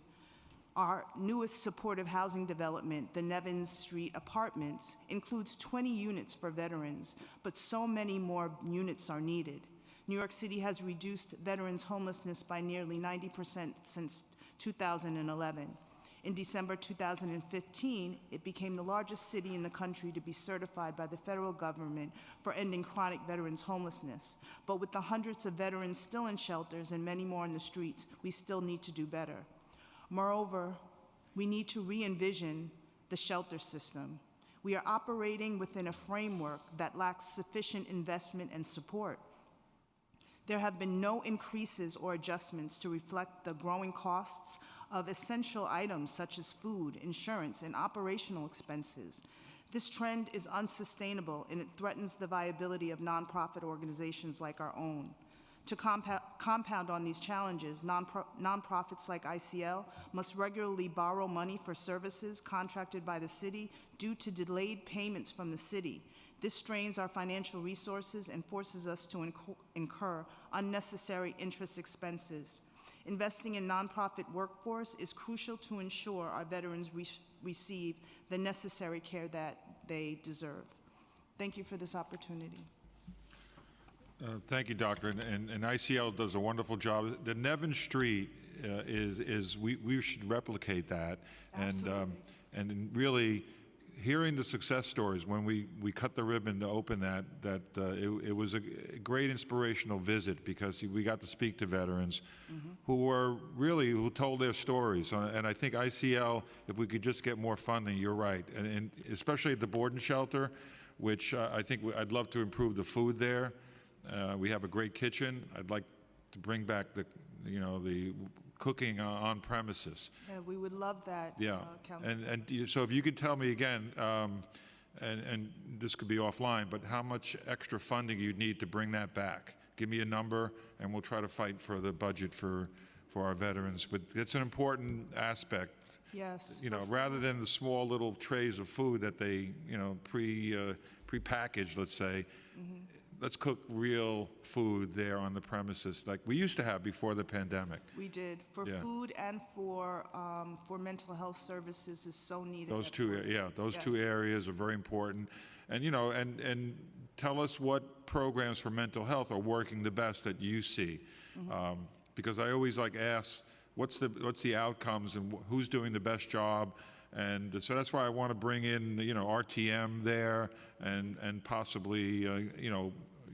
[SPEAKER 10] Our newest supportive housing development, the Nevins Street Apartments, includes 20 units for veterans, but so many more units are needed. New York City has reduced veterans' homelessness by nearly 90% since 2011. In December 2015, it became the largest city in the country to be certified by the federal government for ending chronic veterans' homelessness. But with the hundreds of veterans still in shelters and many more in the streets, we still need to do better. Moreover, we need to re-envision the shelter system. We are operating within a framework that lacks sufficient investment and support. There have been no increases or adjustments to reflect the growing costs of essential items such as food, insurance, and operational expenses. This trend is unsustainable, and it threatens the viability of nonprofit organizations like our own. To compound on these challenges, nonprofits like ICL must regularly borrow money for services contracted by the city due to delayed payments from the city. This strains our financial resources and forces us to incur unnecessary interest expenses. Investing in nonprofit workforce is crucial to ensure our veterans receive the necessary care that they deserve. Thank you for this opportunity.
[SPEAKER 2] Thank you, Doctor. And ICL does a wonderful job. The Nevin Street we should replicate that.
[SPEAKER 10] Absolutely.
[SPEAKER 2] And really hearing the success stories when we cut the ribbon to open that, it was a great inspirational visit because we got to speak to veterans who told their stories. And I think ICL, if we could just get more funding, you're right. And especially at the board and shelter, which I think I'd love to improve the food there. We have a great kitchen. I'd like to bring back the cooking on premises.
[SPEAKER 10] Yeah, we would love that,
[SPEAKER 2] Yeah,
[SPEAKER 10] Councilman.
[SPEAKER 2] and so if you could tell me again, and this could be offline, but how much extra funding you'd need to bring that back? Give me a number, and we'll try to fight for the budget for our veterans. But it's an important aspect.
[SPEAKER 10] Yes.
[SPEAKER 2] Rather than the small little trays of food that they, pre-packaged, let's say. Let's cook real food there on the premises like we used to have before the pandemic.
[SPEAKER 10] We did. For food and for mental health services is so needed.
[SPEAKER 2] Those two areas are very important. And, and tell us what programs for mental health are working the best that you see. Because I always ask, what's the outcomes and who's doing the best job? And so that's why I want to bring in, RTM there and possibly,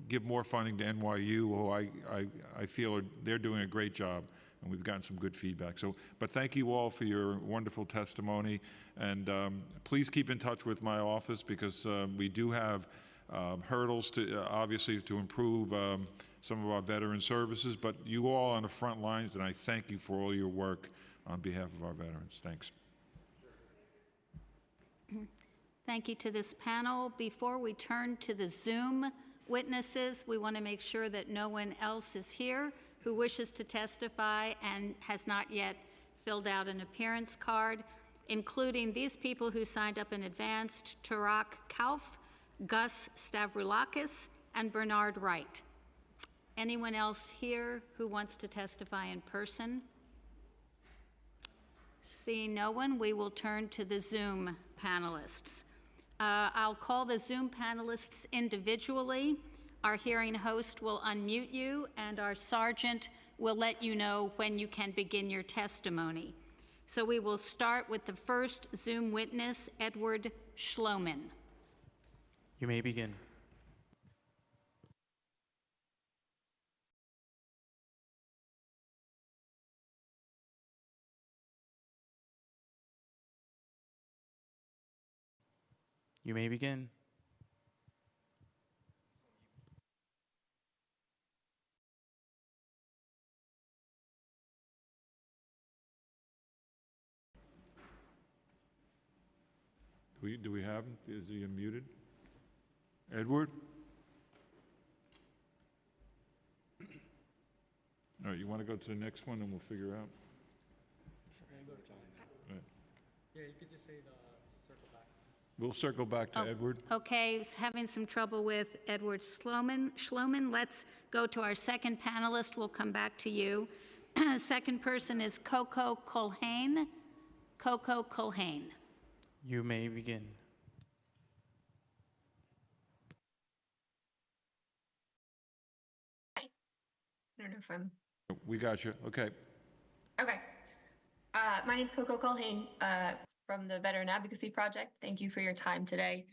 [SPEAKER 2] give more funding to NYU, who I feel they're doing a great job, and we've gotten some good feedback. But thank you all for your wonderful testimony, and please keep in touch with my office because we do have hurdles to obviously to improve some of our veteran services, but you all on the front lines, and I thank you for all your work on behalf of our veterans. Thanks.
[SPEAKER 4] Thank you to this panel. Before we turn to the Zoom witnesses, we want to make sure that no one else is here who wishes to testify and has not yet filled out an appearance card, including these people who signed up in advance: Tarak Kauf, Gus Stavroulakis, and Bernard Wright. Anyone else here who wants to testify in person? Seeing no one, we will turn to the Zoom panelists. I'll call the Zoom panelists individually. Our hearing host will unmute you, and our sergeant will let you know when you can begin your testimony. So we will start with the first Zoom witness, Edward Schloman.
[SPEAKER 16] You may begin. You may begin.
[SPEAKER 2] Do we have him? Is he unmuted? Edward? All right, you want to go to the next one and we'll figure out? Right.
[SPEAKER 16] Yeah, you could just say circle back.
[SPEAKER 2] We'll circle back to Edward.
[SPEAKER 4] Okay, having some trouble with Edward Schloman. Let's go to our second panelist. We'll come back to you. Second person is Coco Culhane. Coco Culhane.
[SPEAKER 16] You may begin.
[SPEAKER 17] I don't know if I'm...
[SPEAKER 2] We got you. Okay.
[SPEAKER 17] Okay. My name's Coco Culhane from the Veteran Advocacy Project. Thank you for your time today.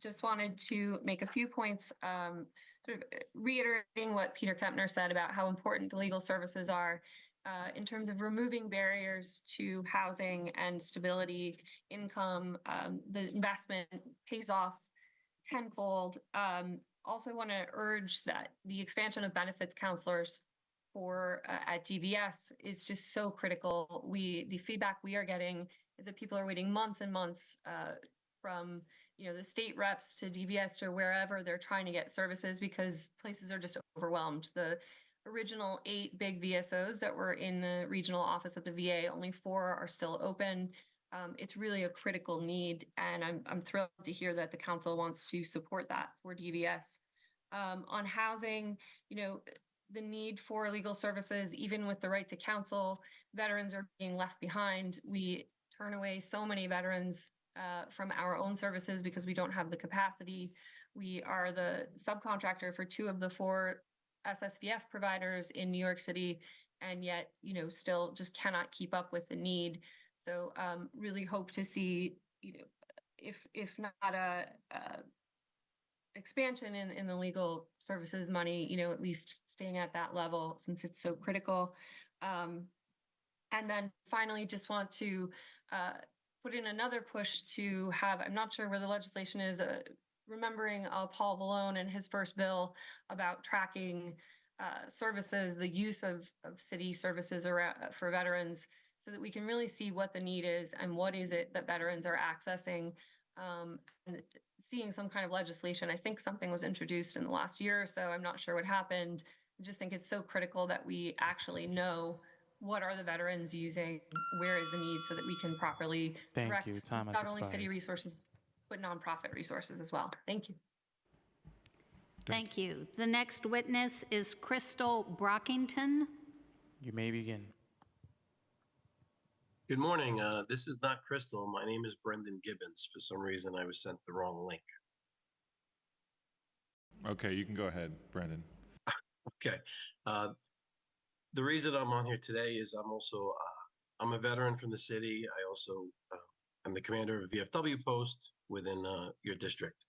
[SPEAKER 17] Just wanted to make a few points, sort of reiterating what Peter Kempner said about how important the legal services are in terms of removing barriers to housing and stability, income. The investment pays off tenfold. Also want to urge that the expansion of benefits counselors for at DVS is just so critical. The feedback we are getting is that people are waiting months and months from the state reps to DVS or wherever they're trying to get services because places are just overwhelmed. The original 8 big VSOs that were in the regional office at the VA, only 4 are still open. It's really a critical need, and I'm thrilled to hear that the council wants to support that for DVS. On housing, the need for legal services, even with the right to counsel, veterans are being left behind. We turn away so many veterans from our own services because we don't have the capacity. We are the subcontractor for 2 of the 4 SSVF providers in New York City, and yet, still just cannot keep up with the need. So really hope to see, if not a expansion in the legal services money, at least staying at that level since it's so critical. And then finally, just want to put in another push to have, I'm not sure where the legislation is, remembering Paul Vallone and his first bill about tracking services, the use of city services for veterans, so that we can really see what the need is and what is it that veterans are accessing, and seeing some kind of legislation. I think something was introduced in the last year or so. I'm not sure what happened. I just think it's so critical that we actually know what are the veterans using, where is the need, so that we can properly
[SPEAKER 16] Thank
[SPEAKER 17] direct
[SPEAKER 16] you. Time has
[SPEAKER 17] not only city
[SPEAKER 16] expired.
[SPEAKER 17] resources, but nonprofit resources as well. Thank you.
[SPEAKER 4] Thank you. The next witness is Crystal Brockington.
[SPEAKER 16] You may begin.
[SPEAKER 18] Good morning. This is not Crystal. My name is Brendan Gibbons. For some reason, I was sent the wrong link.
[SPEAKER 2] Okay, you can go ahead, Brendan.
[SPEAKER 18] Okay. The reason I'm on here today is I'm a veteran from the city. I also am the commander of a VFW post within your district,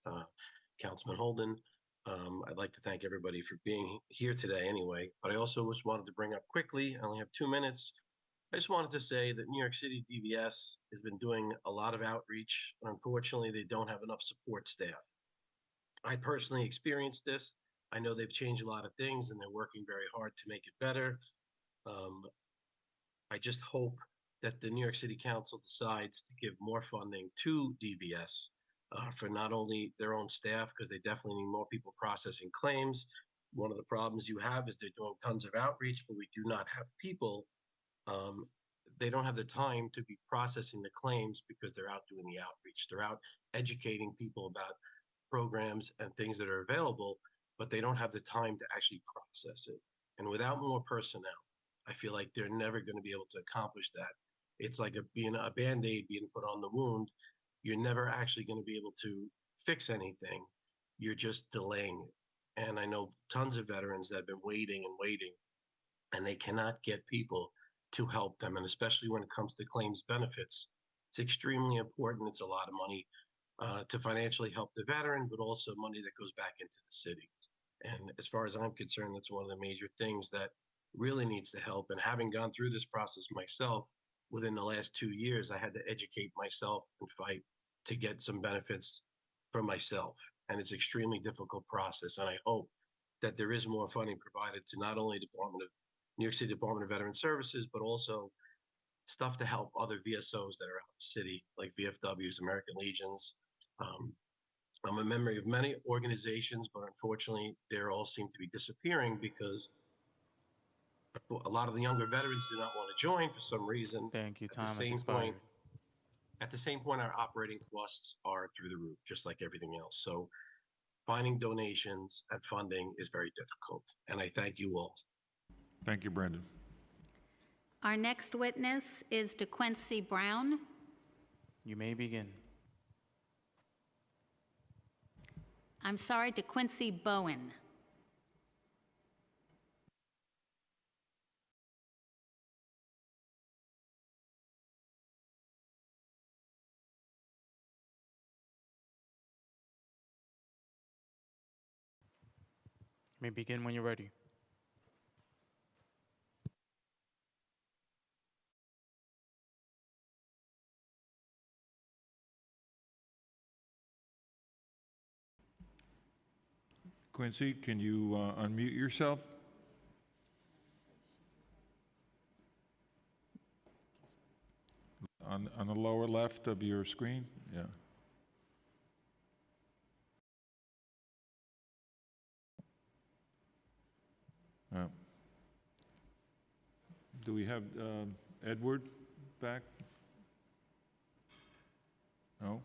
[SPEAKER 18] Councilman Holden. I'd like to thank everybody for being here today anyway, but I also just wanted to bring up quickly, I only have 2 minutes. I just wanted to say that New York City DVS has been doing a lot of outreach, and unfortunately, they don't have enough support staff. I personally experienced this. I know they've changed a lot of things, and they're working very hard to make it better. I just hope that the New York City Council decides to give more funding to DVS for not only their own staff, because they definitely need more people processing claims. One of the problems you have is they're doing tons of outreach, but we do not have people. They don't have the time to be processing the claims because they're out doing the outreach. They're out educating people about programs and things that are available, but they don't have the time to actually process it. And without more personnel, I feel like they're never going to be able to accomplish that. It's like being a Band-Aid being put on the wound. You're never actually going to be able to fix anything. You're just delaying it. And I know tons of veterans that have been waiting and waiting, and they cannot get people to help them. And especially when it comes to claims benefits, it's extremely important. It's a lot of money to financially help the veteran, but also money that goes back into the city. And as far as I'm concerned, that's one of the major things that really needs to help. And having gone through this process myself, within the last 2 years, I had to educate myself and fight to get some benefits for myself. And it's an extremely difficult process. And I hope that there is more funding provided to not only New York City Department of Veteran Services, but also stuff to help other VSOs that are out in the city, like VFWs, American Legions. I'm a member of many organizations, but unfortunately, they all seem to be disappearing because a lot of the younger veterans do not want to join for some reason.
[SPEAKER 16] Thank you.
[SPEAKER 18] At the
[SPEAKER 16] Time has
[SPEAKER 18] same
[SPEAKER 16] expired.
[SPEAKER 18] point, our operating costs are through the roof, just like everything else. So finding donations and funding is very difficult. And I thank you all.
[SPEAKER 2] Thank you, Brendan.
[SPEAKER 4] Our next witness is DeQuincy Brown.
[SPEAKER 16] You may begin.
[SPEAKER 4] I'm sorry, DeQuincy Bowen.
[SPEAKER 16] You may begin when you're ready.
[SPEAKER 2] Quincy, can you unmute yourself? On the lower left of your screen? Yeah. Do we have Edward back? No?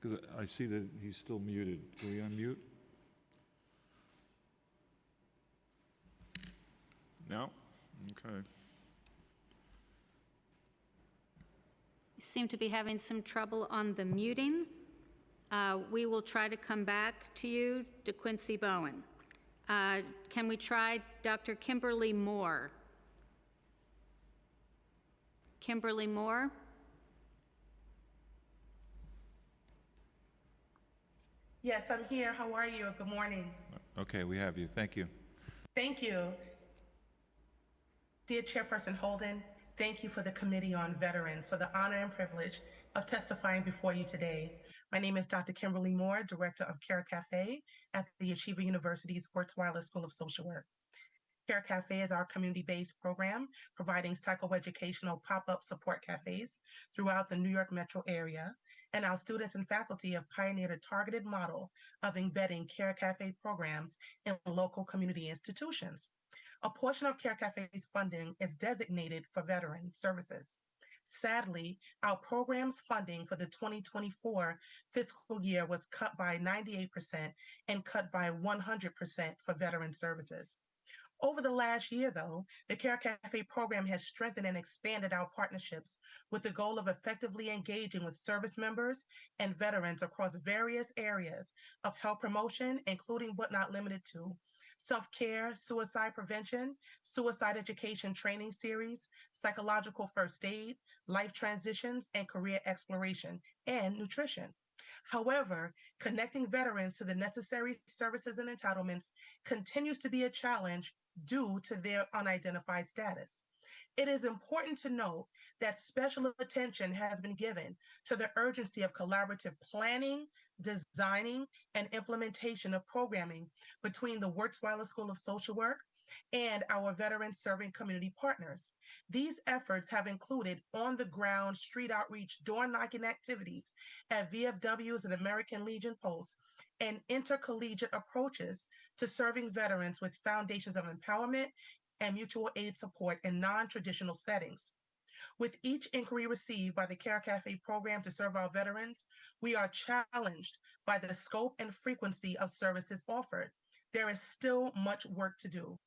[SPEAKER 2] Because I see that he's still muted. Can we unmute? No? Okay.
[SPEAKER 4] You seem to be having some trouble on the muting. We will try to come back to you, DeQuincy Bowen. Can we try Dr. Kimberly Moore? Kimberly Moore?
[SPEAKER 19] Yes, I'm here. How are you? Good morning.
[SPEAKER 2] Okay, we have you. Thank you.
[SPEAKER 19] Thank you. Dear Chairperson Holden, thank you for the Committee on Veterans for the honor and privilege of testifying before you today. My name is Dr. Kimberly Moore, Director of Care Cafe at the Yeshiva University's Wurzweiler School of Social Work. Care Cafe is our community-based program providing psychoeducational pop-up support cafes throughout the New York metro area, and our students and faculty have pioneered a targeted model of embedding Care Cafe programs in local community institutions. A portion of Care Cafe's funding is designated for veteran services. Sadly, our program's funding for the 2024 fiscal year was cut by 98% and cut by 100% for veteran services. Over the last year, though, the Care Cafe program has strengthened and expanded our partnerships with the goal of effectively engaging with service members and veterans across various areas of health promotion, including but not limited to self-care, suicide prevention, suicide education training series, psychological first aid, life transitions, and career exploration, and nutrition. However, connecting veterans to the necessary services and entitlements continues to be a challenge due to their unidentified status. It is important to note that special attention has been given to the urgency of collaborative planning, designing, and implementation of programming between the Wurzweiler School of Social Work and our veteran serving community partners. These efforts have included on-the-ground street outreach door knocking activities at VFWs and American Legion posts and intercollegiate approaches to serving veterans with foundations of empowerment and mutual aid support in non-traditional settings. With each inquiry received by the Care Cafe program to serve our veterans, we are challenged by the scope and frequency of services offered. There is still much work to do.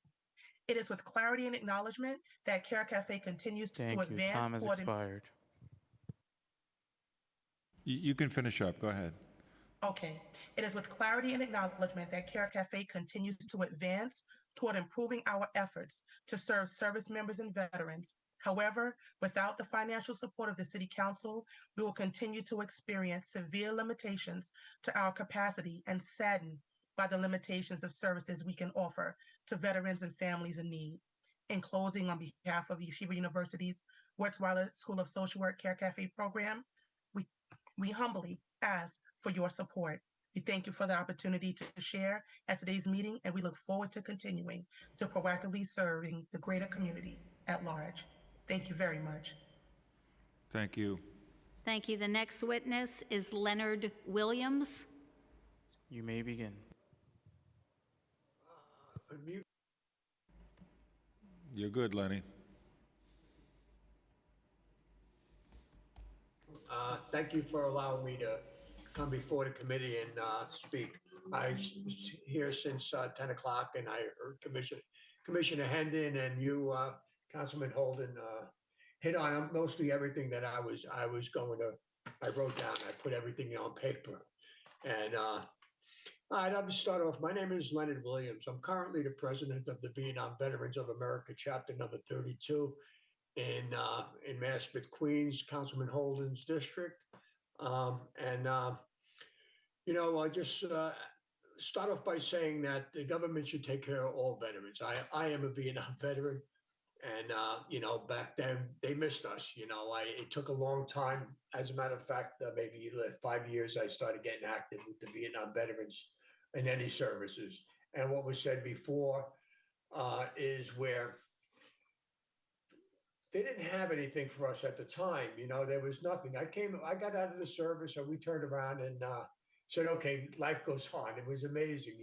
[SPEAKER 19] It is with clarity and acknowledgement that Care Cafe continues to
[SPEAKER 16] Thank you.
[SPEAKER 19] advance
[SPEAKER 16] Time has
[SPEAKER 19] toward
[SPEAKER 16] expired.
[SPEAKER 2] You can finish up. Go ahead.
[SPEAKER 19] Okay. It is with clarity and acknowledgement that Care Cafe continues to advance toward improving our efforts to serve service members and veterans. However, without the financial support of the City Council, we will continue to experience severe limitations to our capacity and saddened by the limitations of services we can offer to veterans and families in need. In closing, on behalf of Yeshiva University's Wurzweiler School of Social Work Care Cafe program, we humbly ask for your support. We thank you for the opportunity to share at today's meeting, and we look forward to continuing to proactively serving the greater community at large. Thank you very much.
[SPEAKER 2] Thank you.
[SPEAKER 4] Thank you. The next witness is Leonard Williams.
[SPEAKER 16] You may begin.
[SPEAKER 2] You're good, Lenny.
[SPEAKER 20] Thank you for allowing me to come before the committee and speak. I was here since 10 o'clock, and I heard Commissioner Hendon and you, Councilman Holden, hit on mostly everything that I wrote down. I put everything on paper. And all right, I'll start off. My name is Leonard Williams. I'm currently the president of the Vietnam Veterans of America, chapter number 32 in Maspeth, Queens, Councilman Holden's district. I just start off by saying that the government should take care of all veterans. I am a Vietnam veteran, and back then they missed us. It took a long time. As a matter of fact, maybe 5 years, I started getting active with the Vietnam veterans in any services. And what was said before is where they didn't have anything for us at the time. There was nothing. I got out of the service, and we turned around and said, okay, life goes on. It was amazing.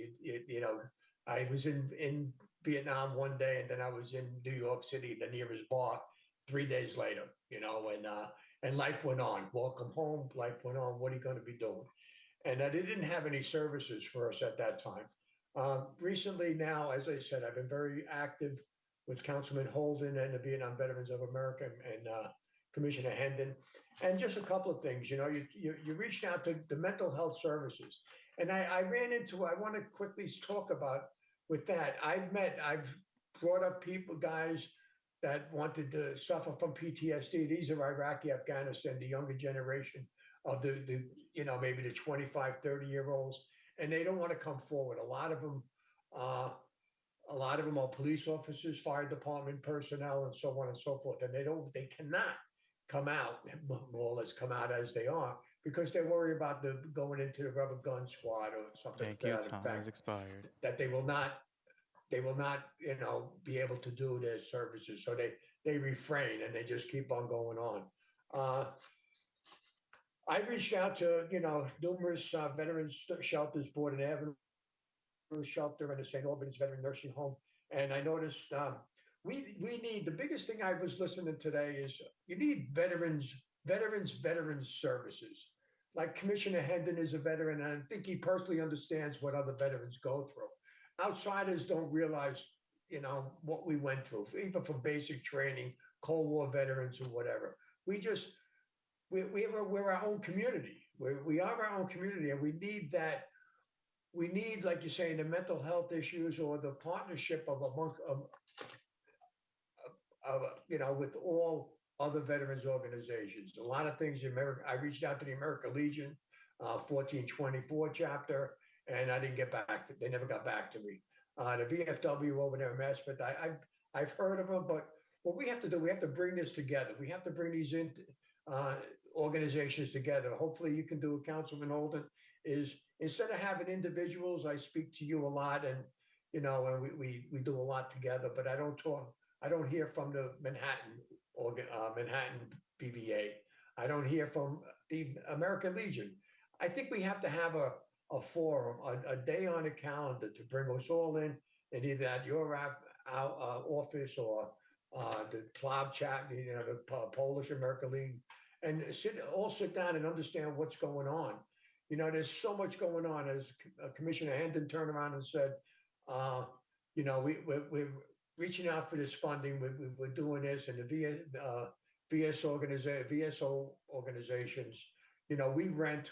[SPEAKER 20] I was in Vietnam one day, and then I was in New York City, the nearest bar, 3 days later, and life went on. Welcome home, life went on. What are you going to be doing? and that it didn't have any services for us at that time. Recently now, as I said, I've been very active with Councilman Holden and the Vietnam Veterans of America and Commissioner Hendon. And just a couple of things, you reached out to the mental health services. And I ran into, I want to quickly talk about with that. I've brought up people, guys that wanted to suffer from PTSD. These are Iraqi, Afghanistan, the younger generation of the maybe the 25, 30-year-olds, and they don't want to come forward. A lot of them are police officers, fire department personnel, and so on and so forth. And they cannot come out, more or less come out as they are, because they worry about going into the rubber gun squad or something.
[SPEAKER 16] Thank you. Time has expired.
[SPEAKER 20] That they will not, be able to do their services. So they refrain and they just keep on going on. I reached out to, numerous veterans shelters, Board and Avenue Shelter and the St. Albans Veteran Nursing Home. And I noticed we need, the biggest thing I was listening today is you need veterans services. Like Commissioner Hendon is a veteran, and I think he personally understands what other veterans go through. Outsiders don't realize, what we went through, even for basic training, Cold War veterans or whatever. We're our own community. We are our own community, and we need that. We need, like you're saying, the mental health issues or the partnership of with all other veterans organizations. A lot of things in America. I reached out to the American Legion, 1424 chapter, and I didn't get back. They never got back to me. The VFW over there in Maspeth, I've heard of them, but what we have to do, we have to bring this together. We have to bring these organizations together. Hopefully you can do it, Councilman Holden, is instead of having individuals, I speak to you a lot and, and we do a lot together, but I don't hear from the Manhattan BVA. I don't hear from the American Legion. I think we have to have a forum, a day on the calendar to bring us all in, and either at your office or the club chat, the Polish American League, and sit down and understand what's going on. There's so much going on. As Commissioner Hendon turned around and said, we're reaching out for this funding. We're doing this, and the VSO organizations. We rent.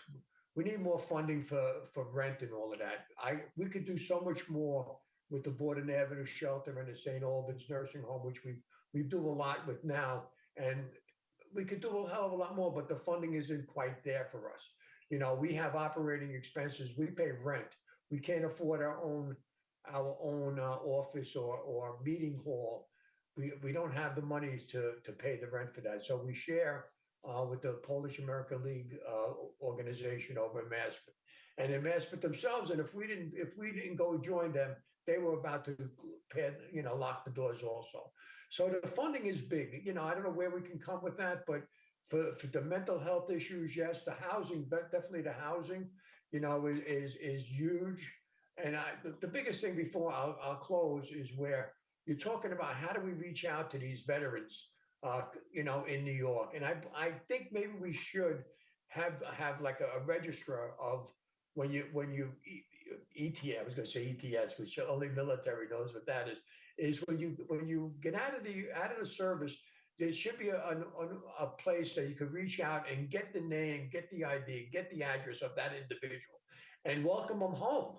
[SPEAKER 20] We need more funding for rent and all of that. We could do so much more with the Board and Avenue Shelter and the St. Albans Nursing Home, which we do a lot with now, and we could do a hell of a lot more, but the funding isn't quite there for us. We have operating expenses. We pay rent. We can't afford our own office or meeting hall. We don't have the monies to pay the rent for that. So we share with the Polish American League organization over in Maspeth, and in Maspeth themselves. And if we didn't go join them, they were about to lock the doors also. So the funding is big. I don't know where we can come with that, but for the mental health issues, yes, the housing, but definitely the housing, is huge. And the biggest thing before I'll close is where you're talking about how do we reach out to these veterans, in New York. And I think maybe we should have like a registrar of when you ETS, I was going to say ETS, which only military knows what that is when you get out of the service, there should be a place that you could reach out and get the name, get the ID, get the address of that individual, and welcome them home.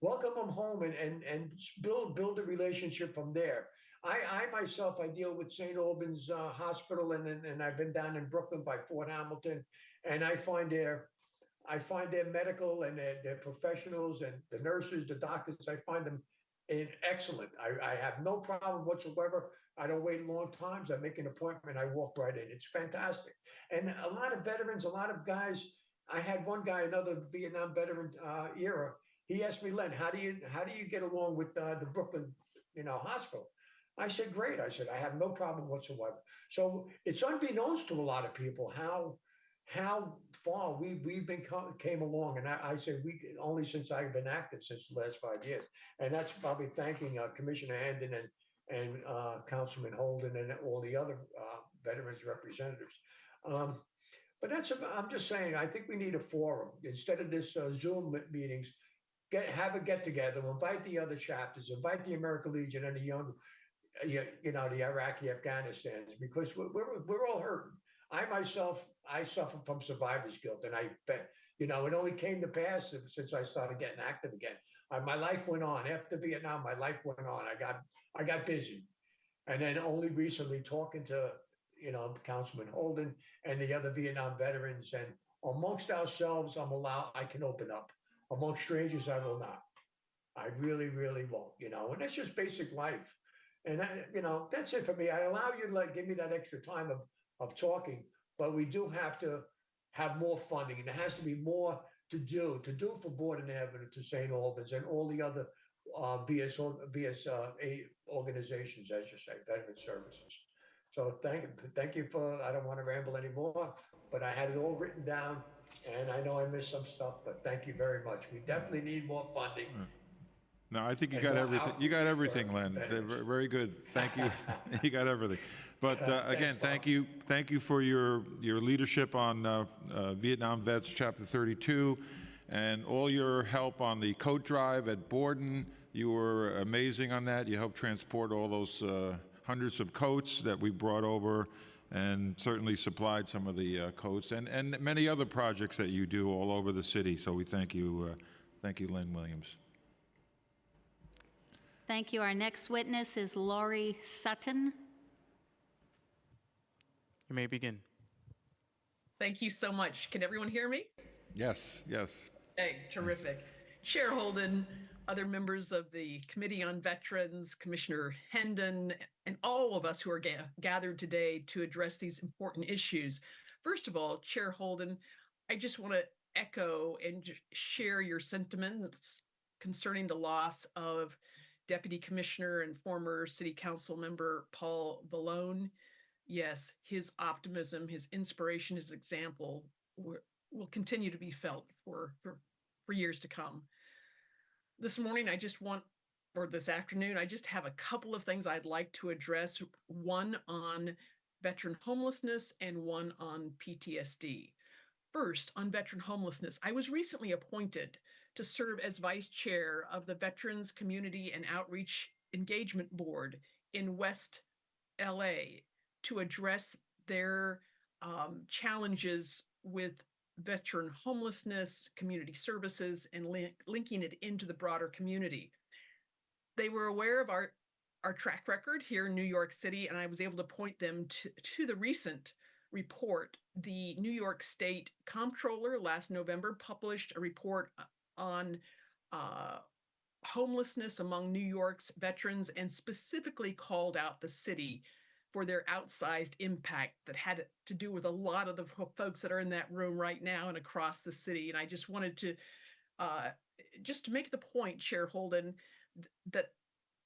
[SPEAKER 20] Welcome them home and build a relationship from there. I myself, I deal with St. Albans Hospital, and I've been down in Brooklyn by Fort Hamilton, and I find their medical and their professionals and the nurses, the doctors, I find them excellent. I have no problem whatsoever. I don't wait long times. I make an appointment. I walk right in. It's fantastic. And a lot of veterans, a lot of guys. I had one guy, another Vietnam veteran era. He asked me, Len, how do you get along with the Brooklyn, hospital? I said, great. I said, I have no problem whatsoever. So it's unbeknownst to a lot of people how far we've came along. And I say we only since I've been active since the last 5 years. And that's probably thanking Commissioner Hendon and Councilman Holden and all the other veterans representatives. But But I'm just saying, I think we need a forum. Instead of this Zoom meetings, have a get-together, invite the other chapters, invite the American Legion and the young, the Iraqi Afghanistans, because we're all hurting. I myself, I suffer from survivor's guilt, and it only came to pass since I started getting active again. My life went on after Vietnam. My life went on. I got busy, and then only recently talking to Councilman Holden and the other Vietnam veterans, and amongst ourselves, I can open up. Amongst strangers, I will not. I really, really won't. And that's just basic life. And that's it for me. I allow you to give me that extra time of talking, but we do have to have more funding, and there has to be more to do for Board and Evidence, to St. Albans, and all the other organizations, as you say, veteran services. So thank you for. I don't want to ramble anymore, but I had it all written down, and I know I missed some stuff, but thank you very much. We definitely need more funding.
[SPEAKER 2] No, I think you
[SPEAKER 20] And
[SPEAKER 2] got
[SPEAKER 20] more
[SPEAKER 2] everything. You got everything, Len. Very good. Thank you. You got everything. But again, thank you for your leadership on Vietnam Vets Chapter 32, and all your help on the coat drive at Borden. You were amazing on that. You helped transport all those hundreds of coats that we brought over, and certainly supplied some of the coats and many other projects that you do all over the city. So we thank you, Len Williams.
[SPEAKER 4] Thank you. Our next witness is Laurie Sutton.
[SPEAKER 16] You may begin.
[SPEAKER 21] Thank you so much. Can everyone hear me?
[SPEAKER 2] Yes, yes.
[SPEAKER 21] Hey, terrific. Chair Holden, other members of the Committee on Veterans, Commissioner Hendon, and all of us who are gathered today to address these important issues. First of all, Chair Holden, I just want to echo and share your sentiments concerning the loss of Deputy Commissioner and former City Council member Paul Vallone. Yes, his optimism, his inspiration, his example will continue to be felt for years to come. This morning, this afternoon, I just have a couple of things I'd like to address, one on veteran homelessness and one on PTSD. First, on veteran homelessness, I was recently appointed to serve as vice chair of the Veterans Community and Outreach Engagement Board in West LA to address their challenges with veteran homelessness, community services, and linking it into the broader community. They were aware of our track record here in New York City, and I was able to point them to the recent report. The New York State Comptroller last November published a report on homelessness among New York's veterans, and specifically called out the city for their outsized impact that had to do with a lot of the folks that are in that room right now and across the city. And I just wanted to just make the point, Chair Holden, that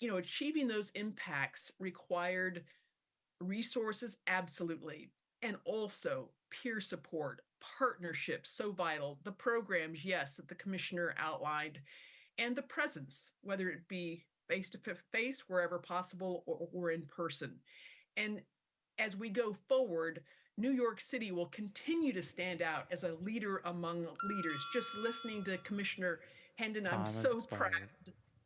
[SPEAKER 21] achieving those impacts required resources, absolutely, and also peer support, partnerships, so vital, the programs, yes, that the commissioner outlined, and the presence, whether it be face-to-face wherever possible or in person. And as we go forward, New York City will continue to stand out as a leader among leaders. Just listening to Commissioner Hendon, I'm so proud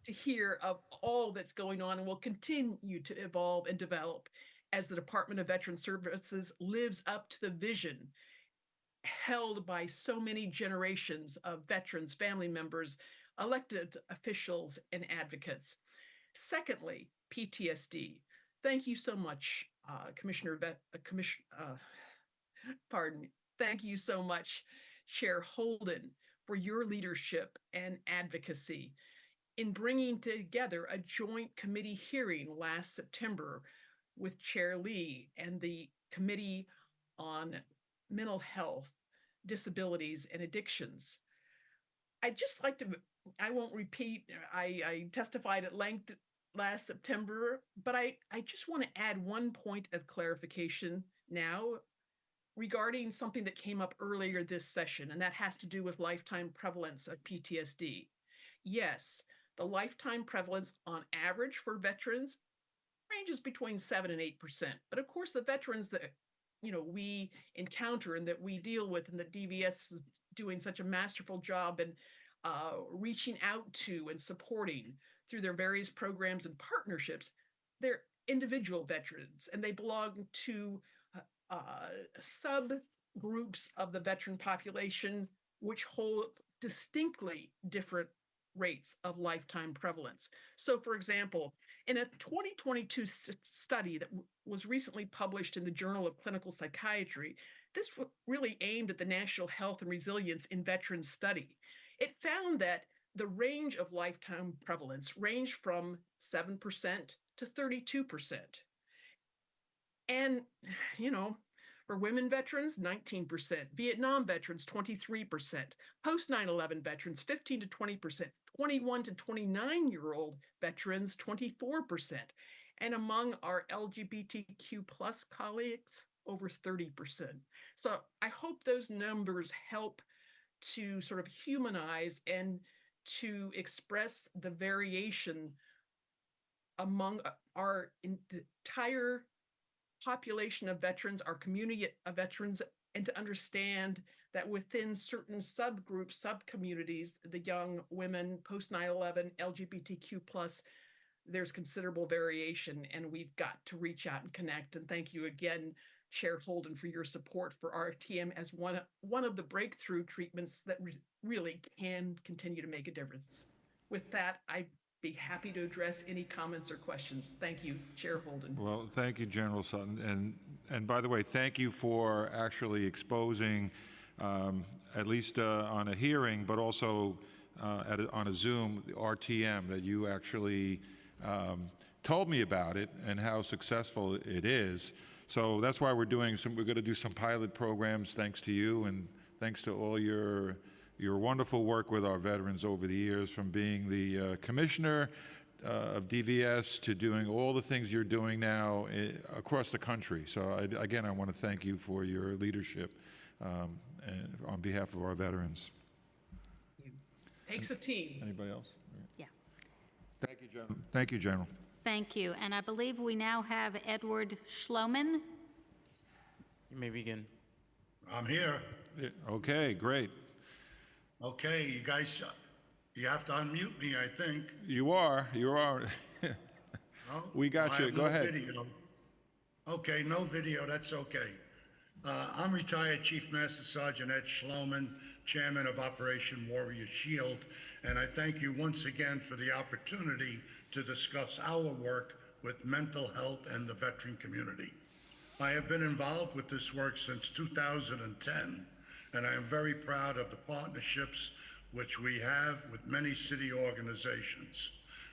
[SPEAKER 21] to hear of all that's going on, and will continue to evolve and develop as the Department of Veteran Services lives up to the vision held by so many generations of veterans, family members, elected officials, and advocates. Secondly, PTSD. Thank you so much, Thank you so much, Chair Holden, for your leadership and advocacy in bringing together a joint committee hearing last September with Chair Lee and the Committee on Mental Health, Disabilities, and Addictions. I'd just like to, I won't repeat, I testified at length last September, but I just want to add one point of clarification now regarding something that came up earlier this session, and that has to do with lifetime prevalence of PTSD. Yes, the lifetime prevalence on average for veterans ranges between 7 and 8%. But of course, the veterans that we encounter and that we deal with, and that DVS is doing such a masterful job in reaching out to and supporting through their various programs and partnerships. They're individual veterans, and they belong to subgroups of the veteran population which hold distinctly different rates of lifetime prevalence. So, for example, in a 2022 study that was recently published in the Journal of Clinical Psychiatry, this really aimed at the national health and resilience in veterans study. It found that the range of lifetime prevalence ranged from 7% to 32%. And, for women veterans, 19%, Vietnam veterans, 23%, post 9/11 veterans, 15 to 20%, 21 to 29-year-old veterans, 24%, and among our LGBTQ plus colleagues, over 30%. So I hope those numbers help to sort of humanize and to express the variation among our entire population of veterans, our community of veterans, and to understand that within certain subgroups, subcommunities, the young women, post 9/11, LGBTQ+, there's considerable variation, and we've got to reach out and connect. And thank you again, Chair Holden, for your support for RTM as one of the breakthrough treatments that really can continue to make a difference. With that, I'd be happy to address any comments or questions. Thank you, Chair Holden.
[SPEAKER 2] Well, thank you, General Sutton. And by the way, thank you for actually exposing, at least on a hearing, but also on a Zoom, the RTM, that you actually told me about it and how successful it is. So that's why we're going to do some pilot programs thanks to you and thanks to all your wonderful work with our veterans over the years, from being the commissioner of DVS to doing all the things you're doing now across the country. So again, I want to thank you for your leadership and on behalf of our veterans.
[SPEAKER 21] Takes a team.
[SPEAKER 2] Anybody else?
[SPEAKER 4] Yeah.
[SPEAKER 2] Thank you, General. Thank you, General.
[SPEAKER 4] Thank you. And I believe we now have Edward Schloman.
[SPEAKER 16] You may begin.
[SPEAKER 3] I'm here.
[SPEAKER 2] Yeah, okay, great.
[SPEAKER 3] Okay, you guys, you have to unmute me, I think.
[SPEAKER 2] You are.
[SPEAKER 3] Oh,
[SPEAKER 2] We got you. Go ahead.
[SPEAKER 3] Video. Okay, no video, that's okay. I'm retired Chief Master Sergeant Ed Schloman, Chairman of Operation Warrior Shield, and I thank you once again for the opportunity to discuss our work with mental health and the veteran community. I have been involved with this work since 2010, and I am very proud of the partnerships which we have with many city organizations.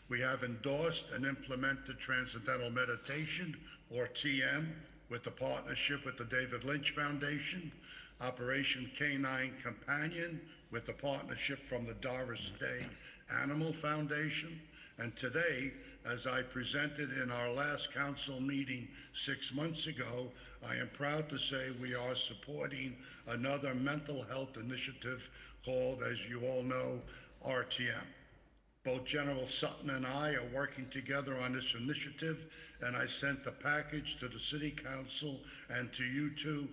[SPEAKER 3] We have endorsed and implemented Transcendental Meditation, or TM, with the partnership with the David Lynch Foundation, Operation Canine Companion with the partnership from the Doris Day Animal Foundation, and today, as I presented in our last council meeting 6 months ago, I am proud to say we are supporting another mental health initiative called, as you all know, RTM. Both General Sutton and I are working together on this initiative, and I sent the package to the City Council and to you two,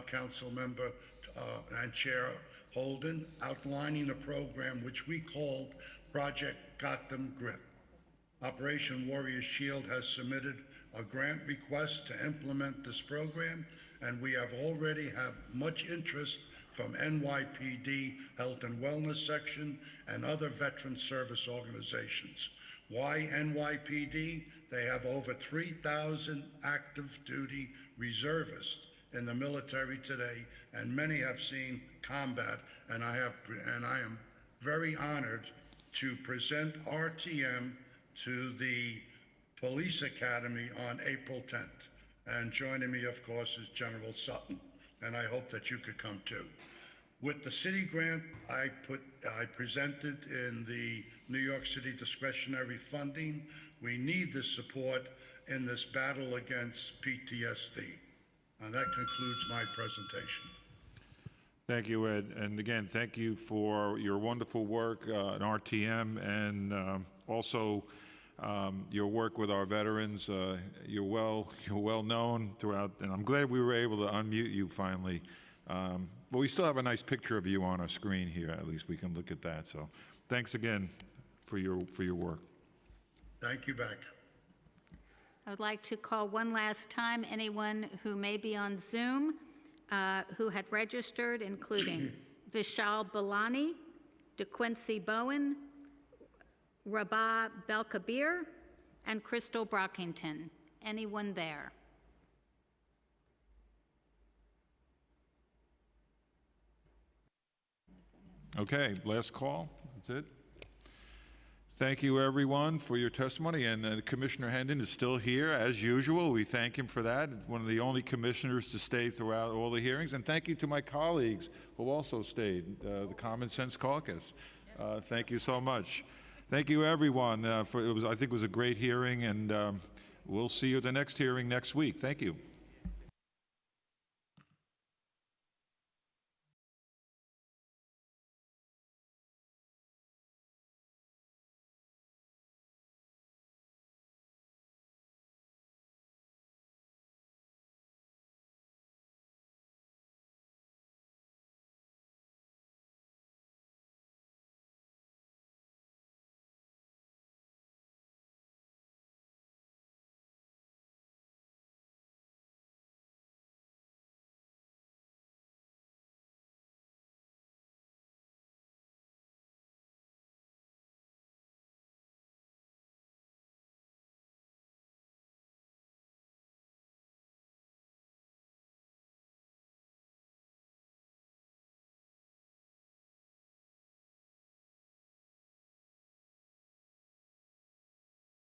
[SPEAKER 3] Council Member and Chair Holden, outlining a program which we called Project Gotham Grit. Operation Warrior Shield has submitted a grant request to implement this program, and we have already have much interest from NYPD Health and Wellness Section and other veteran service organizations. Why NYPD? They have over 3,000 active duty reservists in the military today, and many have seen combat, and I am very honored to present RTM to the Police Academy on April 10th. And joining me, of course, is General Sutton, and I hope that you could come too. With the city grant I presented in the New York City discretionary funding, we need the support in this battle against PTSD. And that concludes my presentation.
[SPEAKER 2] Thank you, Ed. And again, thank you for your wonderful work in RTM, and also your work with our veterans. You're well known throughout, and I'm glad we were able to unmute you finally. But we still have a nice picture of you on our screen here. At least we can look at that. So thanks again for your work.
[SPEAKER 3] Thank you back.
[SPEAKER 4] I would like to call one last time anyone who may be on Zoom who had registered, including Vishal Balani, DeQuincy Bowen, Rabah Belkabir, and Crystal Brockington. Anyone there?
[SPEAKER 2] Okay, last call. That's it. Thank you, everyone, for your testimony. And Commissioner Hendon is still here, as usual. We thank him for that. One of the only commissioners to stay throughout all the hearings. And thank you to my colleagues who also stayed, the Common Sense Caucus. Thank you so much. Thank you, everyone. I think it was a great hearing, and we'll see you at the next hearing next week. Thank you.